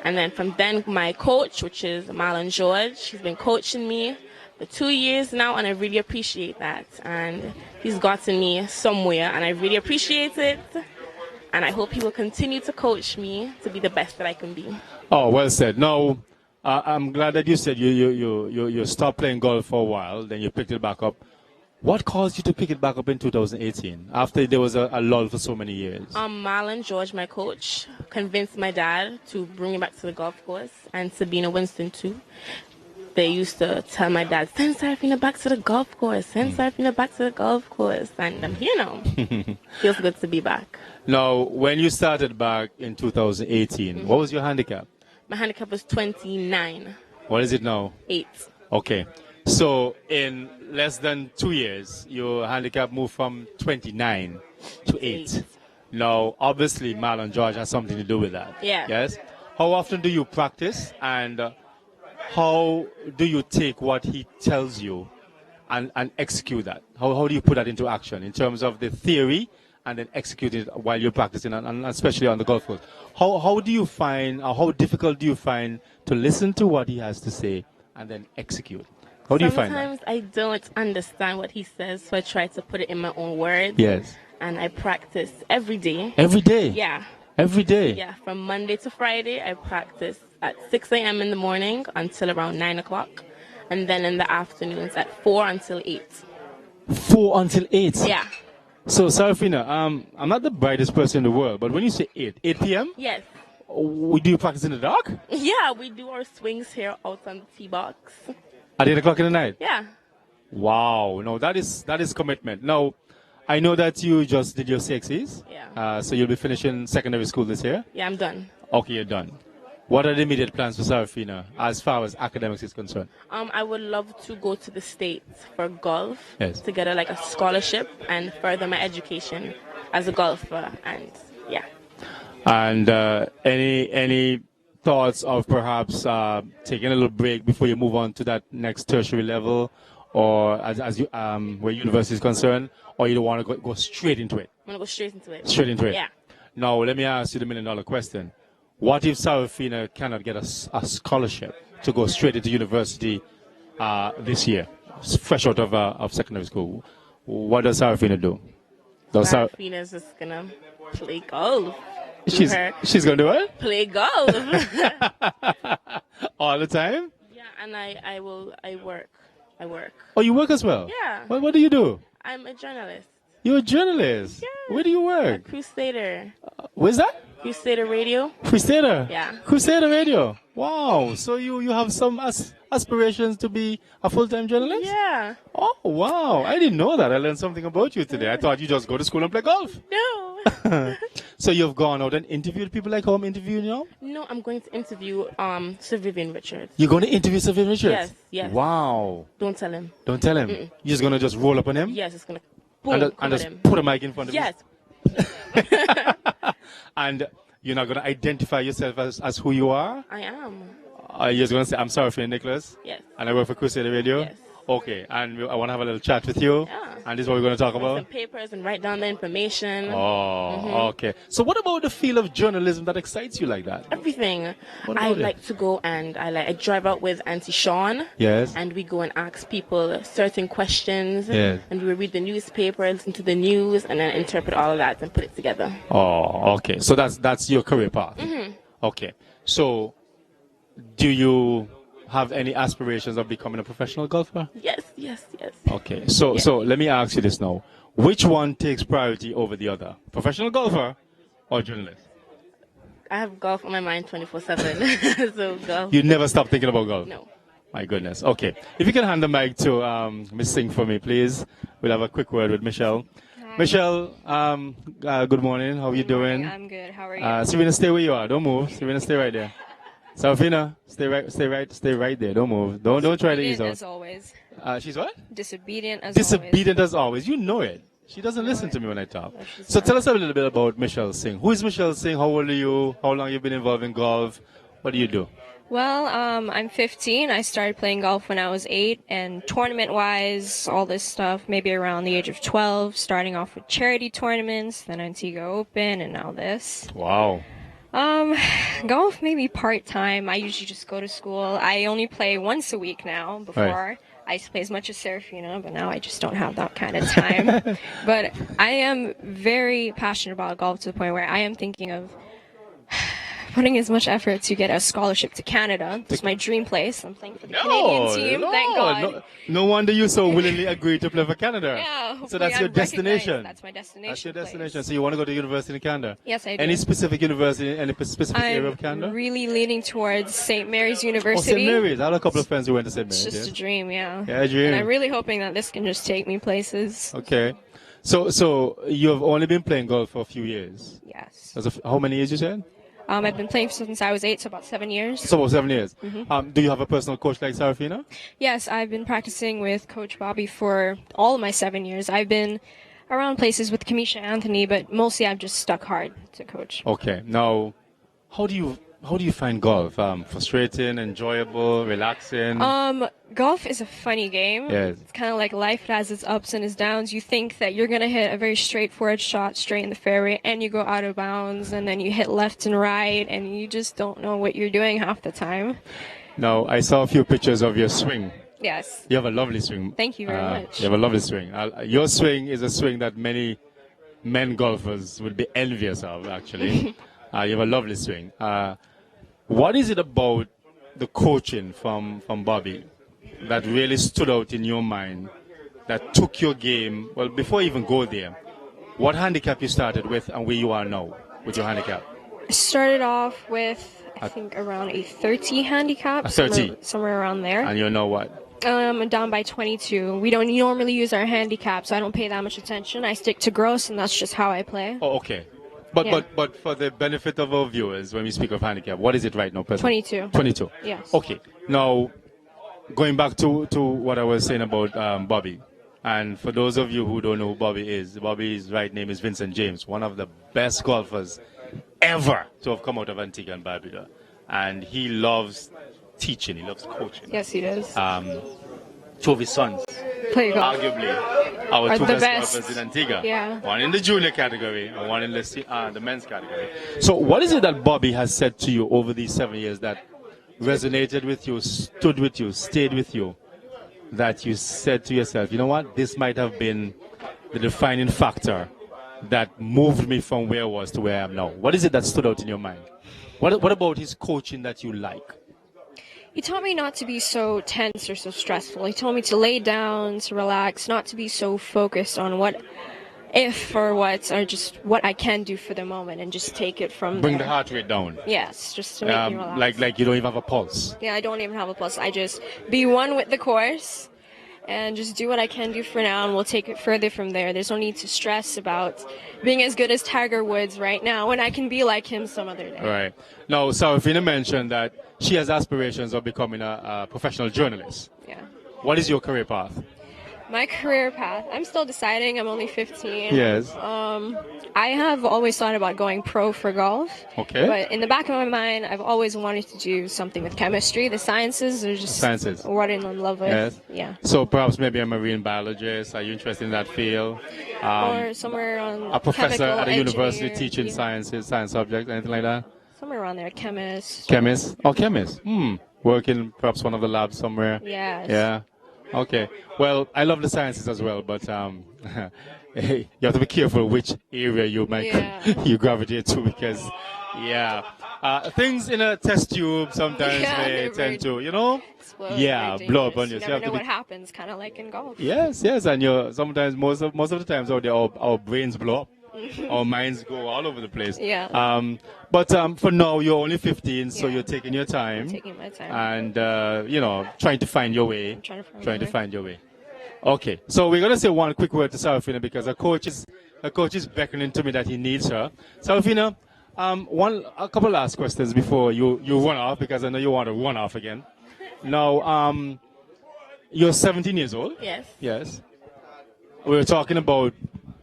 and then from then my coach, which is Marlon George, he's been coaching me for 2 years now, and I really appreciate that. And he's gotten me somewhere, and I really appreciate it. And I hope he will continue to coach me to be the best that I can be. Oh, well said. Now, I'm glad that you said you stopped playing golf for a while, then you picked it back up. What caused you to pick it back up in 2018 after there was a lull for so many years? Marlon George, my coach, convinced my dad to bring me back to the golf course, and Sabina Winston too. They used to tell my dad, send Sarafina back to the golf course, send Sarafina back to the golf course. And I'm here now. Feels good to be back. Now, when you started back in 2018, what was your handicap? My handicap was 29, What is it now? 8. Okay. So in less than 2 years, your handicap moved from 29 to 8. Now, obviously, Marlon George has something to do with that. Yeah. Yes? How often do you practice, and how do you take what he tells you and execute that? How do you put that into action in terms of the theory and then execute it while you're practicing, and especially on the golf course? How do you find, or how difficult do you find to listen to what he has to say and then execute? How do you find that? Sometimes I don't understand what he says, so I try to put it in my own words. Yes. And I practice every day. Every day? Yeah. Every day? Yeah, from Monday to Friday, I practice at 6 a.m. in the morning until around 9 o'clock. And then in the afternoons at 4 until 8. 4 until 8? Yeah. So, Sarafina, I'm not the brightest person in the world, but when you say 8 p.m.? Yes. Do you practice in the dark? Yeah, we do our swings here out on the tee box. At 8 o'clock in the night? Yeah. Wow. No, that is commitment. Now, I know that you just did your CXCs. Yeah. So you'll be finishing secondary school this year? Yeah, I'm done. Okay, you're done. What are the immediate plans for Sarafina as far as academics is concerned? I would love to go to the States for golf. Yes. To get a scholarship and further my education as a golfer. And yeah. And any thoughts of perhaps taking a little break before you move on to that next tertiary level, or as you where university is concerned, or you don't want to go straight into it? I'm gonna go straight into it. Straight into it. Yeah. Now let me ask you the $1,000,000 question. What if Sarafina cannot get a scholarship to go straight into university this year, fresh out of secondary school? What does Sarafina do? Sarafina's just gonna play golf. She's gonna do it? Play golf. All the time? Yeah, and I work. I work. Oh, you work as well? Yeah. What do you do? I'm a journalist. You're a journalist? Yeah. Where do you work? A Crusader. Where's that? Crusader Radio. Crusader? Yeah. Crusader Radio. Wow. So you have some aspirations to be a full-time journalist? Yeah. Oh, wow. I didn't know that. I learned something about you today. I thought you just go to school and play golf. No. So you've gone out and interviewed people like how I'm interviewing you now? No, I'm going to interview Sir Vivian Richards. You're going to interview Sir Vivian Richards? Yes, yes. Wow. Don't tell him. Don't tell him? Mm-mm. You're just going to just roll up on him? Yes, it's going to boom, and just him. put a mic in front of him? Yes. And you're not going to identify yourself as who you are? I am. You're just going to say, I'm Sarafina Nicholas? Yes. And I work for Crusader Radio? Yes. Okay, and I want to have a little chat with you. Yeah. And this is what we're going to talk Some about? papers and write down the information. Oh, okay. So what about the field of journalism that excites you like that? Everything. What I about it? like to go and I drive out with Auntie Sean. Yes. And we go and ask people certain questions. Yes. And we read the newspaper, listen to the news, and then interpret all of that and put it together. Oh, okay. So that's your career path. Mm-hmm. Okay. So do you have any aspirations of becoming a professional golfer? Yes, yes, yes. Okay. So Yes. so let me ask you this now. Which one takes priority over the other? Professional golfer or journalist? I have golf on my mind 24/7. So golf. You never stop thinking about golf? No. My goodness. Okay. If you can hand the mic to Miss Singh for me, please. We'll have a quick word with Michelle. Hi. Michelle, good morning. How are you doing? I'm good. How are you? Serena, stay where you are. Don't move. Serena, stay right there. Sarafina, stay right there. Don't move. Don't try to ease Disobedient out. as always. She's what? Disobedient as Disobedient as always. You know it. She doesn't listen to me when I talk. she's So tell us a little bit about Michelle Singh. Who is Michelle Singh? How old are you? How long you been involved in golf? What do you do? Well, I'm 15. I started playing golf when I was 8, and tournament-wise, all this stuff, maybe around the age of 12, starting off with charity tournaments, then Antigua Open, and now this. Wow. Golf maybe part-time. I usually just go to school. I only play once a week now. Before, Right. I used to play as much as Serafina, but now I just don't have that kind of time. But I am very passionate about golf to the point where I am thinking of putting as much effort to get a scholarship to Canada. It's my dream place. I'm playing for the Canadian team. Thank God. No wonder you so willingly agreed to play for Canada. Yeah, So hopefully that's I'm your destination. recognized. That's my destination. That's your place. destination. So you want to go to university in Canada? Yes, I do. Any specific university, any specific area of I'm Canada? really leaning towards St. Mary's Oh, University. St. Mary's. I had a couple of friends who went to St. It's Mary's. just a yes. dream, yeah. Yeah, a dream. And I'm really hoping that this can just take me places. Okay. So you have only been playing golf for a few years. Yes. How many years you said? I've been playing since I was 8, so about 7 years. So about 7 years. Mhm. Do you have a personal coach like Sarafina? Yes, I've been practicing with Coach Bobby for all of my 7 years. I've been around places with Kamisha Anthony, but mostly I've just stuck hard to coach. Okay. Now, how do you find golf? Frustrating, enjoyable, relaxing? Golf is a funny game. Yes. It's kind of like life. It has its ups and its downs. You think that you're going to hit a very straightforward shot straight in the fairway, and you go out of bounds, and then you hit left and right, and you just don't know what you're doing half the time. Now, I saw a few pictures of your swing. Yes. You have a lovely swing. Thank you very much. You have a lovely swing. Your swing is a swing that many men golfers would be envious of, actually. You have a lovely swing. What is it about the coaching from Bobby that really stood out in your mind, that took your game, well, before you even go there, what handicap you started with and where you are now with your handicap? I started off with, I think, around a 30 handicap. A 30? Somewhere around there. And you know what? I'm down by 22. We don't normally use our handicap, so I don't pay that much attention. I stick to gross, and that's just how I play. Oh, okay. But Yeah. but for the benefit of our viewers, when we speak of handicap, what is it right now, presently? 22. 22. Yes. Okay. Now, going back to what I was saying about Bobby, and for those of you who don't know who Bobby's right name is Vincent James, one of the best golfers ever to have come out of Antigua and Barbuda. And he loves teaching, he loves coaching. Yes, he does. Two of his sons, Play golf. arguably our Are two the best best. golfers in Antigua. Yeah. One in the junior category and one in the men's category. So what is it that Bobby has said to you over these 7 years that resonated with you, stood with you, stayed with you, that you said to yourself, you know what, this might have been the defining factor that moved me from where I was to where I am now? What is it that stood out in your mind? What about his coaching that you like? He taught me not to be so tense or so stressful. He told me to lay down, to relax, not to be so focused on what if or what, or just what I can do for the moment, and just take it from Bring there. the heart rate down. Yes, just to make me relax. Like you don't even have a pulse. Yeah, I don't even have a plus. I just be one with the course and just do what I can do for now, and we'll take it further from there. There's no need to stress about being as good as Tiger Woods right now when I can be like him some other day. Right. Now, Sarafina mentioned that she has aspirations of becoming a professional journalist. Yeah. What is your career path? My career path, I'm still deciding. I'm only 15. Yes. I have always thought about going pro for golf. Okay. But in the back of my mind, I've always wanted to do something with chemistry. The sciences are just Sciences. what I'm in love with. Yes. Yeah. So perhaps maybe a marine biologist. Are you interested in that field? Or somewhere on A professor chemical at a university engineer, teaching yeah. science subjects, anything like that? Somewhere around there, chemist. Chemist? Oh, chemist. Working perhaps one of the labs somewhere. Yes. Yeah. Okay. Well, I love the sciences as well, but you have to be careful which area you might you gravitate to, because things in a test tube sometimes may tend to, Explode, blow up on you. You So never have know to be what happens, kind of like in golf. Yes, and sometimes most of the times our brains blow up. Our minds go all over the place. Yeah. But for now, you're only 15, so you're taking your time. I'm taking my time. And, trying to find your way. I'm trying to find my way. Okay, so we're going to say one quick word to Sarafina because her coach is beckoning to me that he needs her. Sarafina, a couple last questions before you run off, because I know you want to run off again. Now, you're 17 years old? Yes. Yes. We were talking about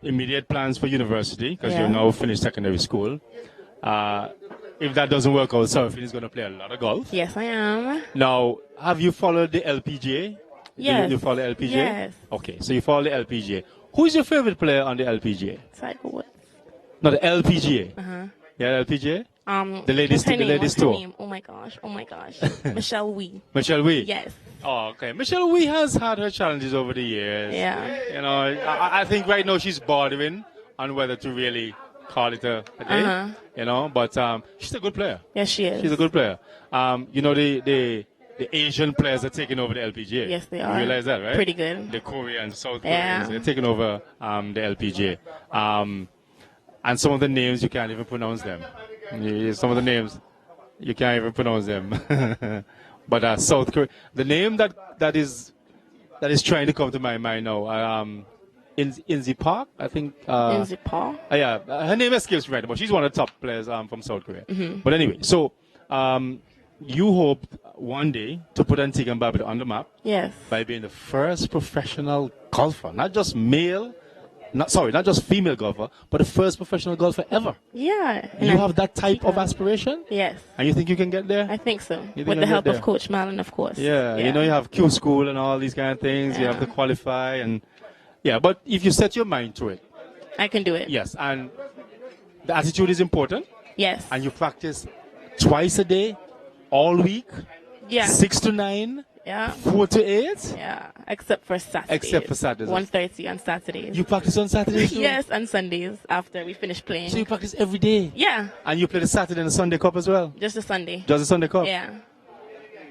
immediate plans for university, because you're now finished secondary school. If that doesn't work out, Sarafina is going to play a lot of golf. Yes, I am. Now, have you followed the LPGA? Yes. You follow the LPGA? Yes. Okay, so you follow the LPGA. Who is your favorite player on the LPGA? Tiger Woods. No, the LPGA. Uh-huh. Yeah, LPGA? The ladies, what's her name? What's her tour. name? Oh my gosh. Michelle Wee. Michelle Wee? Yes. Oh, okay. Michelle Wee has had her challenges over the years. Yeah. I think right now she's bordering on whether to really call it a day. But she's a good player. Yes, she is. She's a good player. The Asian players are taking over the LPGA. Yes, they are. You realize that, right? Pretty good. The Koreans, South Koreans, they're taking over the LPGA. And some of the names, you can't even pronounce them. Some of the names, you can't even pronounce them. But South Korea, the name that is trying to come to my mind now, Inzi Park, I think. Inzi Park? Yeah, her name escapes me right now, but she's one of the top players from South Korea. Mm-hmm. But anyway, so you hope one day to put Antigua and Barbuda on the map. Yes. By being the first professional golfer, not just female golfer, but the first professional golfer ever. Yeah. You have that type of aspiration? Yes. And you think you can get there? I think so. You think With you'll the get help there? of Coach Marlon, of course. Yeah. You have Q school and all these kind of things. You have to qualify but if you set your mind to it. I can do it. Yes. And the attitude is important. Yes. And you practice twice a day, all week. Yeah. 6 to 9. Yeah. 4 to 8. Yeah. Except for Saturdays. Except for Saturdays. 1:30 on Saturdays. You practice on Saturdays too? Yes, and Sundays after we finish playing. So you practice every day? Yeah. And you play the Saturday and the Sunday Cup as well? Just a Sunday. Just a Sunday Cup? Yeah.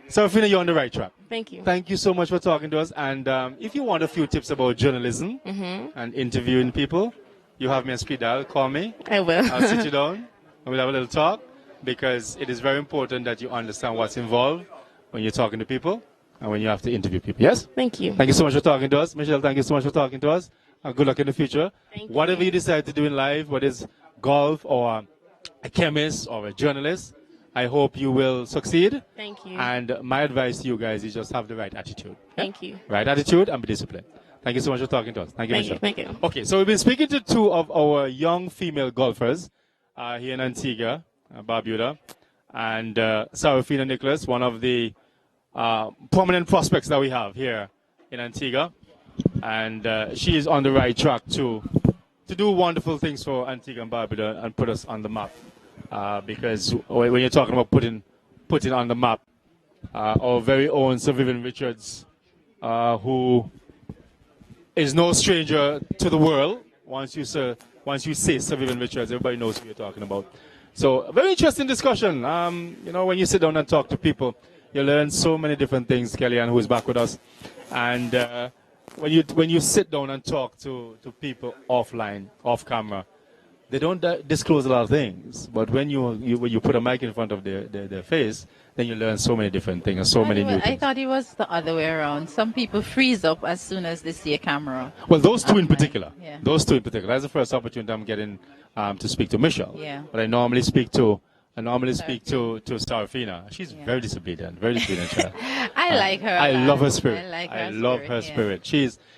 So, Fina, you're on the right track. Thank you. Thank you so much for talking to us. And if you want a few tips about journalism and interviewing people, you have me on speed dial. Call me. I will. I'll sit you down and we'll have a little talk, because it is very important that you understand what's involved when you're talking to people and when you have to interview people. Yes? Thank you. Thank you so much for talking to us. Michelle, thank you so much for talking to us. And good luck in the future. Thank you. Whatever you decide to do in life, whether it's golf or a chemist or a journalist, I hope you will succeed. Thank you. And my advice to you guys is just have the right attitude. Thank you. Right attitude and be disciplined. Thank you so much for talking to us. Thank you, Michelle. Thank you. Okay, so we've been speaking to two of our young female golfers. here in Antigua, Barbuda. And Sarafina Nicholas, one of the prominent prospects that we have here in Antigua. And she is on the right track to do wonderful things for Antigua and Barbuda and put us on the map. Because when you're talking about putting on the map, our very own Sir Vivian Richards, who is no stranger to the world. Once you say Sir Vivian Richards, everybody knows who you're talking about. So, a very interesting discussion. When you sit down and talk to people, you learn so many different things. Kellyanne, who is back with us, and when you sit down and talk to people offline, off camera, they don't disclose a lot of things. But when you put a mic in front of their face, then you learn so many different things, so many new I things. thought it was the other way around. Some people freeze up as soon as they see a camera. Well, those two in particular. Yeah. Those two in particular. That's the first opportunity I'm getting to speak to Michelle. Yeah. But I normally speak to Sarafina. She's very disciplined, child. I like her. I love her I spirit. like I her love spirit, her yeah. spirit.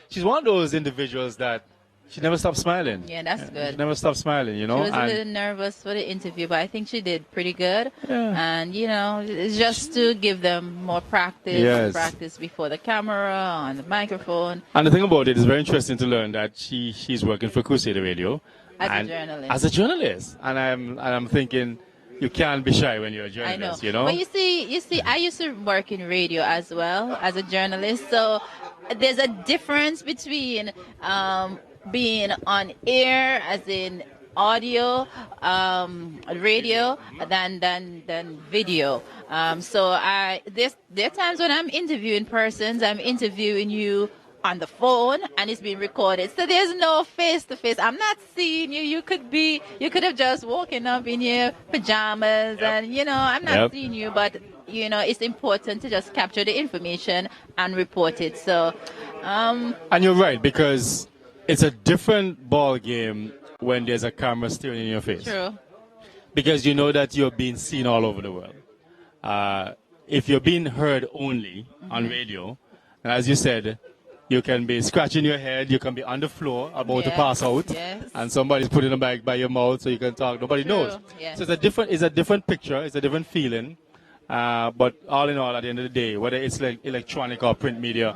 She's one of those individuals that she never stops smiling. Yeah, that's good. She never stops smiling, She was a little nervous for the interview, but I think she did pretty good. Yeah. And, it's just to give them more practice, Yes. practice before the camera, on the microphone. And the thing about it is very interesting to learn that she's working for Crusader Radio. As a journalist. As a journalist. And I'm thinking, you can't be shy when you're a journalist, I know. But you see, I used to work in radio as well as a journalist. So there's a difference between being on air, as in audio, radio, than video. So there are times when I'm interviewing persons, I'm interviewing you on the phone and it's being recorded. So there's no face to face. I'm not seeing you. You could have just woken up in your pajamas and I'm not seeing you, but it's important to just capture the information and report it. So and you're right, because it's a different ball game when there's a camera staring in your face. True. Because you know that you're being seen all over the world. If you're being heard only on radio, and as you said, you can be scratching your head, you can be on the floor about to pass out, and somebody's putting a bag by your mouth so you can talk. Nobody knows. Yes. So it's a different picture, it's a different feeling. But all in all, at the end of the day, whether it's like electronic or print media,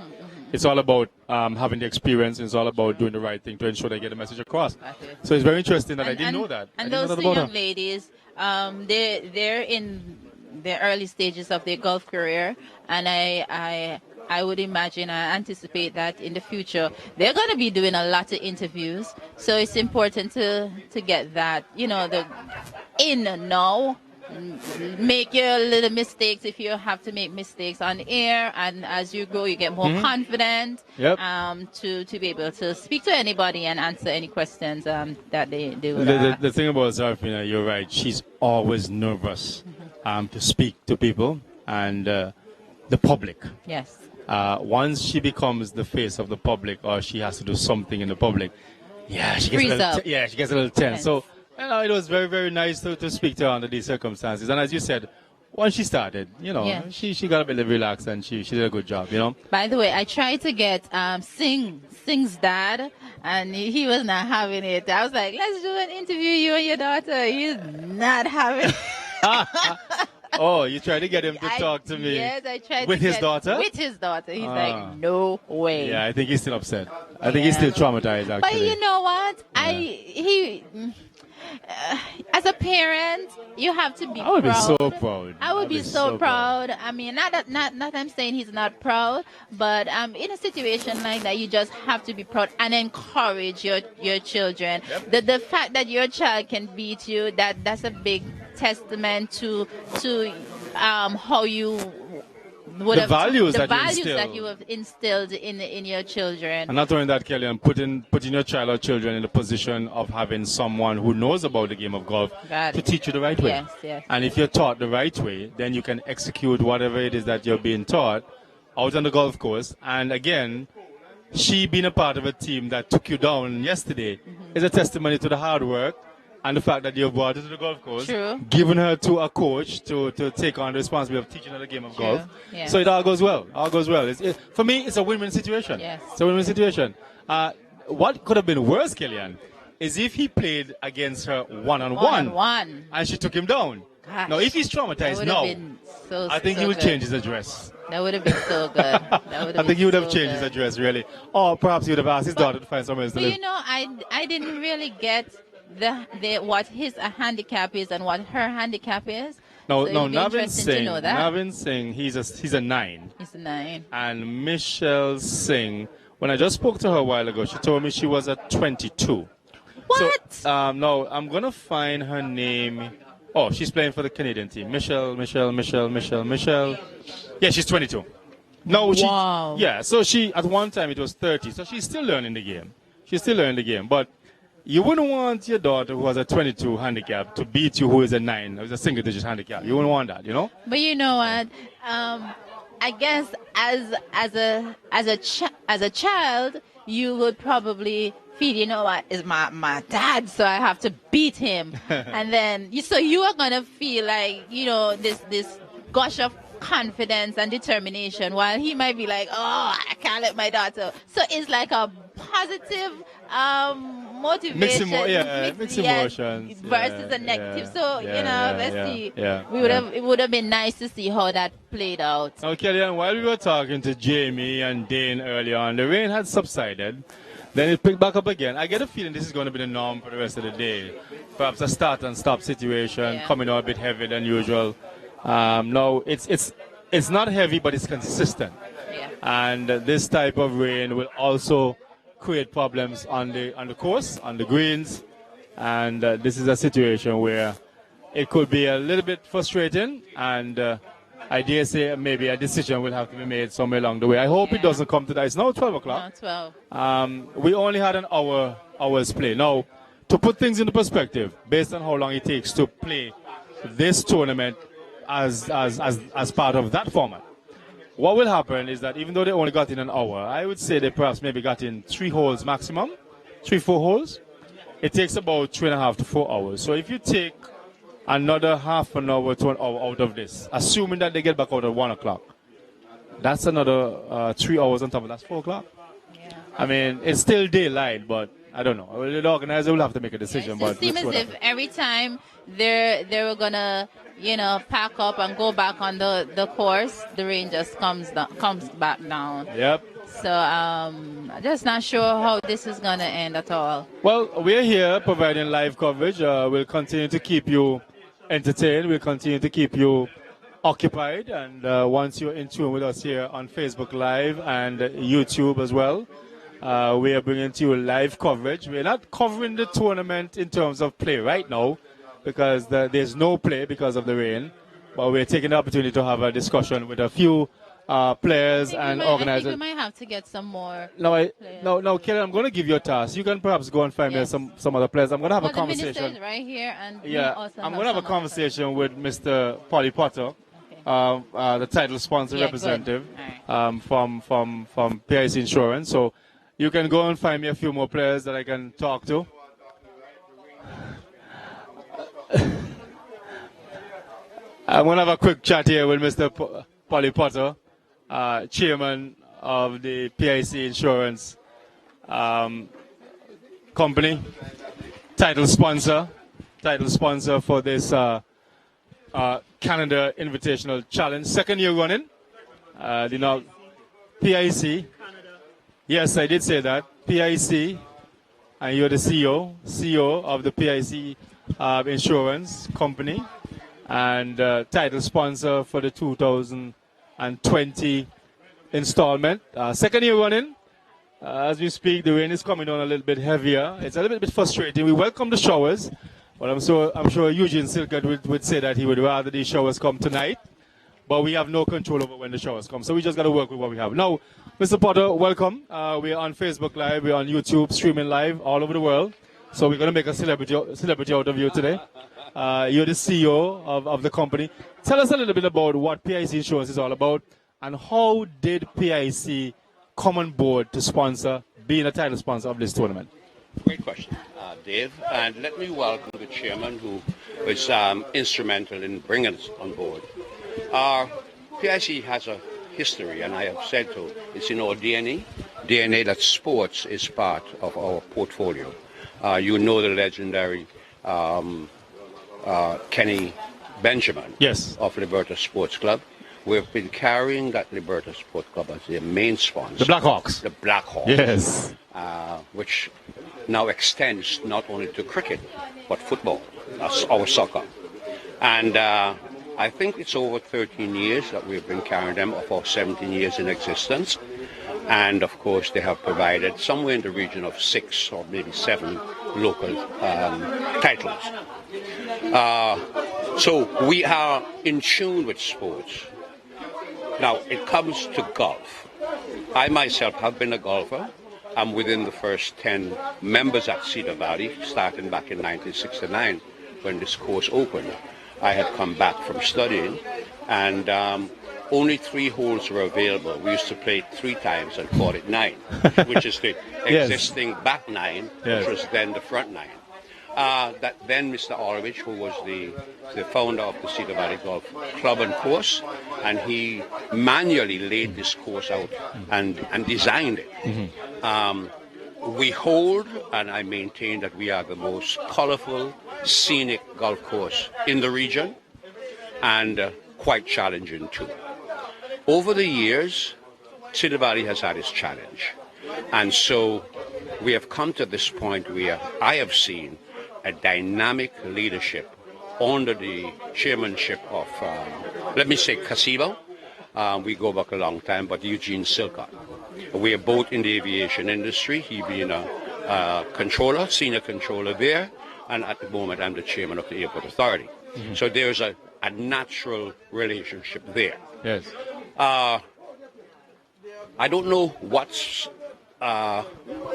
it's all about having the experience. It's all about doing the right thing to ensure they get the message across. So it's very interesting that I didn't know that. And those two young ladies, they're in the early stages of their golf career, and I would imagine, I anticipate that in the future they're going to be doing a lot of interviews. So it's important to get that, the in now. Make your little mistakes if you have to make mistakes on air, and as you grow, you get more confident to be able to speak to anybody and answer any questions that they do. The thing about Zarfina, you're right. She's always nervous to speak to people and the public. Yes. Once she becomes the face of the public, or she has to do something in the public, she gets a little tense. So. It was very, very nice to speak to her under these circumstances. And as you said, once she started, she got a bit relaxed and she did a good job, By the way, I tried to get Sing's dad, and he was not having it. I was like, let's do an interview, you and your daughter. He's not having it. Oh, you tried to get him to talk to me? Yes, I tried with his daughter? With his daughter. He's like, no way. Yeah, I think he's still upset. I think he's still traumatized, actually. But you know what? As a parent, you have to be proud. I would be so proud. I would be so proud. I mean, not I'm saying he's not proud, but in a situation like that, you just have to be proud and encourage your children. The fact that your child can beat you, that's a big testament to how you the values that you have instilled in your children. And not only that, Kelly, and putting your child or children in the position of having someone who knows about the game of golf to teach you the right way. Yes. And if you're taught the right way, then you can execute whatever it is that you're being taught out on the golf course. And again, she being a part of a team that took you down yesterday is a testimony to the hard work and the fact that you brought her to the golf course, giving her to a coach to take on the responsibility of teaching her the game of golf. Yes. So it all goes well. For me, it's a win-win situation. Yes. It's a win-win situation. What could have been worse, Kellyanne, is if he played against her one-on-one, One-on-one. and she took him down. Gosh, Now, if he's that traumatized would now, have been I think so he would good. change his address. That would have been so good. That would I think he would have so changed his good. address, really. Or perhaps he would have asked his daughter to find somewhere else to But live. you know, I didn't really get the what his handicap is and what her handicap is. No, so no, it would be Navin interesting to Singh. know that. Navin Singh, he's a 9. He's a 9. And Michelle Singh, when I just spoke to her a while ago, she told me she was at 22. What? So, no, I'm going to find her name. Oh, she's playing for the Canadian team. Michelle. Yeah, she's 22. No, Wow. Yeah, so she, at one time it was 30. So she's still learning the game. But you wouldn't want your daughter who has a 22 handicap to beat you who is a 9, who's a single digit handicap. You wouldn't want that, you know? But you know what? I guess as a child, you would probably feel, you know what, is my dad, so I have to beat him. And then you are gonna feel like, you know, this gush of confidence and determination, while he might be like, oh, I can't let my daughter. So it's like a positive motivation, mixed emotions versus a negative. So let's see. Yeah. It would have been nice to see how that played out. Now, Kellyanne, while we were talking to Jamie and Dane earlier on, the rain had subsided. Then it picked back up again. I get a feeling this is going to be the norm for the rest of the day. Perhaps a start and stop situation, coming out a bit heavier than usual. No, it's not heavy, but it's consistent. Yeah. And this type of rain will also create problems on the course, on the greens. And this is a situation where it could be a little bit frustrating, and I dare say maybe a decision will have to be made somewhere along the way. I hope it doesn't come to that. It's now 12 o'clock. No, 12. We only had an hour's play. Now, to put things into perspective, based on how long it takes to play this tournament as part of that format, what will happen is that even though they only got in an hour, I would say they perhaps maybe got in 3 holes maximum, 3-4 holes. It takes about 3.5 to 4 hours. So if you take another half an hour to an hour out of this, assuming that they get back out at 1 o'clock, that's another 3 hours on top of that. That's 4 o'clock. Yeah. I mean, it's still daylight, but I don't know. The organizer will have to make a decision. It seems as if every time they were gonna, pack up and go back on the course, the rain just comes back down. Yep. So I'm just not sure how this is gonna end at all. Well, we're here providing live coverage. We'll continue to keep you entertained. We'll continue to keep you occupied. And once you're in tune with us here on Facebook Live and YouTube as well, we are bringing to you live coverage. We're not covering the tournament in terms of play right now because there's no play because of the rain. But we're taking the opportunity to have a discussion with a few players and organizers. I think we might have to get some more. No, Kelly, I'm going to give you a task. You can perhaps go and find me some other players. I'm going to have a conversation. The minister is right here, and I'm going to have a conversation with Mr. Polly Potter, the title sponsor representative from PIC Insurance. So you can go and find me a few more players that I can talk to. I'm going to have a quick chat here with Mr. Polly Potter, chairman of the PIC Insurance company, title sponsor for this Canada Invitational Challenge, 2nd year running. PIC. Yes, I did say that. PIC, and you're the CEO of the PIC Insurance company, and title sponsor for the 2020 installment. 2nd year running. As we speak, the rain is coming on a little bit heavier. It's a little bit frustrating. We welcome the showers, but I'm sure Eugene Silkett would say that he would rather these showers come tonight. But we have no control over when the showers come, so we just got to work with what we have. Now, Mr. Potter, welcome. We're on Facebook Live, we're on YouTube, streaming live all over the world. So we're going to make a celebrity out of you today. You're the CEO of the company. Tell us a little bit about what PIC Insurance is all about, and how did PIC come on board to sponsor, being a title sponsor of this tournament? Great question, Dave. And let me welcome the chairman who was instrumental in bringing us on board. PIC has a history, and I have said so. It's in our DNA that sports is part of our portfolio. You know the legendary Kenny Benjamin Yes. of Liberta Sports Club. We've been carrying that Liberta Sports Club as their main sponsor. The Blackhawks. The Blackhawks. Yes. Which now extends not only to cricket, but football, our soccer. And I think it's over 13 years that we've been carrying them, for 17 years in existence. And of course, they have provided somewhere in the region of 6 or maybe 7 local titles. So we are in tune with sports. Now, it comes to golf. I myself have been a golfer. I'm within the first 10 members at Cedar Valley, starting back in 1969 when this course opened. I had come back from studying, and only 3 holes were available. We used to play it 3 times and call it 9, which is the existing back 9, which was then the front 9. That then Mr. Orlovich, who was the founder of the Cedar Valley Golf Club and Course, and he manually laid this course out and designed it. We hold, and I maintain that we are the most colorful, scenic golf course in the region, and quite challenging too. Over the years, Cedar Valley has had its challenge, and so we have come to this point where I have seen a dynamic leadership under the chairmanship of, let me say, Casibo. We go back a long time, but Eugene Silcott. We are both in the aviation industry, he being a controller, senior controller there, and at the moment I'm the chairman of the airport authority. So there's a natural relationship there. Yes. I don't know what's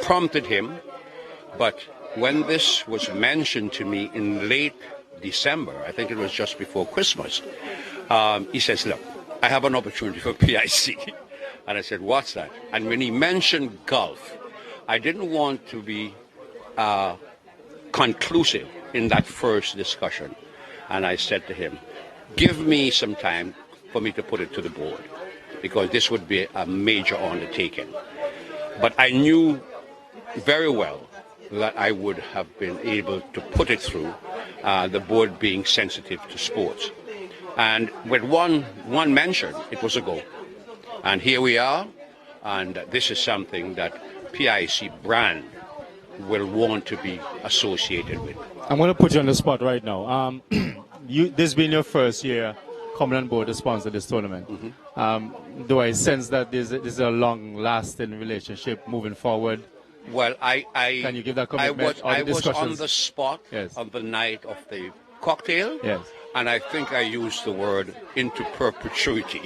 prompted him, but when this was mentioned to me in late December, I think it was just before Christmas, he says, look, I have an opportunity for PIC. And I said, what's that? And when he mentioned golf, I didn't want to be conclusive in that first discussion. And I said to him, give me some time for me to put it to the board, because this would be a major undertaking. But I knew very well that I would have been able to put it through, the board being sensitive to sports. And with one mention, it was a go. And here we are, and this is something that PIC brand will want to be associated with. I'm going to put you on the spot right now. This has been your first year coming on board to sponsor this tournament. Do I sense that this is a long-lasting relationship moving forward? Well, Can you give that commitment? I was on the spot on the night of the cocktail. Yes. And I think I used the word into perpetuity.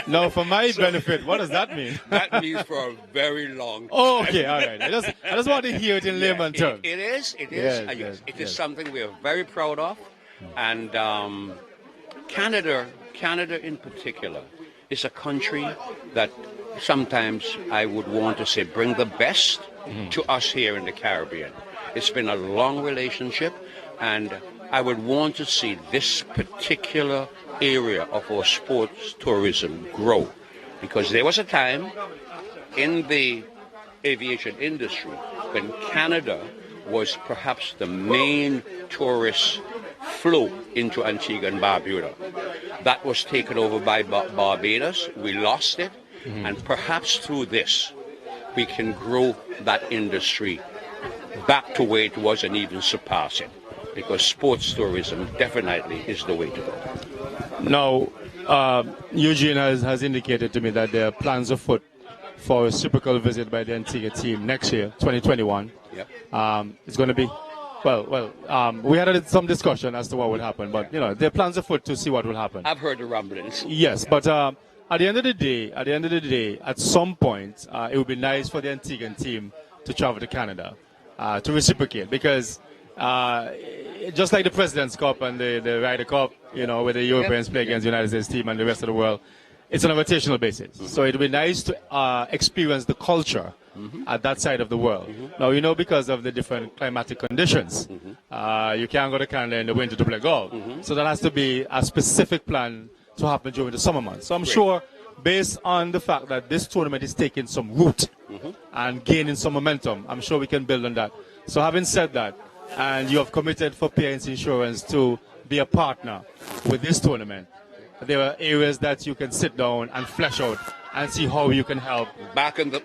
No, for my benefit, what does that mean? That means for a very long time. Oh, okay, all right. I just want to hear it in layman terms. It is. It is something we are very proud of. And Canada in particular is a country that sometimes I would want to say bring the best to us here in the Caribbean. It's been a long relationship, and I would want to see this particular area of our sports tourism grow, because there was a time in the aviation industry when Canada was perhaps the main tourist flow into Antigua and Barbuda. That was taken over by Barbados. We lost it, and perhaps through this we can grow that industry back to where it was and even surpass it, because sports tourism definitely is the way to go. Now, Eugene has indicated to me that there are plans afoot for a reciprocal visit by the Antigua team next year, 2021. Yep. It's going to be, we had some discussion as to what would happen, but, there are plans afoot to see what will happen. I've heard the rumblings. Yes, but at the end of the day, at some point, it would be nice for the Antiguan team to travel to Canada to reciprocate, because just like the President's Cup and the Ryder Cup, where the Europeans play against the United States team and the rest of the world, it's on a rotational basis. So it would be nice to experience the culture at that side of the world. Now, because of the different climatic conditions, you can't go to Canada in the winter to play golf. So there has to be a specific plan to happen during the summer months. So I'm sure, based on the fact that this tournament is taking some root and gaining some momentum. I'm sure we can build on that. So having said that, and you have committed for PIC Insurance to be a partner with this tournament, there are areas that you can sit down and flesh out and see how you can help. Back in the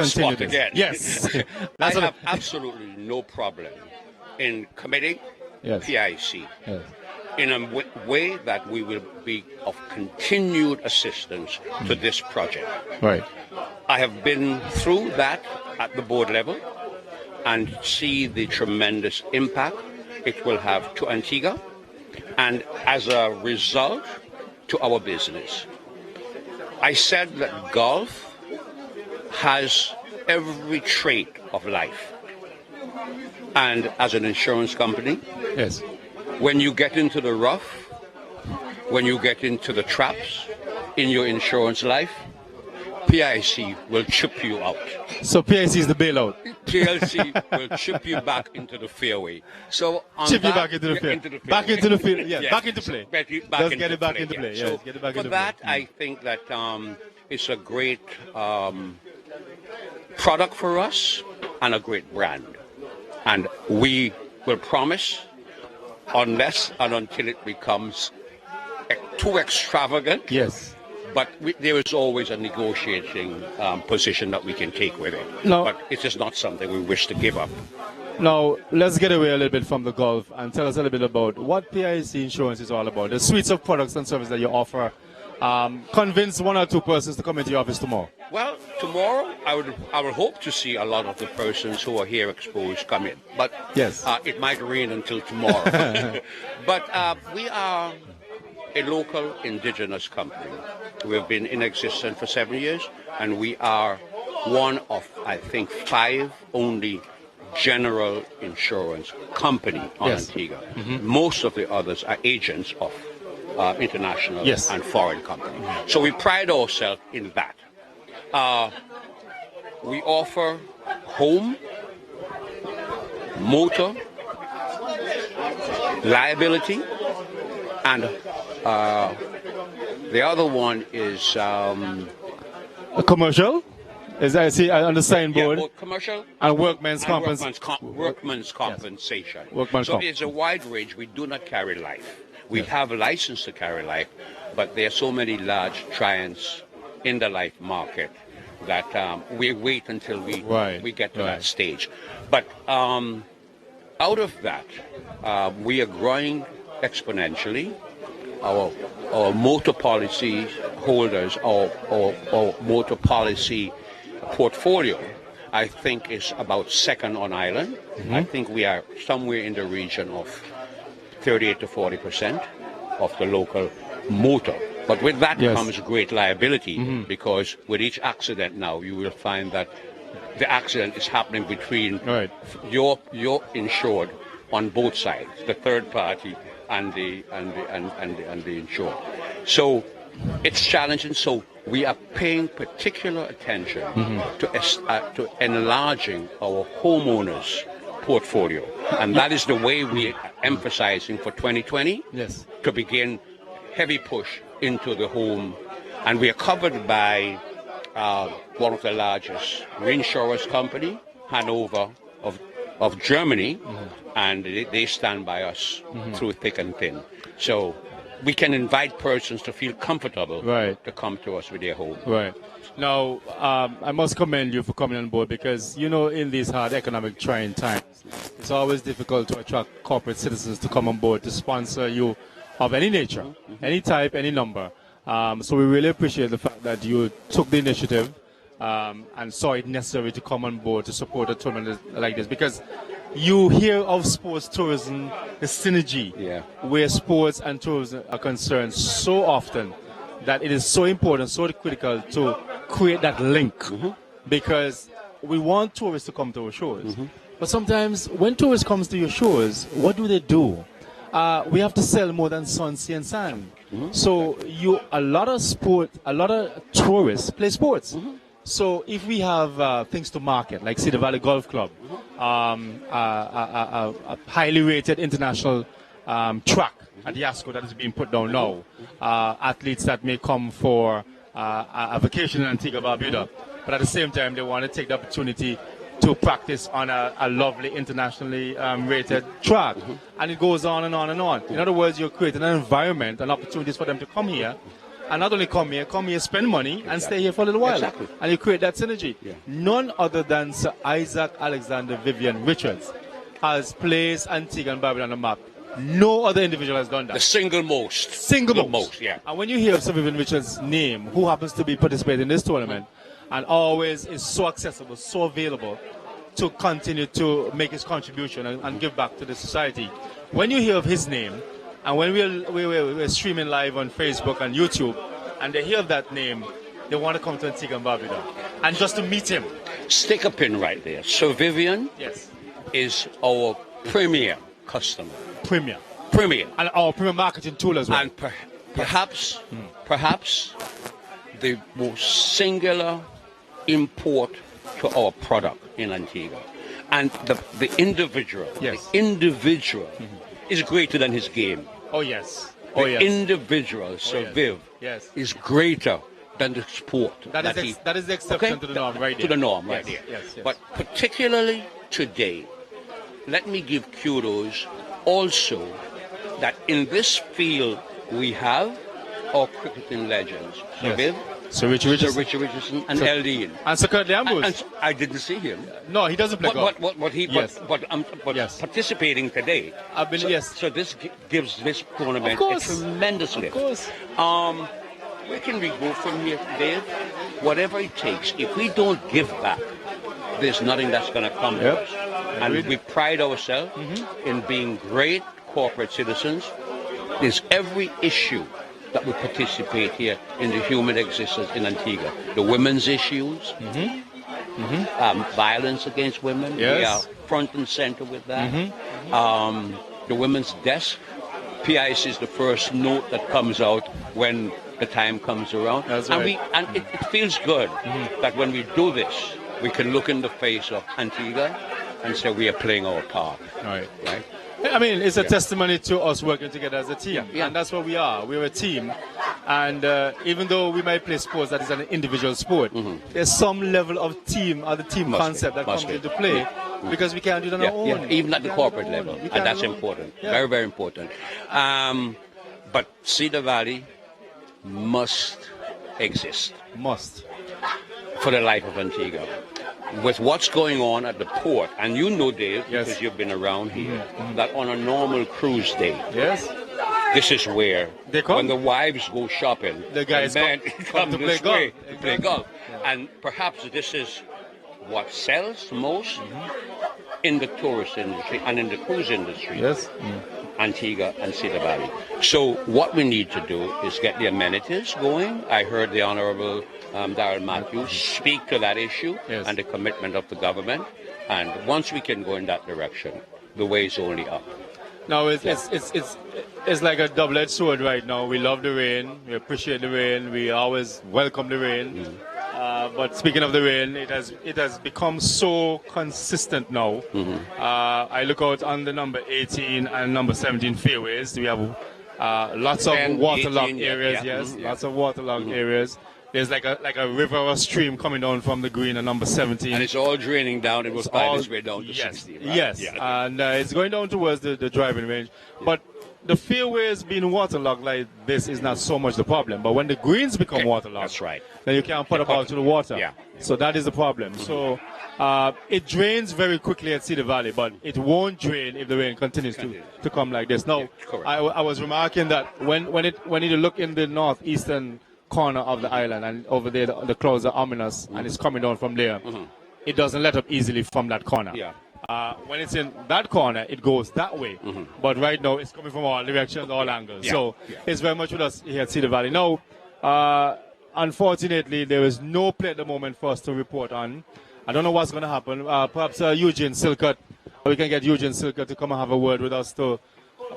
spot this. again. Yes. I have absolutely no problem in committing PIC in a way that we will be of continued assistance to this project. Right. I have been through that at the board level and see the tremendous impact it will have to Antigua and as a result to our business. I said that golf has every trait of life. And as an insurance company, yes, when you get into the rough, when you get into the traps in your insurance life, PIC will chip you out. So PIC is the bailout. PIC will chip you back into the fairway. So chip you back into the field. Back into the field. Yes, yes. back into play. Get it back into play. So yes, get it back for into that, play. I think that it's a great product for us and a great brand. And we will promise, unless and until it becomes too extravagant. Yes. But there is always a negotiating position that we can take with it. No. But it is not something we wish to give up. Now, let's get away a little bit from the golf and tell us a little bit about what PIC Insurance is all about, the suites of products and services that you offer. Convince one or two persons to come into your office tomorrow. Well, tomorrow I would hope to see a lot of the persons who are here exposed come in. But yes, it might rain until tomorrow. But we are a local indigenous company. We've been in existence for 7 years, and we are one of, I think, 5 only general insurance company on Antigua. Most of the others are agents of international and foreign companies. So we pride ourselves in that. We offer home, motor, liability, and the other one is a commercial. As I see on the signboard, both commercial and workman's compensation. So it's a wide range. We do not carry life. We have a license to carry life, but there are so many large giants in the life market that we wait until we get to that stage. But out of that, we are growing exponentially. Our motor policy holders, our motor policy portfolio, I think, is about second on island. I think we are somewhere in the region of 38 to 40% of the local motor. But with that comes great liability, because with each accident now, you will find that the accident is happening between your insured on both sides, the third party and the insured. So it's challenging. So we are paying particular attention to enlarging our homeowners' portfolio, and that is the way we are emphasizing for 2020 to begin heavy push into the home. And we are covered by one of the largest reinsurance company, Hanover of Germany, and they stand by us through thick and thin. So we can invite persons to feel comfortable to come to us with their home. Right. Now, I must commend you for coming on board, because, you know, in these hard economic trying times, it's always difficult to attract corporate citizens to come on board to sponsor you of any nature, any type, any number. So we really appreciate the fact that you took the initiative and saw it necessary to come on board to support a tournament like this, because you hear of sports tourism, the synergy where sports and tourism are concerned so often, that it is so important, so critical to create that link, because we want tourists to come to our shores. But sometimes when tourists come to your shores, what do? We have to sell more than sun, sea, and sand. So a lot of tourists play sports. So if we have things to market, like Cedar Valley Golf Club, a highly rated international track at Yasco that is being put down now, athletes that may come for a vacation in Antigua, Barbuda, but at the same time, they want to take the opportunity to practice on a lovely internationally rated track. And it goes on and on and on. In other words, you're creating an environment and opportunities for them to come here. And not only come here, spend money, and stay here for a little while. Exactly. And you create that synergy. None other than Sir Isaac Alexander Vivian Richards has placed Antigua and Barbuda on the map. No other individual has done that. The single most. Single most. Yeah. And when you hear Sir Vivian Richards' name, who happens to be participating in this tournament, and always is so accessible, so available to continue to make his contribution and give back to the society. When you hear of his name, and when we're streaming live on Facebook and YouTube, and they hear of that name, they want to come to Antigua and Barbuda. And just to meet him. Stick a pin right there. Sir Vivian is our premier customer. Premier. And our premier marketing tool as well. And perhaps the most singular import to our product in Antigua. And the individual, is greater than his game. Oh, yes. The individual, Sir Viv, is greater than the sport. That is the exception to the norm right there. To the norm right there. Yes. But particularly today, let me give kudos also that in this field we have our cricketing legends. Sir Viv, Sir Richard Richardson, and Eldine. And Sir Curtly Ambrose. And I didn't see him. No, he doesn't play golf. But participating today. So this gives this tournament a tremendous lift. Of course. Where can we go from here, Dave? Whatever it takes. If we don't give back, there's nothing that's going to come to us. And we pride ourselves in being great corporate citizens. There's every issue that we participate here in the human existence in Antigua. The women's issues, violence against women. We are front and center with that. The women's desk. PIC is the first note that comes out when the time comes around. That's and right. It feels good that when we do this, we can look in the face of Antigua and say we are playing our part. Right. I mean, it's a testimony to us working together as a team. And that's what we are. We're a team. And even though we might play sports that is an individual sport, there's some level of team or the team concept that comes into play because we can't do it on our own. Even at the corporate level. And that's important. Very, very important. But Cedar Valley must exist. Must. For the life of Antigua. With what's going on at the port, and you know, Dave, because you've been around here, that on a normal cruise day, this is where, when the wives go shopping, the guys come to play golf. To play golf. And perhaps this is what sells most in the tourist industry and in the cruise industry. Antigua and Cedar Valley. So what we need to do is get the amenities going. I heard the Honorable Darrell Matthews speak to that issue and the commitment of the government. And once we can go in that direction, the way is only up. Now it's like a double-edged sword right now. We love the rain. We appreciate the rain. We always welcome the rain. But speaking of the rain, it has become so consistent now. I look out on the number 18 and number 17 fairways. We have lots of waterlogged areas. Lots of waterlogged areas. There's like a river or stream coming down from the green at number 17. And it's all draining down. It will find its way down to 60. Right? And it's going down towards the driving range. But the fairways being waterlogged like this is not so much the problem. But when the greens become waterlogged, then you can't put a ball to the water. So that is the problem. So it drains very quickly at Cedar Valley, but it won't drain if the rain continues to come like this. Now, I was remarking that when you look in the northeastern corner of the island, and over there the clouds are ominous, and it's coming down from there, it doesn't let up easily from that corner. When it's in that corner, it goes that way. But right now, it's coming from all directions, all angles. So it's very much with us here at Cedar Valley. Now, unfortunately, there is no play at the moment for us to report on. I don't know what's going to happen. Perhaps Eugene Silcott, we can get Eugene Silcott to come and have a word with us to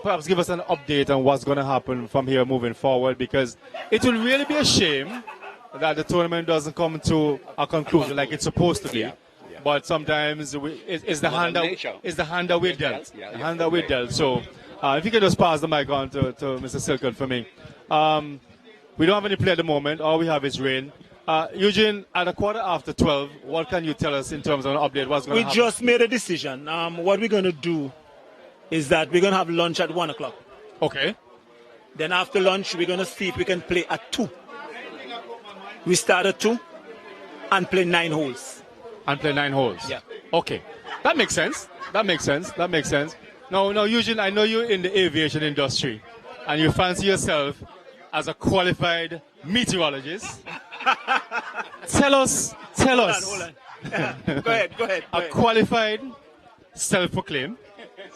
perhaps give us an update on what's going to happen from here moving forward, because it will really be a shame that the tournament doesn't come to a conclusion like it's supposed to be. But sometimes it's the hand that we're dealt. The hand that we're dealt. So if you could just pass the mic on to Mr. Silcott for me. We don't have any play at the moment. All we have is rain. Eugene, at a quarter after 12, what can you tell us in terms of an update? What's going to happen? We just made a decision. What we're going to do is that we're going to have lunch at 1 o'clock. Okay. Then after lunch, we're going to see if we can play at 2. We start at 2 and play 9 holes. And play 9 holes? Yeah. Okay. That makes sense. That makes sense. That makes sense. Now, Eugene, I know you're in the aviation industry and you fancy yourself as a qualified meteorologist. Tell us. Hold on. Go ahead. A qualified, self-proclaimed.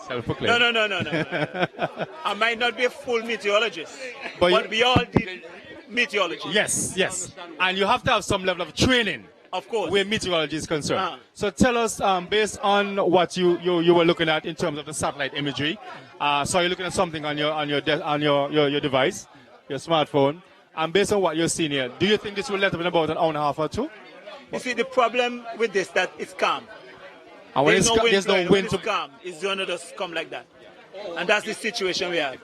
No. I might not be a full meteorologist, but we all did meteorology. Yes. And you have to have some level of training. Of course. Where meteorology is concerned. So tell us, based on what you were looking at in terms of the satellite imagery. So you're looking at something on your device, your smartphone, and based on what you're seeing here, do you think this will let up in about an hour and a half or 2? You see, the problem with this that it's calm. And when there's no wind. When it's calm, it's going to just come like that, and that's the situation we have.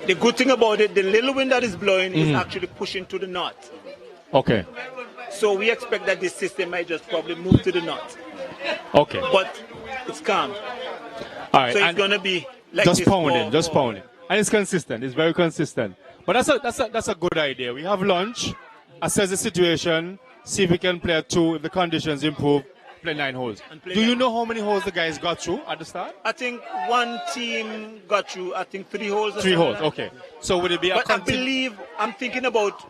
The good thing about it, the little wind that is blowing is actually pushing to the north. Okay. So we expect that this system might just probably move to the north. Okay. But it's calm. All right. So it's going to be like just this. Pounding. And it's consistent. It's very consistent. But that's a good idea. We have lunch, assess the situation, see if we can play at 2. If the conditions improve, play 9 holes. Do you know how many holes the guys got through at the start? I think one team got through, 3 holes. 3 holes, okay. So would it be But I believe, I'm thinking about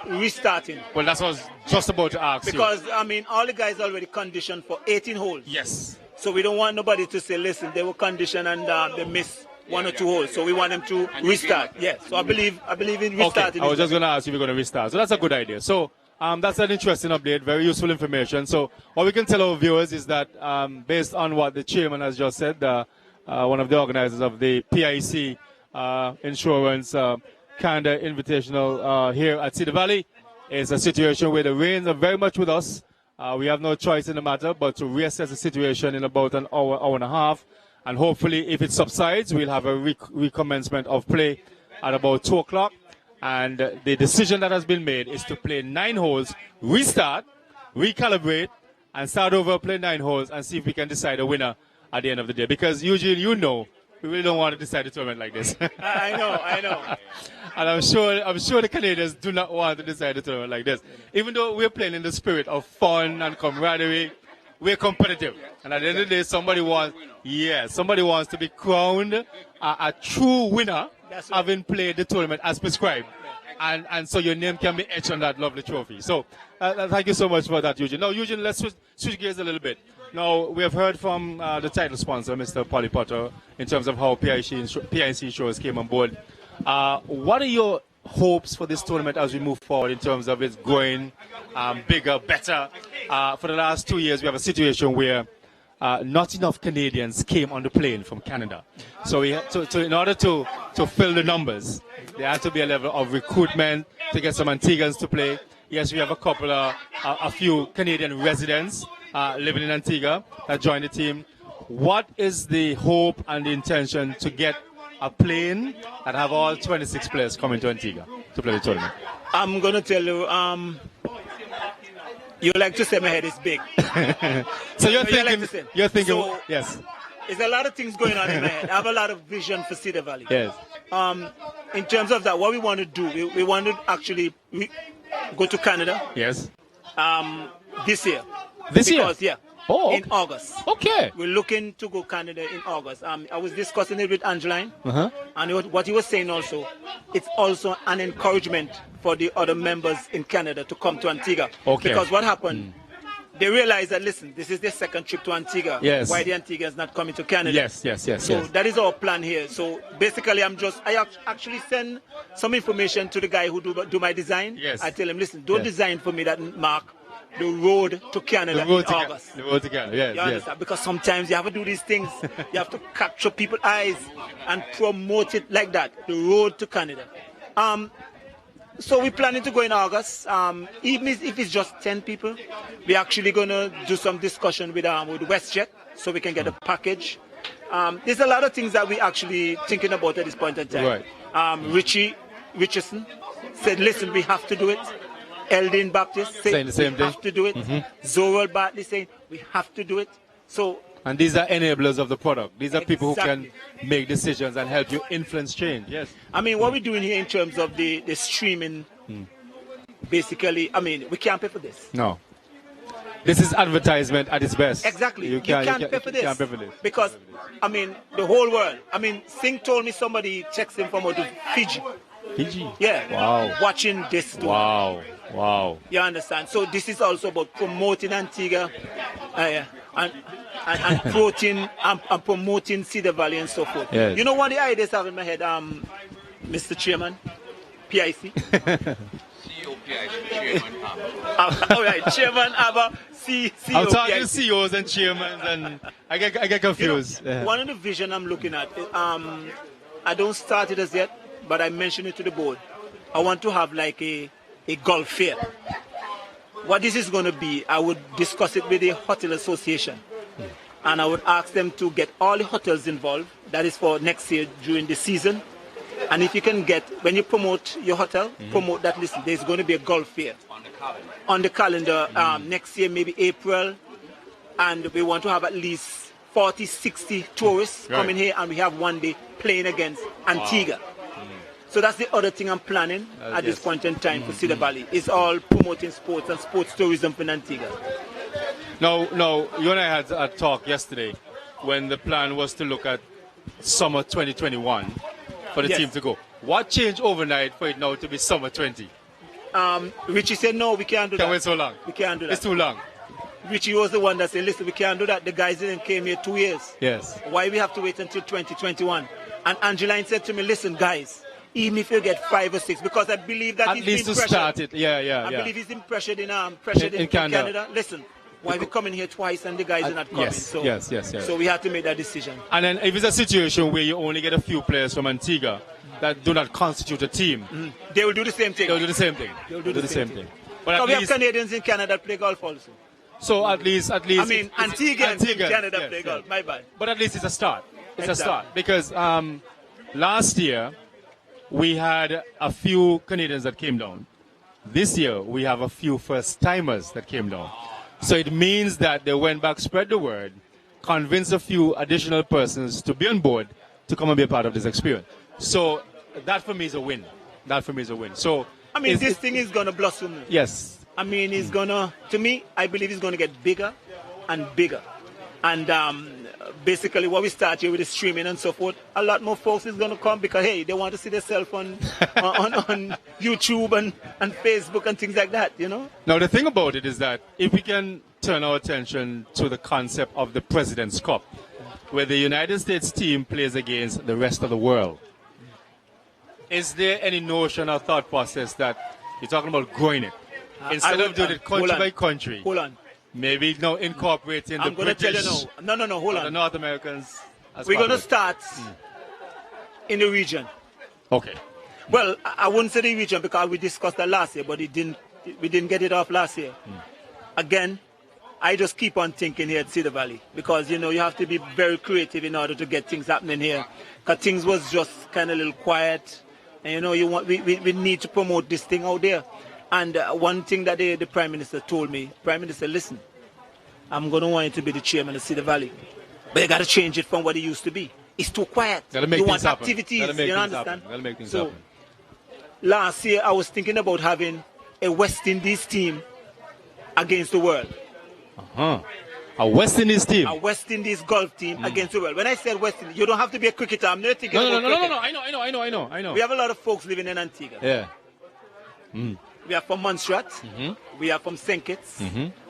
restarting. Well, that's what I was just about to ask because, all the guys already conditioned for 18 holes. Yes. So we don't want nobody to say, listen, they were conditioned and they missed 1 or 2 holes. So we want them to restart. Yes. So I believe in restarting. Okay. I was just going to ask if you're going to restart. So that's a good idea. So that's an interesting update, very useful information. So what we can tell our viewers is that based on what the chairman has just said, one of the organizers of the PIC Insurance Canada Invitational here at Cedar Valley, is a situation where the rains are very much with us. We have no choice in the matter but to reassess the situation in about an hour and a half. And hopefully, if it subsides, we'll have a recommencement of play at about 2 o'clock. And the decision that has been made is to play 9 holes, restart, recalibrate, and start over, play 9 holes, and see if we can decide a winner at the end of the day. Because usually, we really don't want to decide a tournament like this. I know. And I'm sure the Canadians do not want to decide a tournament like this. Even though we're playing in the spirit of fun and camaraderie, we're competitive. And at the end of the day, somebody wants to be crowned a true winner, having played the tournament as prescribed. And so your name can be etched on that lovely trophy. So thank you so much for that, Eugene. Now, Eugene, let's switch gears a little bit. Now, we have heard from the title sponsor, Mr. Polly Potter, in terms of how PIC Insurance came on board. What are your hopes for this tournament as we move forward in terms of its growing bigger, better? For the last 2 years, we have a situation where not enough Canadians came on the plane from Canada. So we had in order to fill the numbers, there had to be a level of recruitment to get some Antiguans to play. Yes, we have a few Canadian residents living in Antigua that joined the team. What is the hope and the intention to get a plane that have all 26 players coming to Antigua to play the tournament? I'm going to tell you, you like to say my head is big. So you're thinking, so, yes. There's a lot of things going on in my head. I have a lot of vision for Cedar Valley. Yes. In terms of that, what we want to do, we want to actually go to Canada. Yes. This year. Yeah. Oh. In August. Okay. We're looking to go Canada in August. I was discussing it with Angeline, and what he was saying also, it's also an encouragement for the other members in Canada to come to Antigua. Okay. Because what happened, they realized that, listen, this is their second trip to Antigua. Yes. Why the Antiguans not coming to Canada? Yes. So that is our plan here. So basically, I actually send some information to the guy who do my design. Yes. I tell him, listen, don't design for me that mark the road to Canada in August. The road to Canada, yes. You understand? Because sometimes you have to do these things. You have to capture people's eyes and promote it like that. The road to Canada. So we're planning to go in August. Even if it's just 10 people, we're actually going to do some discussion with WestJet so we can get a package. There's a lot of things that we're actually thinking about at this point in time. Right. Richardson, said, listen, we have to do it. Eldin Baptist said, Saying the same we thing. have to do it. Zorel Bartley saying, we have to do it. So, And these are enablers of the product. These are people who Exactly. can make decisions and help you influence change. Yes. I mean, what we're doing here in terms of the streaming, basically, I mean, we can't pay for this. No. This is advertisement at its best. Exactly. You can't, pay for this. Can't pay for this. Because, I mean, the whole world. I mean, Singh told me somebody checks him from out of Fiji. Fiji. Yeah. Wow. Watching this. Too. Wow. Wow. You understand? So this is also about promoting Antigua and promoting Cedar Valley and so forth. Yes. You know what the ideas have in my head, Mr. Chairman, PIC? All right, Chairman Abba, CEO. I'm talking PIC. CEOs and chairmen, and I get confused. You know, one of the vision I'm looking at, I don't start it as yet, but I mentioned it to the board. I want to have like a golf fair. What this is going to be, I would discuss it with the Hotel Association. And I would ask them to get all the hotels involved. That is for next year during the season. And if you can get, when you promote your hotel, promote that, listen, there's going to be a golf fair. On the calendar next year, maybe April. And we want to have at least 40, 60 tourists coming here. And we have one day playing against Antigua. So that's the other thing I'm planning at this point in time for Cedar Valley. It's all promoting sports and sports tourism for Antigua. Now, you and I had a talk yesterday when the plan was to look at summer 2021 for the team to go. What changed overnight for it now to be summer 20? Richie said, no, we can't do that. Can't wait so long. We can't do that. It's too long. Richie was the one that said, listen, we can't do that. The guys didn't came here 2 years. Yes. Why we have to wait until 2021? And Angeline said to me, listen, guys, even if you get 5 or 6, because I believe that At he's least been to pressured. start it. Yeah. I believe he's been pressured in Canada. Listen, why we coming here twice and the guys are not coming? Yes, So, yes. So we had to make that decision. And then if it's a situation where you only get a few players from Antigua that do not constitute a team, they will do the same thing. They'll do the same thing. They'll do the same thing. But So at we have least, Canadians in Canada that play golf also. so at least. I mean, Antiguans in Canada yes, play yes. golf. My bad. But at least it's a start. It's a Exactly. start because last year we had a few Canadians that came down. This year we have a few first timers that came down. So it means that they went back, spread the word, convinced a few additional persons to be on board to come and be a part of this experience. So that for me is a win. So I mean, this thing is going to blossom. yes. I mean, it's going to, me, I believe it's going to get bigger and bigger. And basically what we start here with the streaming and so forth, a lot more folks is going to come because, hey, they want to see themselves on YouTube and Facebook and things like that, you know? Now, the thing about it is that if we can turn our attention to the concept of the President's Cup, where the United States team plays against the rest of the world, is there any notion or thought process that you're talking about growing it? Instead of doing it country by country, Hold on. maybe now incorporating the I'm going to tell British, you now. No, hold the on. North Americans. As We're part going to of it. start in the region. Okay. Well, I wouldn't say the region because we discussed that last year, but we didn't get it off last year. Again, I just keep on thinking here at Cedar Valley because, you know, you have to be very creative in order to get things happening here. Because things was just kind of a little quiet. And, you know, we need to promote this thing out there. And one thing that the Prime Minister told me, Prime Minister, listen, I'm going to want you to be the chairman of Cedar Valley. But you got to change it from what it used to be. It's too quiet. Gotta make you things want happen. activities, Gotta make you things understand? happen. Gotta make things So, happen. last year I was thinking about having a West Indies team against the world. A West Indies team. A West Indies golf team against the world. When I said West Indies, you don't have to be a cricketer. I'm not thinking about cricket. No. I know. We have a lot of folks living in Antigua. Yeah. We are from Montserrat. We are from St. Kitts.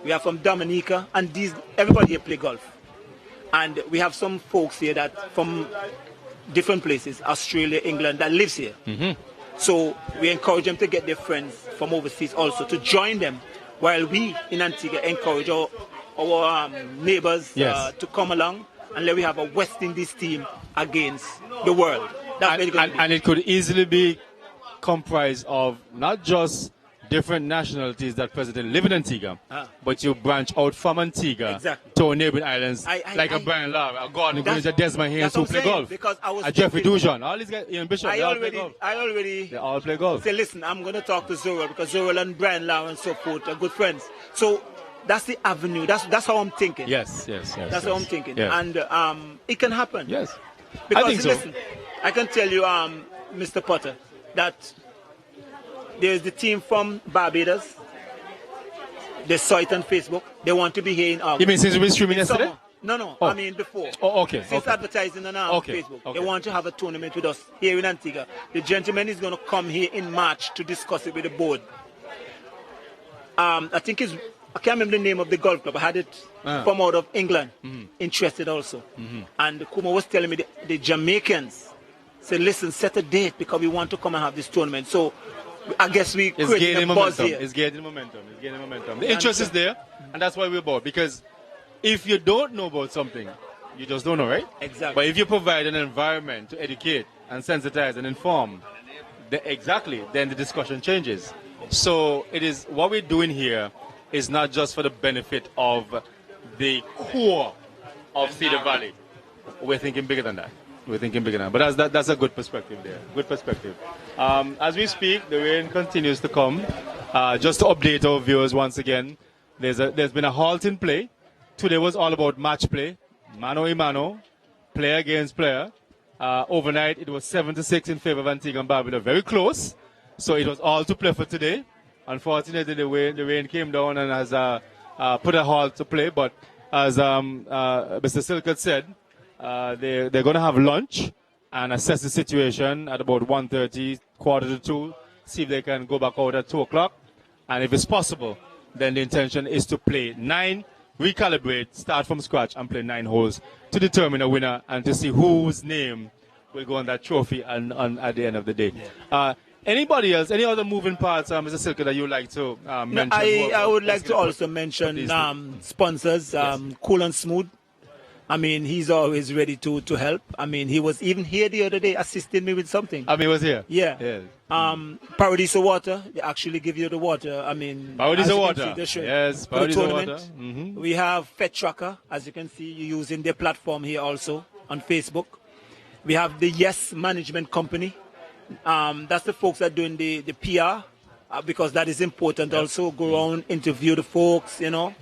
We are from Dominica. And everybody here play golf. And we have some folks here that from different places, Australia, England, that lives here. So we encourage them to get their friends from overseas also to join them while we in Antigua encourage our neighbors to come along and let we have a West Indies team against the world. That's And it could easily be comprised of not just different nationalities that presently live in Antigua, but you branch out from Antigua to neighboring islands, like a Brian Lara, a Gordon Green, a Desmond Haynes who play golf, because I was a Jeffrey Dujon, all these guys, Ian Bishop, they all play golf. Say, listen, I'm going to talk to Zorro because Zorro and Brian Lara and so forth are good friends. So that's the avenue. That's how I'm thinking. Yes. That's how I'm thinking. Yes. And it can happen. Yes. Because I think so. listen, I can tell you, Mr. Potter, that there's the team from Barbados. They saw it on Facebook. They want to be here in August. You mean since we were streaming yesterday? No. Oh. I mean before. Oh, okay. Since advertising on Facebook. Okay. They want to have a tournament with us here in Antigua. The gentleman is going to come here in March to discuss it with the board. I think I can't remember the name of the golf club. I had it from out of England. Interested also. And Kuma was telling me the Jamaicans said, listen, set a date because we want to come and have this tournament. So I guess we created a buzz here. It's gaining momentum. The interest is there, and that's why we're bored. Because if you don't know about something, you just don't know, right? Exactly. But if you provide an environment to educate and sensitize and inform, then the discussion changes. So it is what we're doing here is not just for the benefit of the core of Cedar Valley. We're thinking bigger than that. But that's a good perspective there. Good perspective. As we speak, the rain continues to come. Just to update our viewers once again, there's been a halt in play. Today was all about match play, mano a mano, player against player. Overnight, it was 7-6 in favor of Antigua and Barbuda, very close. So it was all to play for today. Unfortunately, the rain came down and has put a halt to play. But as Mr. Silkett said, they're going to have lunch and assess the situation at about 1:30, 1:45, see if they can go back out at 2 o'clock. And if it's possible, then the intention is to play 9, recalibrate, start from scratch, and play 9 holes to determine a winner and to see whose name will go on that trophy at the end of the day. Anybody else, any other moving parts, Mr. Silker, that you would like to mention? I would like to also mention sponsors, Cool and Smooth. I mean, he's always ready to help. I mean, he was even here the other day assisting me with something. I mean, he was here? Yeah. Paradiso Water, they actually give you the water. I mean, Paradiso Water. Yes, Paradiso Water. We have Fed Tracker, as you can see, you're using their platform here also on Facebook. We have the Yes Management Company. That's the folks that are doing the PR, because that is important also. Go around, interview the folks, you know.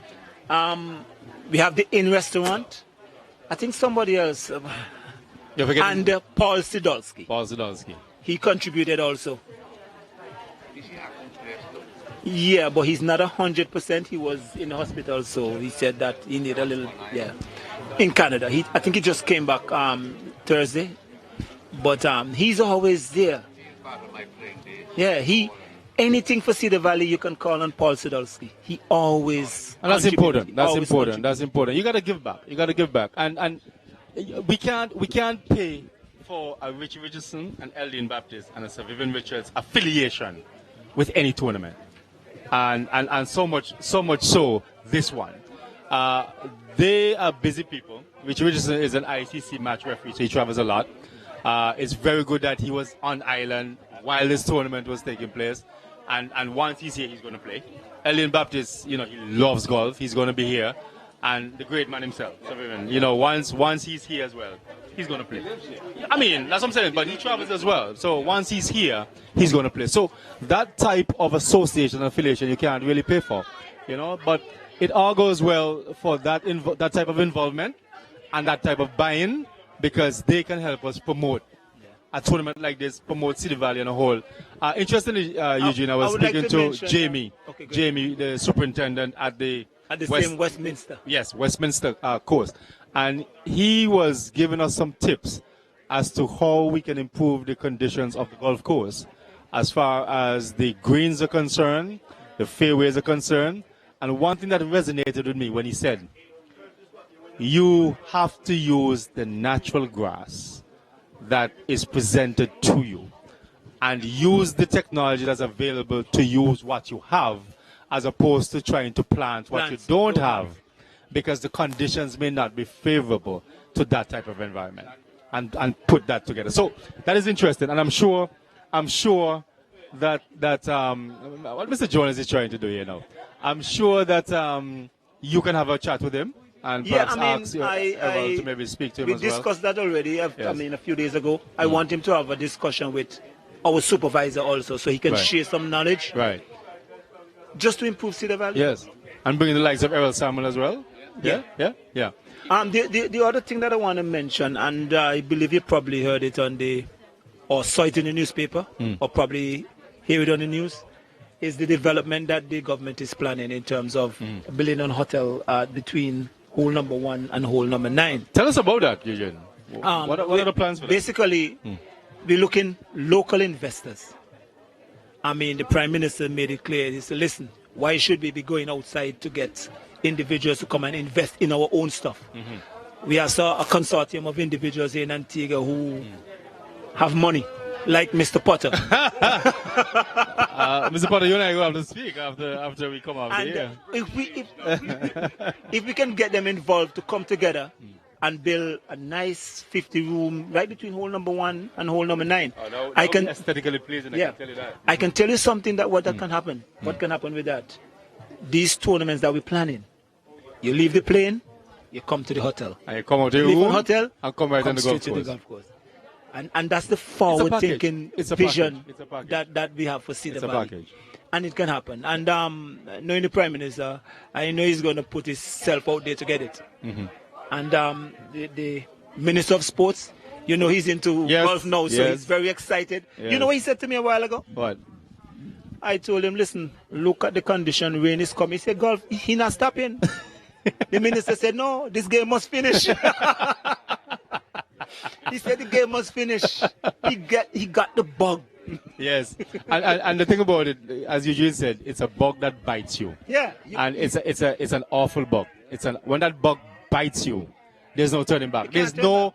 We have the In Restaurant. I think somebody else. And Paul Sidolski. Paul Sidolski. He contributed also. Yeah, but he's not 100%. He was in the hospital, so he said that he needed a little, in Canada. I think he just came back Thursday. But he's always there. Yeah, anything for Cedar Valley, you can call on Paul Sidolski. He always. And that's important. That's important. You got to give back. And we can't pay for a Richie Richardson, an Eldin Baptist, and a Sir Vivian Richards affiliation with any tournament. And so much so this one. They are busy people. Richie Richardson is an ICC match referee, so he travels a lot. It's very good that he was on island while this tournament was taking place. And once he's here, he's going to play. Eldin Baptist, he loves golf. He's going to be here. And the great man himself, once he's here as well, he's going to play. I mean, that's what I'm saying, but he travels as well. So once he's here, he's going to play. So that type of association and affiliation you can't really pay for, but it all goes well for that type of involvement and that type of buy-in, because they can help us promote a tournament like this, promote Cedar Valley on a whole. Interestingly, Eugene, I was speaking to Jamie, the superintendent at the same Westminster. Yes, Westminster course. And he was giving us some tips as to how we can improve the conditions of the golf course as far as the greens are concerned, the fairways are concerned. And one thing that resonated with me when he said, you have to use the natural grass that is presented to you and use the technology that's available to use what you have, as opposed to trying to plant what you don't have, because the conditions may not be favorable to that type of environment, and put that together. So that is interesting, and I'm sure that what Mr. Jones is trying to do here now. I'm sure that you can have a chat with him and perhaps ask Errol to maybe speak to him we as well. discussed that already. I Yes. mean, a few days ago. I want him to have a discussion with our supervisor also, so he can Right. share some knowledge, Right. just to improve Cedar Valley. Yes. And bringing the likes of Errol Samuel as well. Yeah. Yeah. Yeah. The other thing that I want to mention, and I believe you probably heard it or saw it in the newspaper, or probably hear it on the news, is the development that the government is planning in terms of building a hotel between hole number 1 and hole number 9. Tell us about that, Eugene. What are the plans for that? Basically, we're looking local investors. I mean, the Prime Minister made it clear. He said, listen, why should we be going outside to get individuals to come and invest in our own stuff? We have saw a consortium of individuals in Antigua who have money, like Mr. Potter. Mr. Potter, you and I will have to speak after we come out And here. if we can get them involved to come together and build a nice 50-room right between hole number 1 and hole number 9, I can aesthetically pleasing. Yeah. I can tell you that. I can tell you something that can happen. What can happen with that? These tournaments that we're planning, you leave the plane, you come to the hotel. And you come out to your leave room from hotel, and come right on the straight golf to course. the golf course. And that's the forward-thinking vision that we have for Cedar Valley. Package. And it can happen. And knowing the Prime Minister, I know he's going to put himself out there to get it. And the Minister of Sports, you know, he's into golf now, so he's very excited. You know what he said to me a while ago? What? I told him, listen, look at the condition, rain is coming. He said, golf, he not stopping. The minister said, no, this game must finish. He said the game must finish. He got the bug. Yes, and the thing about it, as Eugene said, it's a bug that bites you. Yeah. And it's an awful bug. When that bug bites you, there's no turning back. There's no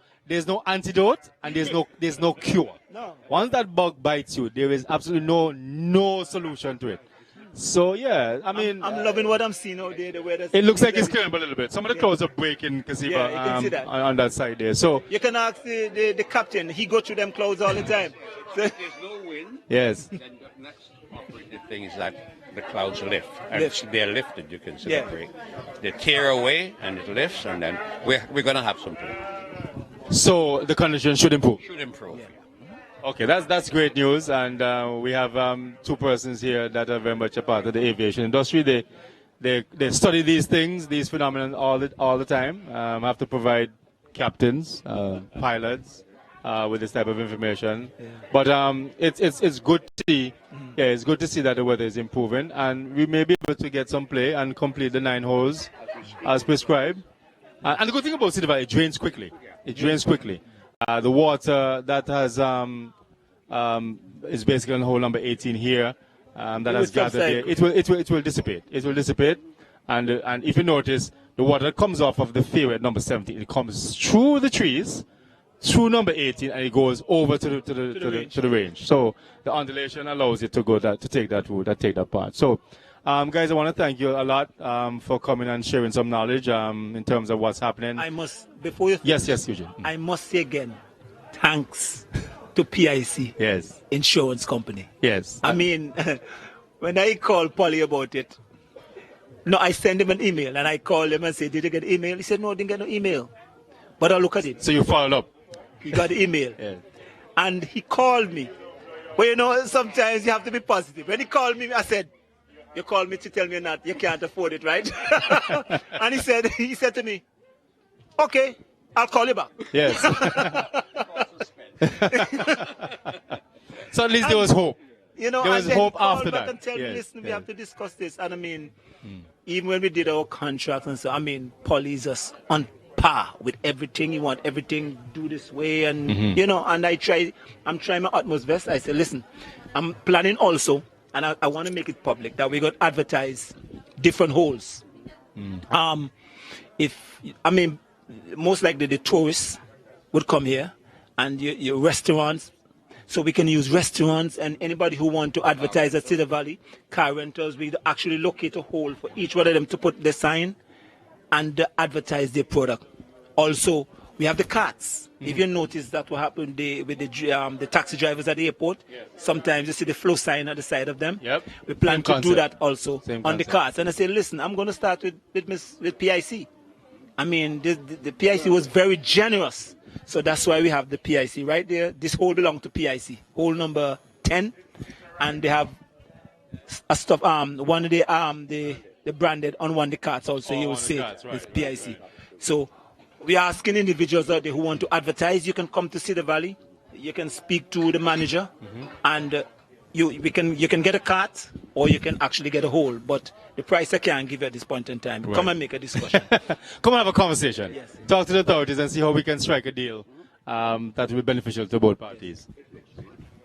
antidote and there's no cure. No. Once that bug bites you, there is absolutely no solution to it. So yeah, I mean, I'm loving what I'm seeing out there. The weather. It looks like it's clearing up a little bit. Some of the clouds are breaking, Kasiba, Yeah, you can see that. on that side there. So You can ask the captain. He go through them clouds all the time. There's no wind. yes, Then the next operative thing is that the clouds lift. And Lift. they're lifted, you can see Yeah. the break. They tear away and it lifts, and then we're going to have something. so the conditions should improve. Should improve. Okay, that's great news, and we have two persons here that are very much a part of the aviation industry. They study these things, these phenomena all the time. Have to provide captains, pilots with this type of information. Yeah. But it's good to see. Yeah, it's good to see that the weather is improving, and we may be able to get some play and complete the 9 holes as prescribed. And the good thing about Cedar Valley, it drains quickly. It drains quickly. The water that has is basically on hole number 18 here. That has gathered there. It will dissipate. It will dissipate, and if you notice, the water that comes off of the fairway at number 17, it comes through the trees, through number 18, and it goes over to the range. So the undulation allows it to go to take that route, take that part. So. Guys, I want to thank you a lot for coming and sharing some knowledge in terms of what's happening. I must, before you Yes, Eugene. I must say again, thanks to PIC Yes. Insurance Company. Yes. I mean, when I called Polly about it, no, I sent him an email and I called him and said, did you get the email? He said, no, I didn't get no email. But I look at it. So you followed up? He got the email. Yes. And he called me. Well, you know, sometimes you have to be positive. When he called me, I said, you called me to tell me not, you can't afford it, right? And he said to me, okay, I'll call you back. Yes. So at least there was hope. You know, there was and then hope he called after back that. and tell me, Yes, listen, we yes. have to discuss this. And I mean, even when we did our contract and so, I mean, Polly's just on par with everything. You want everything do this way, and you know. And I'm trying my utmost best. I said, listen, I'm planning also, and I want to make it public that we got to advertise different holes. Most likely the tourists would come here, and your restaurants. So we can use restaurants and anybody who want to advertise at Cedar Valley, car rentals, we actually locate a hole for each one of them to put the sign and advertise their product. Also, We have the carts. If you notice that what happened with the taxi drivers at the airport, sometimes you see the flow sign at the side of them. Yep. We plan to do that also Same on the concept. carts. And I say, listen, I'm going to start with PIC. I mean, the PIC was very generous. So that's why we have the PIC right there. This hole belongs to PIC, hole number 10. And they have a stuff, one of the branded on one of the carts also. You will see it's PIC. So we are asking individuals out there who want to advertise. You can come to Cedar Valley. You can speak to the manager, and you can get a cart or you can actually get a hole. But the price I can't give you at this point in time. Right. Come and make a discussion. Come and have a conversation. Yes. Talk to the authorities and see how we can strike a deal that will be beneficial to both parties.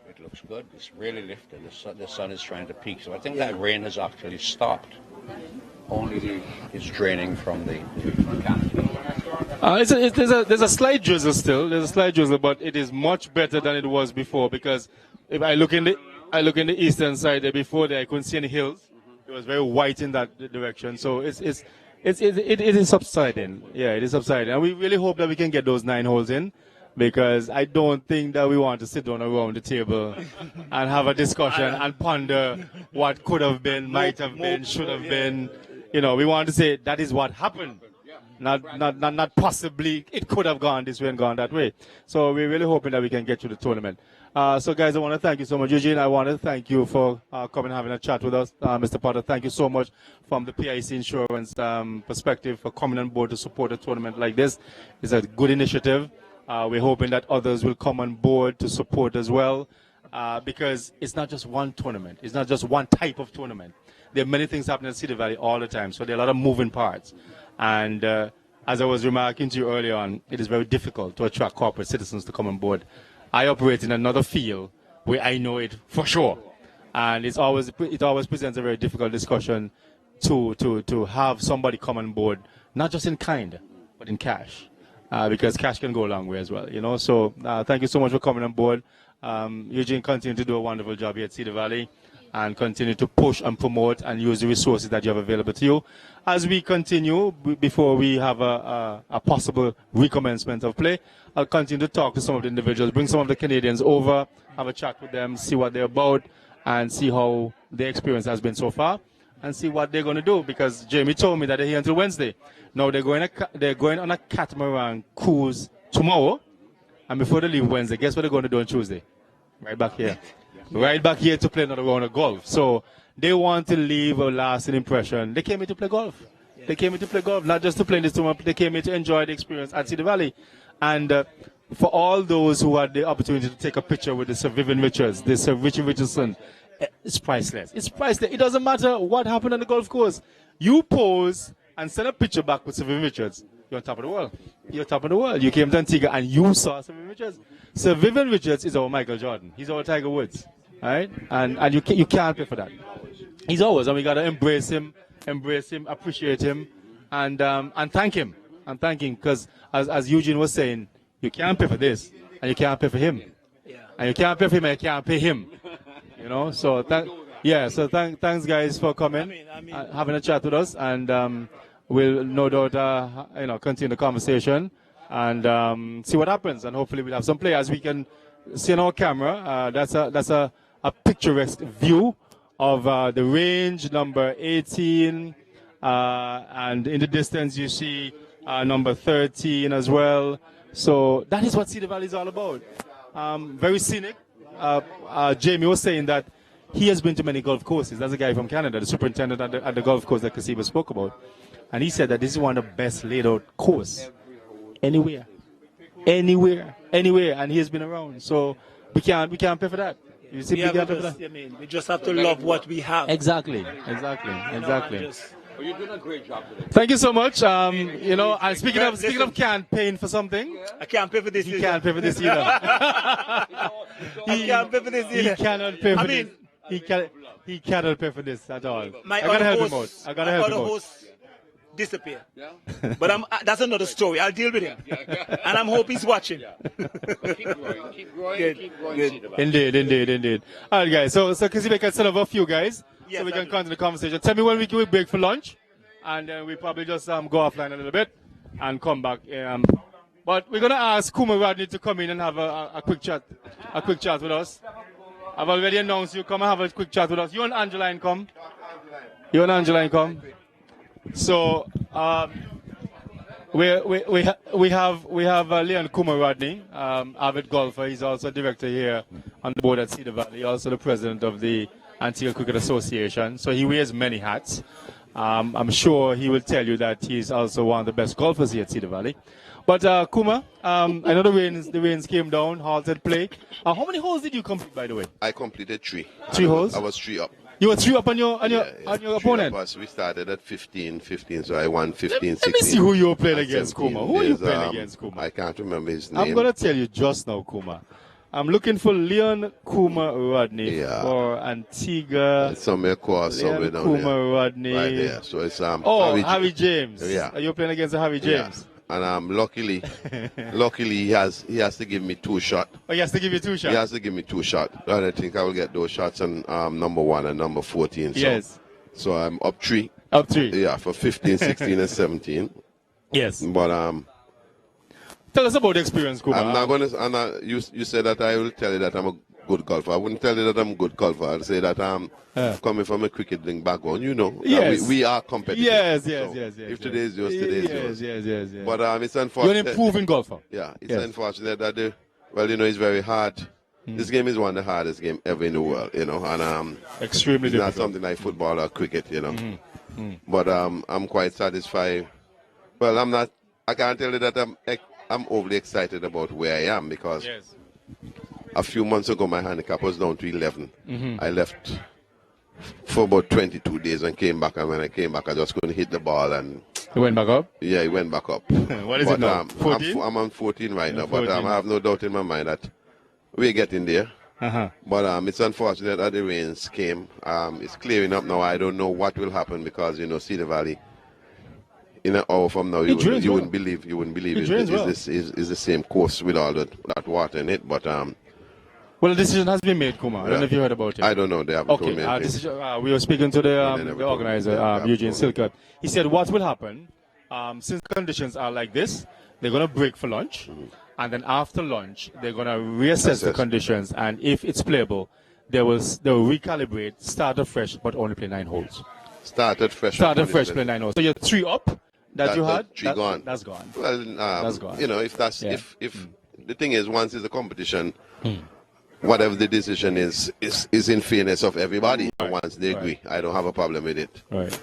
It looks good. It's really lifted. The sun is trying to peak. So I think that rain has actually stopped. Only it's draining from the canopy. There's a slight drizzle still. There's a slight drizzle, but it is much better than it was before, because if I look in the eastern side there, before there I couldn't see any hills. It was very white in that direction. So it is subsiding. Yeah, it is subsiding. And we really hope that we can get those 9 holes in, because I don't think that we want to sit down around the table and have a discussion and ponder what could have been, might have been, should have been. You know, we want to say that is what happened. Not possibly it could have gone this way and gone that way. So we're really hoping that we can get to the tournament. So guys, I want to thank you so much. Eugene, I want to thank you for coming and having a chat with us. Mr. Potter, thank you so much from the PIC Insurance perspective for coming on board to support a tournament like this. It's a good initiative. We're hoping that others will come on board to support as well, because it's not just one tournament. It's not just one type of tournament. There are many things happening in Cedar Valley all the time, so there are a lot of moving parts. And as I was remarking to you earlier on, it is very difficult to attract corporate citizens to come on board. I operate in another field where I know it for sure, and it always presents a very difficult discussion to have somebody come on board, not just in kind, but in cash, because cash can go a long way as well. You know, so thank you so much for coming on board. Eugene, continue to do a wonderful job here at Cedar Valley, and continue to push and promote and use the resources that you have available to you. As we continue, before we have a possible recommencement of play, I'll continue to talk to some of the individuals, bring some of the Canadians over, have a chat with them, see what they're about, and see how their experience has been so far, and see what they're going to do, because Jamie told me that they're here until Wednesday. Now they're going on a catamaran cruise tomorrow, and before they leave Wednesday, guess what they're going to do on Tuesday? Right back here. Right back here to play another round of golf. So they want to leave a lasting impression. They came here to play golf. They came here to play golf, not just to play in this tournament. They came here to enjoy the experience at Cedar Valley. And for all those who had the opportunity to take a picture with the Sir Vivian Richards, the Sir Richard Richardson, it's priceless. It's priceless. It doesn't matter what happened on the golf course. You pose and send a picture back with Sir Vivian Richards. You're on top of the world. You're top of the world. You came to Antigua and you saw Sir Vivian Richards. Sir Vivian Richards is our Michael Jordan. He's our Tiger Woods. All right? And you can't pay for that. He's ours, and we got to embrace him, appreciate him, and thank him. And thank him, because as Eugene was saying, you can't pay for this, and you can't pay for him. Yeah. And you can't pay for him, and you can't pay him. You know? So, thanks, guys, for coming, having a chat with us, and we'll no doubt, continue the conversation and see what happens, and hopefully we'll have some play. As we can see on our camera, that's a picturesque view of the range, number 18, and in the distance you see number 13 as well. So that is what Cedar Valley is all about. Very scenic. Jamie was saying that he has been to many golf courses. That's a guy from Canada, the superintendent at the golf course that Kasiba spoke about. And he said that this is one of the best laid out course anywhere. And he has been around. So we can't pay for that. You see, we just have to love what we have. Exactly. Well, you're doing a great job today. Thank you so much. And speaking of can't paying for something, I can't pay for this. He can't pay for this either. I can't pay for this either. He cannot pay for this. He cannot pay for this at all. I gotta help him out. I gotta help him out. Disappear. Yeah. But that's another story. I'll deal with him. And I'm hoping he's watching. Keep growing. Indeed. All right, guys. So Kasiba can send over a few guys, yes, so we can continue the conversation. Tell me when we can break for lunch, and then we probably just go offline a little bit and come back But we're gonna ask Kuma Rodney to come in and have a quick chat with us. I've already announced you come and have a quick chat with us. You and Angeline come. You and Angeline come. So we have Leon Kuma Rodney, avid golfer. He's also director here on the board at Cedar Valley. Also the president of the Antigua Cricket Association. So he wears many hats. I'm sure he will tell you that he's also one of the best golfers here at Cedar Valley. But Kuma, I know the rains came down, halted play. How many holes did you complete, by the way? I completed 3. 3 holes? I was 3 up. You were 3 up on your opponent? Up, we started at 15, so I won 15, 16. Let me see who you're playing against, Kuma. Who are you playing against, Kuma? I can't remember his name. I'm going to tell you just now, Kuma. I'm looking for Leon Kuma Rodney for Antigua. It's somewhere across, somewhere down Kuma there. Rodney. Right there. So it's Harry James. Yeah. Are you playing against Harry James? Yeah. And luckily he has to give me 2 shots. Oh, he has to give you 2 shots? He has to give me 2 shots. And I think I will get those shots on number 1 and number 14. So, yes. So I'm up 3. Up 3? Yeah, for 15, 16, and 17. Yes. But tell us about the experience, Kuma. I'm not going to. You said that I will tell you that I'm a good golfer. I wouldn't tell you that I'm a good golfer. I'll say that I'm coming from a cricketing background. You know, yes. we are competitive. Yes. If today is yours, today is yours. Yes. But it's unfortunate. You're an improving golfer. Yeah, it's unfortunate that it's very hard. This game is one of the hardest games ever in the world, you know, and extremely it's difficult. not something like football or cricket, you know. But I'm quite satisfied. Well, I'm not. I can't tell you that I'm overly excited about where I am because a few months ago my handicap was down to 11. I left for about 22 days and came back, and when I came back I just couldn't hit the ball and it went back up? Yeah, it went back up. What is it now? 14? I'm on 14 right now, 14. but I have no doubt in my mind that we're getting there. But it's unfortunate that the rains came. It's clearing up now. I don't know what will happen because Cedar Valley in an hour from now you wouldn't believe it's the same course with all that water in it. But well, a decision has been made, Kuma. I don't know if you heard about it. I don't know. They haven't told me anything. We were speaking to the organizer, Eugene Silkert. He said what will happen, since conditions are like this, they're going to break for lunch. And then after lunch, they're going to reassess the conditions. And if it's playable, they will recalibrate, start afresh, but only play 9 holes. Started fresh, play 9 holes. So you're 3 up that you had? 3 gone. That's gone. Well, that's gone. If the thing is, once it's a competition, whatever the decision is in fairness of everybody. Once they agree, I don't have a problem with it. Right.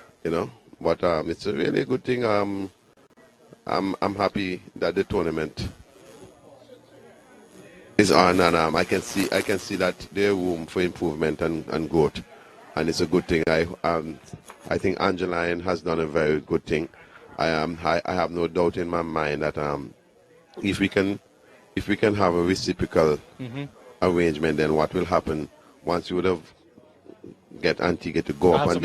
But it's a really good thing. I'm happy that the tournament is on, and I can see that there's room for improvement and growth, and it's a good thing. I think Angeline has done a very good thing. I have no doubt in my mind that if we can have a reciprocal arrangement, then what will happen once you would have get Antigua to go up on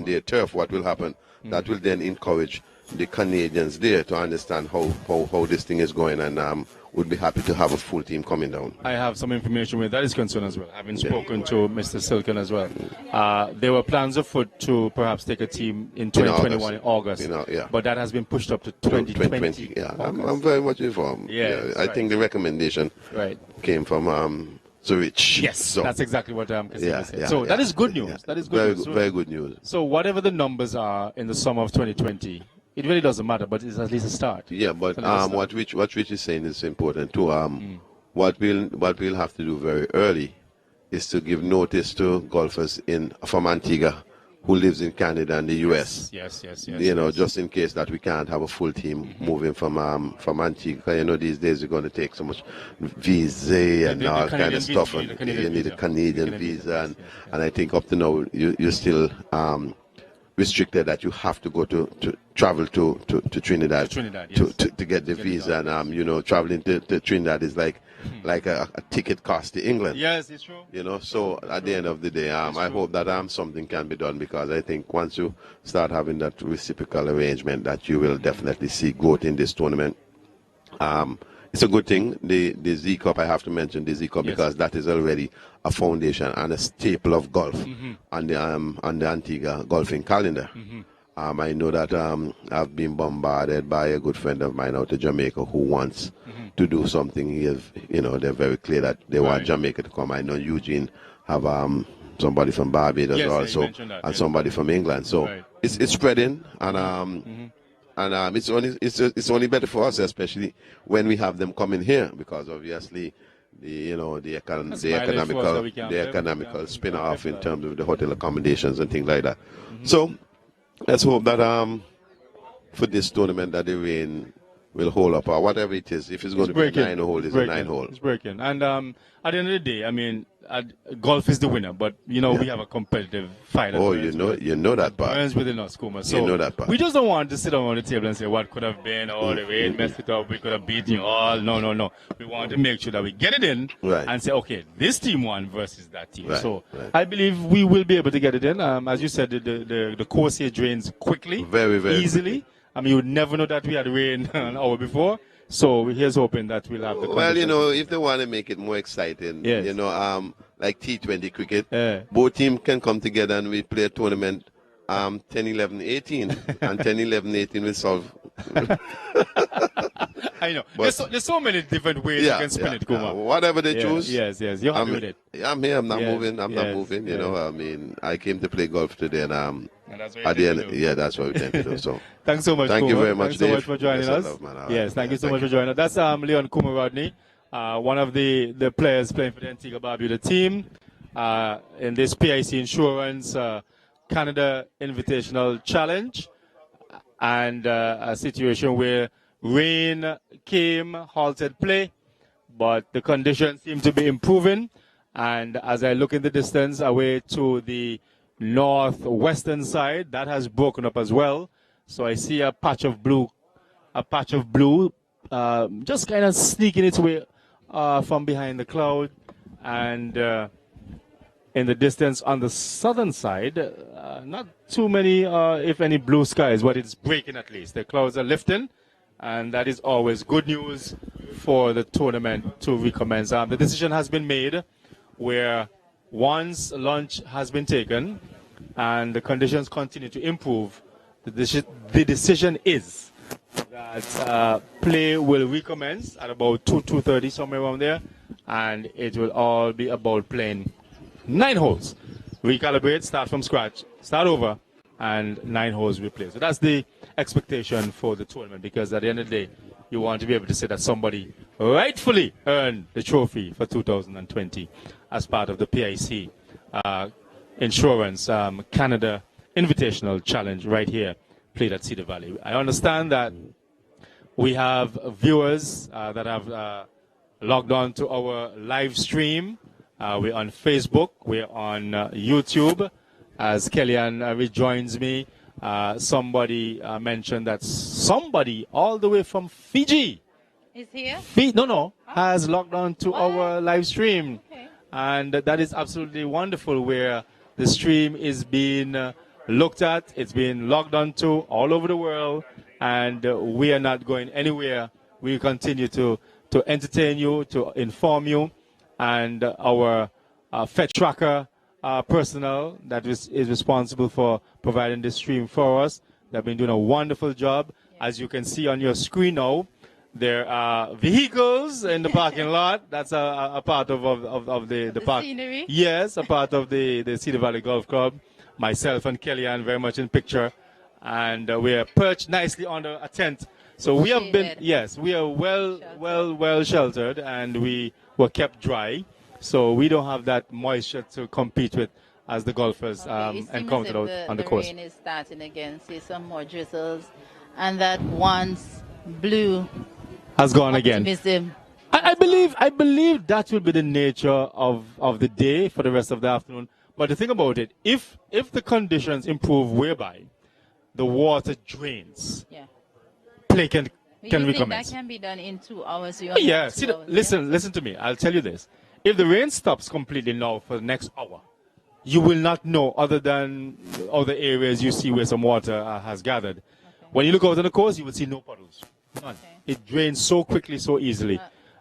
their turf, what will happen? That will then encourage the Canadians there to understand how this thing is going, and would be happy to have a full team coming down. I have some information where that is concerned as well, having spoken to Mr. Silken as well. There were plans afoot to perhaps take a team in 2021 in August, but that has been pushed up to 2020. Yeah, I'm very much informed. I think the recommendation came from Zurich. Yes, so that's exactly what Cassandra said. So that is good news. That is good news. Very good news. So whatever the numbers are in the summer of 2020, it really doesn't matter, but it's at least a start. Yeah, but what Rich is saying is important too. What we'll have to do very early is to give notice to golfers from Antigua who lives in Canada and the US. Yes. Just in case that we can't have a full team moving from Antigua. These days you're going to take so much visa and all kind of stuff, and you need a Canadian visa, and I think up to now you're still restricted that you have to go to travel to Trinidad, to get the visa, and traveling to Trinidad is like a ticket cost to England. Yes, it's true. So at the end of the day, I hope that something can be done, because I think once you start having that reciprocal arrangement, that you will definitely see growth in this tournament. It's a good thing. The Z Cup, I have to mention the Z Cup because that is already a foundation and a staple of golf on the Antigua golfing calendar. I know that I've been bombarded by a good friend of mine out of Jamaica who wants to do something. They're very clear that they want Jamaica to come. I know Eugene have somebody from Barbados also, and somebody from England. So it's spreading, and it's only better for us, especially when we have them coming here, because obviously the economical spin off in terms of the hotel accommodations and things like that. So let's hope that for this tournament that the rain will hold up, or whatever it is. If it's going to be a 9-hole, it's a 9-hole. It's breaking. And at the end of the day, I mean, golf is the winner, but we have a competitive fight. Oh, you know that part. Burns within us, Kuma. So you know that part. We just don't want to sit around the table and say what could have been, or the rain messed it up, we could have beaten you all. No. We want to make sure that we get it in and say, okay, this team won versus that team. So I believe we will be able to get it in. As you said, the course here drains quickly, very easily. Quickly. I mean, you would never know that we had rain an hour before. So here's hoping that we'll have the conditions. Well, if they want to make it more exciting, like T20 cricket, both teams can come together and we play a tournament 10, 11, 18. And 10, 11, 18 will solve. I know. There's so many different ways you can spin it, Kuma. Whatever they choose. Yes. You're happy with it. I'm here. I'm not moving. I'm not moving. I mean, I came to play golf today, and that's what at the end, that's what we tend to do. So thanks so much. Thank you very much, Thanks so Dave. much for joining us. Yes, thank you so much for joining us. That's Leon Kuma Rodney, one of the players playing for the Antigua Barbuda team in this PIC Insurance Canada Invitational Challenge, and a situation where rain came, halted play, but the conditions seem to be improving. And as I look in the distance away to the northwestern side, that has broken up as well. So I see a patch of blue, just kind of sneaking its way from behind the cloud. And in the distance on the southern side, not too many, if any, blue skies, but it's breaking at least. The clouds are lifting, and that is always good news for the tournament to recommence. The decision has been made where once lunch has been taken and the conditions continue to improve, the decision is that play will recommence at about 2:30, somewhere around there, and it will all be about playing 9 holes. Recalibrate, start from scratch, start over, and 9 holes replay. So that's the expectation for the tournament, because at the end of the day, you want to be able to say that somebody rightfully earned the trophy for 2020 as part of the PIC Insurance Canada Invitational Challenge right here, played at Cedar Valley. I understand that we have viewers that have logged on to our live stream. We're on Facebook, we're on YouTube. As Kellyanne rejoins me, somebody mentioned that somebody all the way from Fiji is here? Has logged on to our live stream. Okay. And that is absolutely wonderful, where the stream is being looked at, it's being logged on to all over the world, and we are not going anywhere. We continue to entertain you, to inform you, and our Fed Tracker personnel that is responsible for providing this stream for us. They've been doing a wonderful job. As you can see on your screen now, there are vehicles in the parking lot. That's a part of the park. Scenery? Yes, a part of the Cedar Valley Golf Club. Myself and Kellyanne very much in picture. And we are perched nicely under a tent. So we have been, we are well sheltered, and we were kept dry. So we don't have that moisture to compete with as the golfers encountered out on the course. The rain is starting again. See some more drizzles, and that once blue has gone again. I believe that will be the nature of the day for the rest of the afternoon. But the thing about it, if the conditions improve whereby the water drains, play can recommence. That can be done in 2 hours. Yeah. See, listen to me. I'll tell you this. If the rain stops completely now for the next hour, you will not know, other than other areas you see where some water has gathered. Okay. When you look out on the coast, you will see no puddles. None. Okay. It drains so quickly, so easily,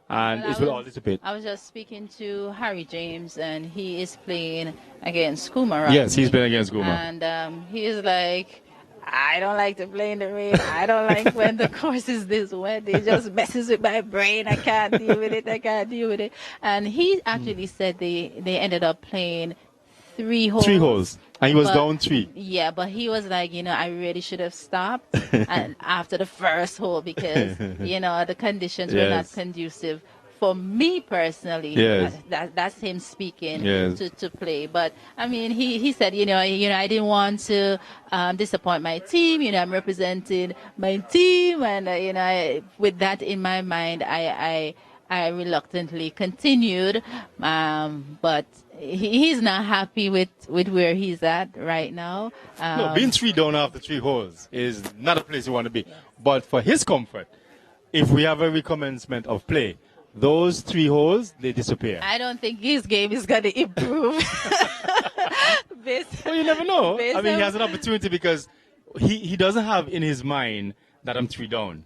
and it will all dissipate. I was just speaking to Harry James, and he is playing against Kuma, right? Yes, he's playing against Kuma. And he is like, I don't like to play in the rain. I don't like when the course is this wet. It just messes with my brain. I can't deal with it. I can't deal with it. And he actually said they ended up playing 3 holes. 3 holes. And he was But- down 3. Yeah, but he was like, I really should have stopped and after the first hole because, the conditions were not Yes. conducive for me personally. Yes. That's him speaking Yes. to play. But I mean, he said, I didn't want to disappoint my team. I'm representing my team, and with that in my mind, I reluctantly continued. But he's not happy with where he's at right now. No, being 3 down after 3 holes is not a place you want to be. But for his comfort, if we have a recommencement of play, those 3 holes, they disappear. I don't think his game is going to improve. Well, you never know. based I mean, he on- has an opportunity because he doesn't have in his mind that I'm 3 down.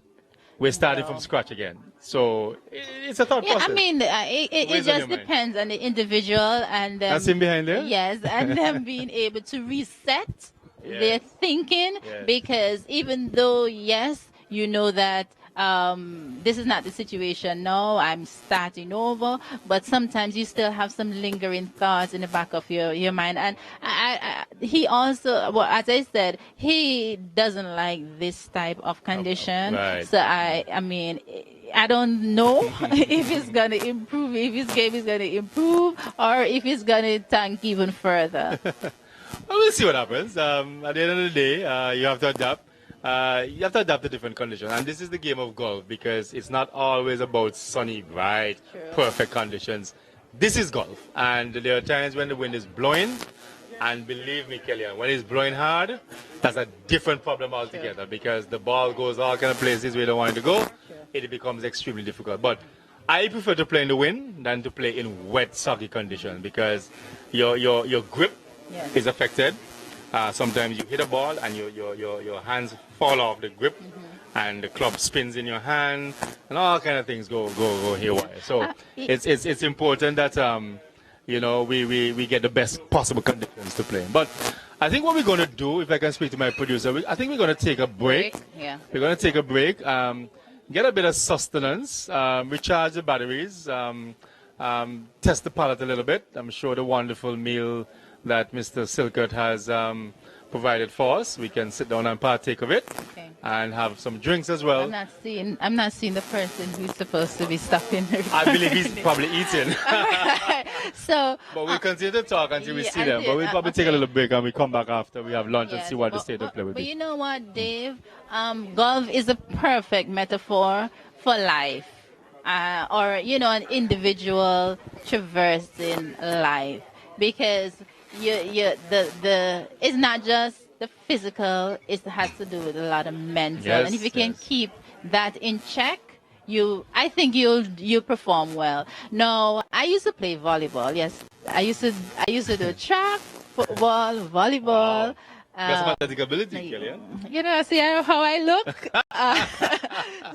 We're starting from scratch again. So it's a thought Yeah, process. I mean, it Where's on just your mind? depends on the individual and That's him behind there? Yes, and them being able to reset their Yes. thinking Yes. because even though yes, you know that this is not the situation now, I'm starting over, but sometimes you still have some lingering thoughts in the back of your mind. And he also, well, as I said, he doesn't like this type of condition. Right. So I mean, I don't know if it's going to improve, if his game is going to improve, or if it's going to tank even further. Well, we'll see what happens. At the end of the day, you have to adapt. You have to adapt to different conditions. And this is the game of golf because it's not always about sunny, bright, perfect conditions. This is golf. And there are times when the wind is blowing. And believe me, Kellyanne, when it's blowing hard, that's a different problem altogether because the ball goes all kind of places we don't want it to go. It becomes extremely difficult. But I prefer to play in the wind than to play in wet, soggy conditions because your grip is affected. Sometimes you hit a ball and your hands fall off the grip and the club spins in your hand and all kind of things go haywire. So it's important that we get the best possible conditions to play. But I think what we're going to do, if I can speak to my producer, I think we're going to take a break. Yeah. We're going to take a break, get a bit of sustenance, recharge the batteries, test the palate a little bit. I'm sure the wonderful meal that Mr. Silkert has provided for us, we can sit down and partake of it and have some drinks as well. I'm not seeing the person who's supposed to be stuck in the I believe he's probably eating. So, but we'll continue to talk until we yeah, see them. But we'll probably take a little break and we come back after we have lunch and yes, see what the state of play will but be. you know what, Dave? Golf is a perfect metaphor for life, or an individual traversing life, because it's not just the physical; it has to do with a lot of mental. Yes, and if you can yes. keep that in check, I think you'll perform well. No, I used to play volleyball. Yes, I used to do track, football, volleyball. That's some athletic ability, Kellyanne. See how I look?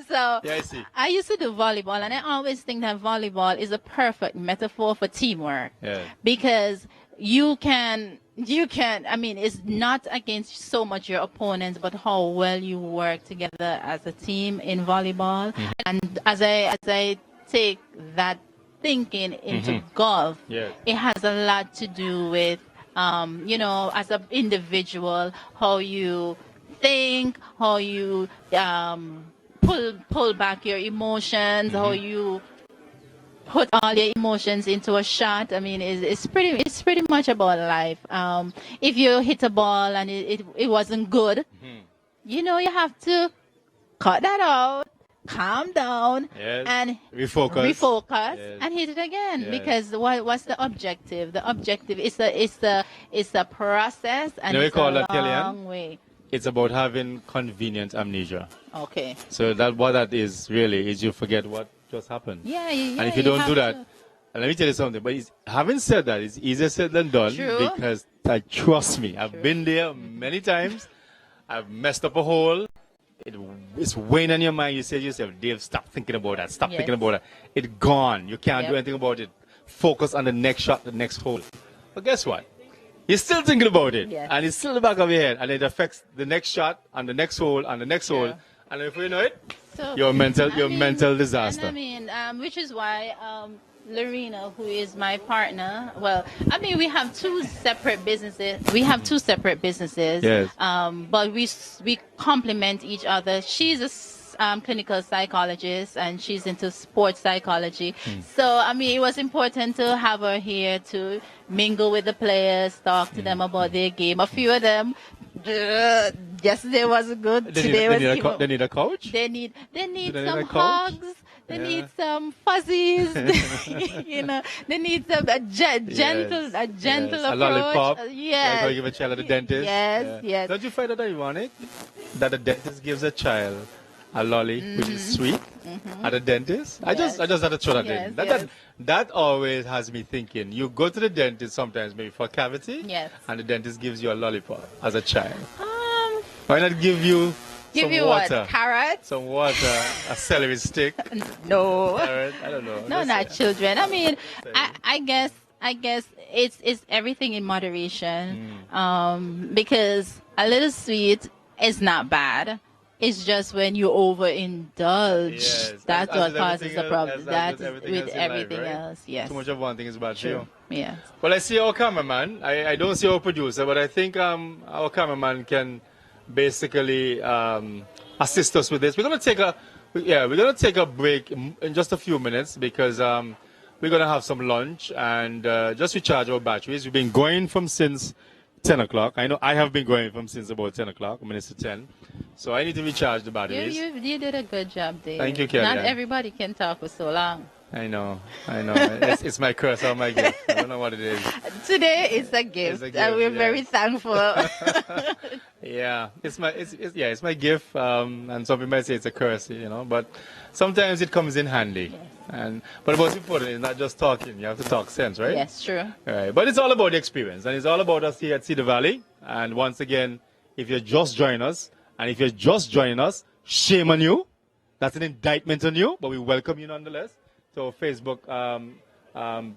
So Yeah, I see. I used to do volleyball, and I always think that volleyball is a perfect metaphor for teamwork. Yeah. Because you can, I mean, it's not against so much your opponents, but how well you work together as a team in volleyball. And as I take that thinking into golf, Yes. it has a lot to do with, as an individual, how you think, how you pull back your emotions, how you put all your emotions into a shot. I mean, it's pretty much about life. If you hit a ball and it wasn't good, you have to cut that out, calm down, Yes. and Refocus. Yes. and hit it again. Yes. Because what's the objective? The objective is a process, and We it's call a that, Kellyanne? long way. It's about having convenient amnesia. Okay. So what that is really is you forget what just happened. Yeah, And if you don't have do that, to. and let me tell you something, but having said that, it's easier said than done. True. Because trust me, I've been there many times. I've messed up a hole. It's weighing on your mind. You say to yourself, Dave, stop thinking about that. Stop Yes. thinking about that. It's gone. You can't do Yep. anything about it. Focus on the next shot, the next hole. But guess what? You're still thinking about it, Yes. and it's still in the back of your head, and it affects the next shot, and the next hole, and the next hole, and if you know it, So, you're I mean, mental disaster. And I mean, which is why Lorena, who is my partner, well, I mean, we have two separate businesses. Yes. But we complement each other. She's a clinical psychologist, and she's into sports psychology. So, I mean, it was important to have her here to mingle with the players, talk to them about their game. A few of them, yesterday was good. They need a coach. They need a some coach? hugs. They need some fuzzies. You know, they need some gentle approach. A lollipop. Yes. Like how you give a child at the dentist. Yes, yes. Don't you find that ironic that the dentist gives a child a lolly, which is sweet, at a dentist? I just had to throw that in. That always has me thinking. You go to the dentist sometimes, maybe for a cavity, and the dentist gives you a lollipop as a child. Why not give you some water? What? Carrots? Some water, a celery stick. No. Carrot, I don't know. No, not children. I mean, I guess it's everything in moderation. Because a little sweet is not bad. It's just when you overindulge, that's what causes the problem. That's with everything else, yes. Too much of one thing is bad for you. Yeah. Well, I see our cameraman. I don't see our producer, but I think our cameraman can basically assist us with this. We're gonna take a break in just a few minutes because we're gonna have some lunch and just recharge our batteries. We've been going from since 10 o'clock. I know I have been going from since about 10 o'clock, minutes to 10. So I need to recharge the batteries. You did a good job, Dave. Thank you, Kelly. Not everybody can talk for so long. I know. It's my curse or my gift. I don't know what it is. Today it's a gift, and we're very thankful. Yeah, it's my gift, and some people might say it's a curse, but sometimes it comes in handy. Yes. But what's important is not just talking; you have to talk sense, right? Yes, true. Right. But it's all about the experience, and it's all about us here at Cedar Valley. And once again, if you're just joining us, shame on you. That's an indictment on you, but we welcome you nonetheless to our Facebook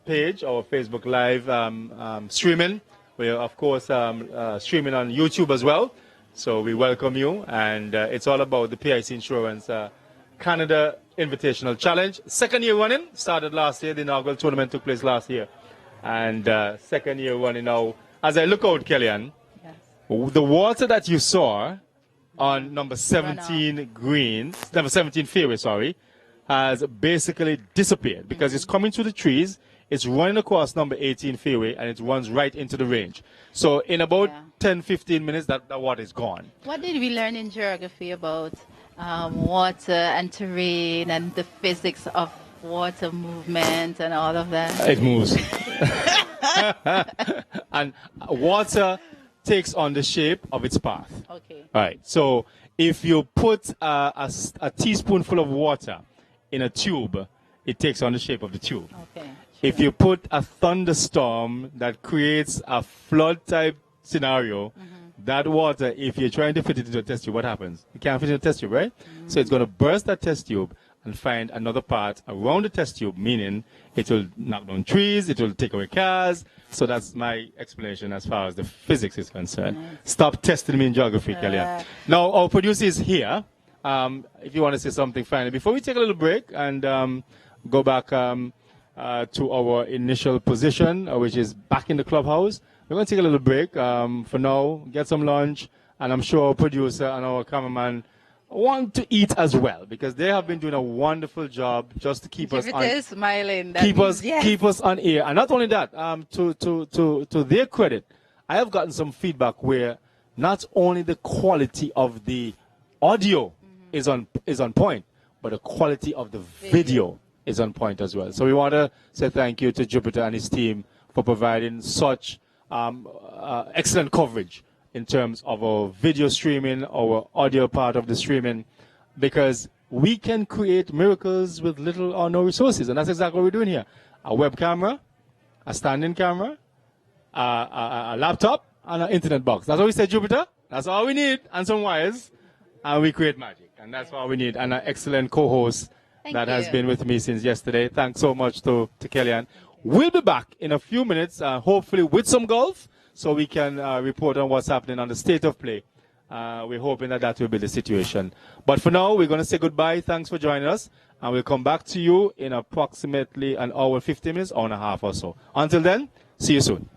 page, our Facebook Live streaming. We are, of course, streaming on YouTube as well. So we welcome you, and it's all about the PIC Insurance Canada Invitational Challenge. Second year running, started last year. The inaugural tournament took place last year. And second year running now. As I look out, Kellyanne, the water that you saw on number 17 number 17 fairway, has basically disappeared because it's coming through the trees. It's running across number 18 fairway, and it runs right into the range. So in about 10-15 minutes, that water is gone. What did we learn in geography about water and terrain and the physics of water movement and all of that? It moves. And water takes on the shape of its path. Okay. All right. So if you put a teaspoonful of water in a tube, it takes on the shape of the tube. Okay. If you put a thunderstorm that creates a flood type scenario, that water, if you're trying to fit it into a test tube, what happens? You can't fit it in a test tube, right? So it's going to burst that test tube and find another part around the test tube, meaning it will knock down trees, it will take away cars. So that's my explanation as far as the physics is concerned. Stop testing me in geography, Kellyanne. Now, our producer is here. If you want to say something finally, before we take a little break and go back to our initial position, which is back in the clubhouse. We're going to take a little break for now, get some lunch, and I'm sure our producer and our cameraman want to eat as well because they have been doing a wonderful job just to keep us on. Smiling. Keep us on air, and not only that. To their credit, I have gotten some feedback where not only the quality of the audio is on point, but the quality of the video is on point as well. So we want to say thank you to Jupiter and his team for providing such excellent coverage in terms of our video streaming, our audio part of the streaming, because we can create miracles with little or no resources, and that's exactly what we're doing here. A web camera, a standing camera, a laptop, and an internet box. That's what we said, Jupiter. That's all we need, and some wires, and we create magic. And that's all we need, and an excellent co-host that has been with me since yesterday. Thanks so much to Kellyanne. We'll be back in a few minutes, hopefully with some golf. so we can report on what's happening on the state of play. We're hoping that that will be the situation. But for now, we're going to say goodbye. Thanks for joining us. And we'll come back to you in approximately an hour, 50 minutes, hour and a half or so. Until then, see you soon.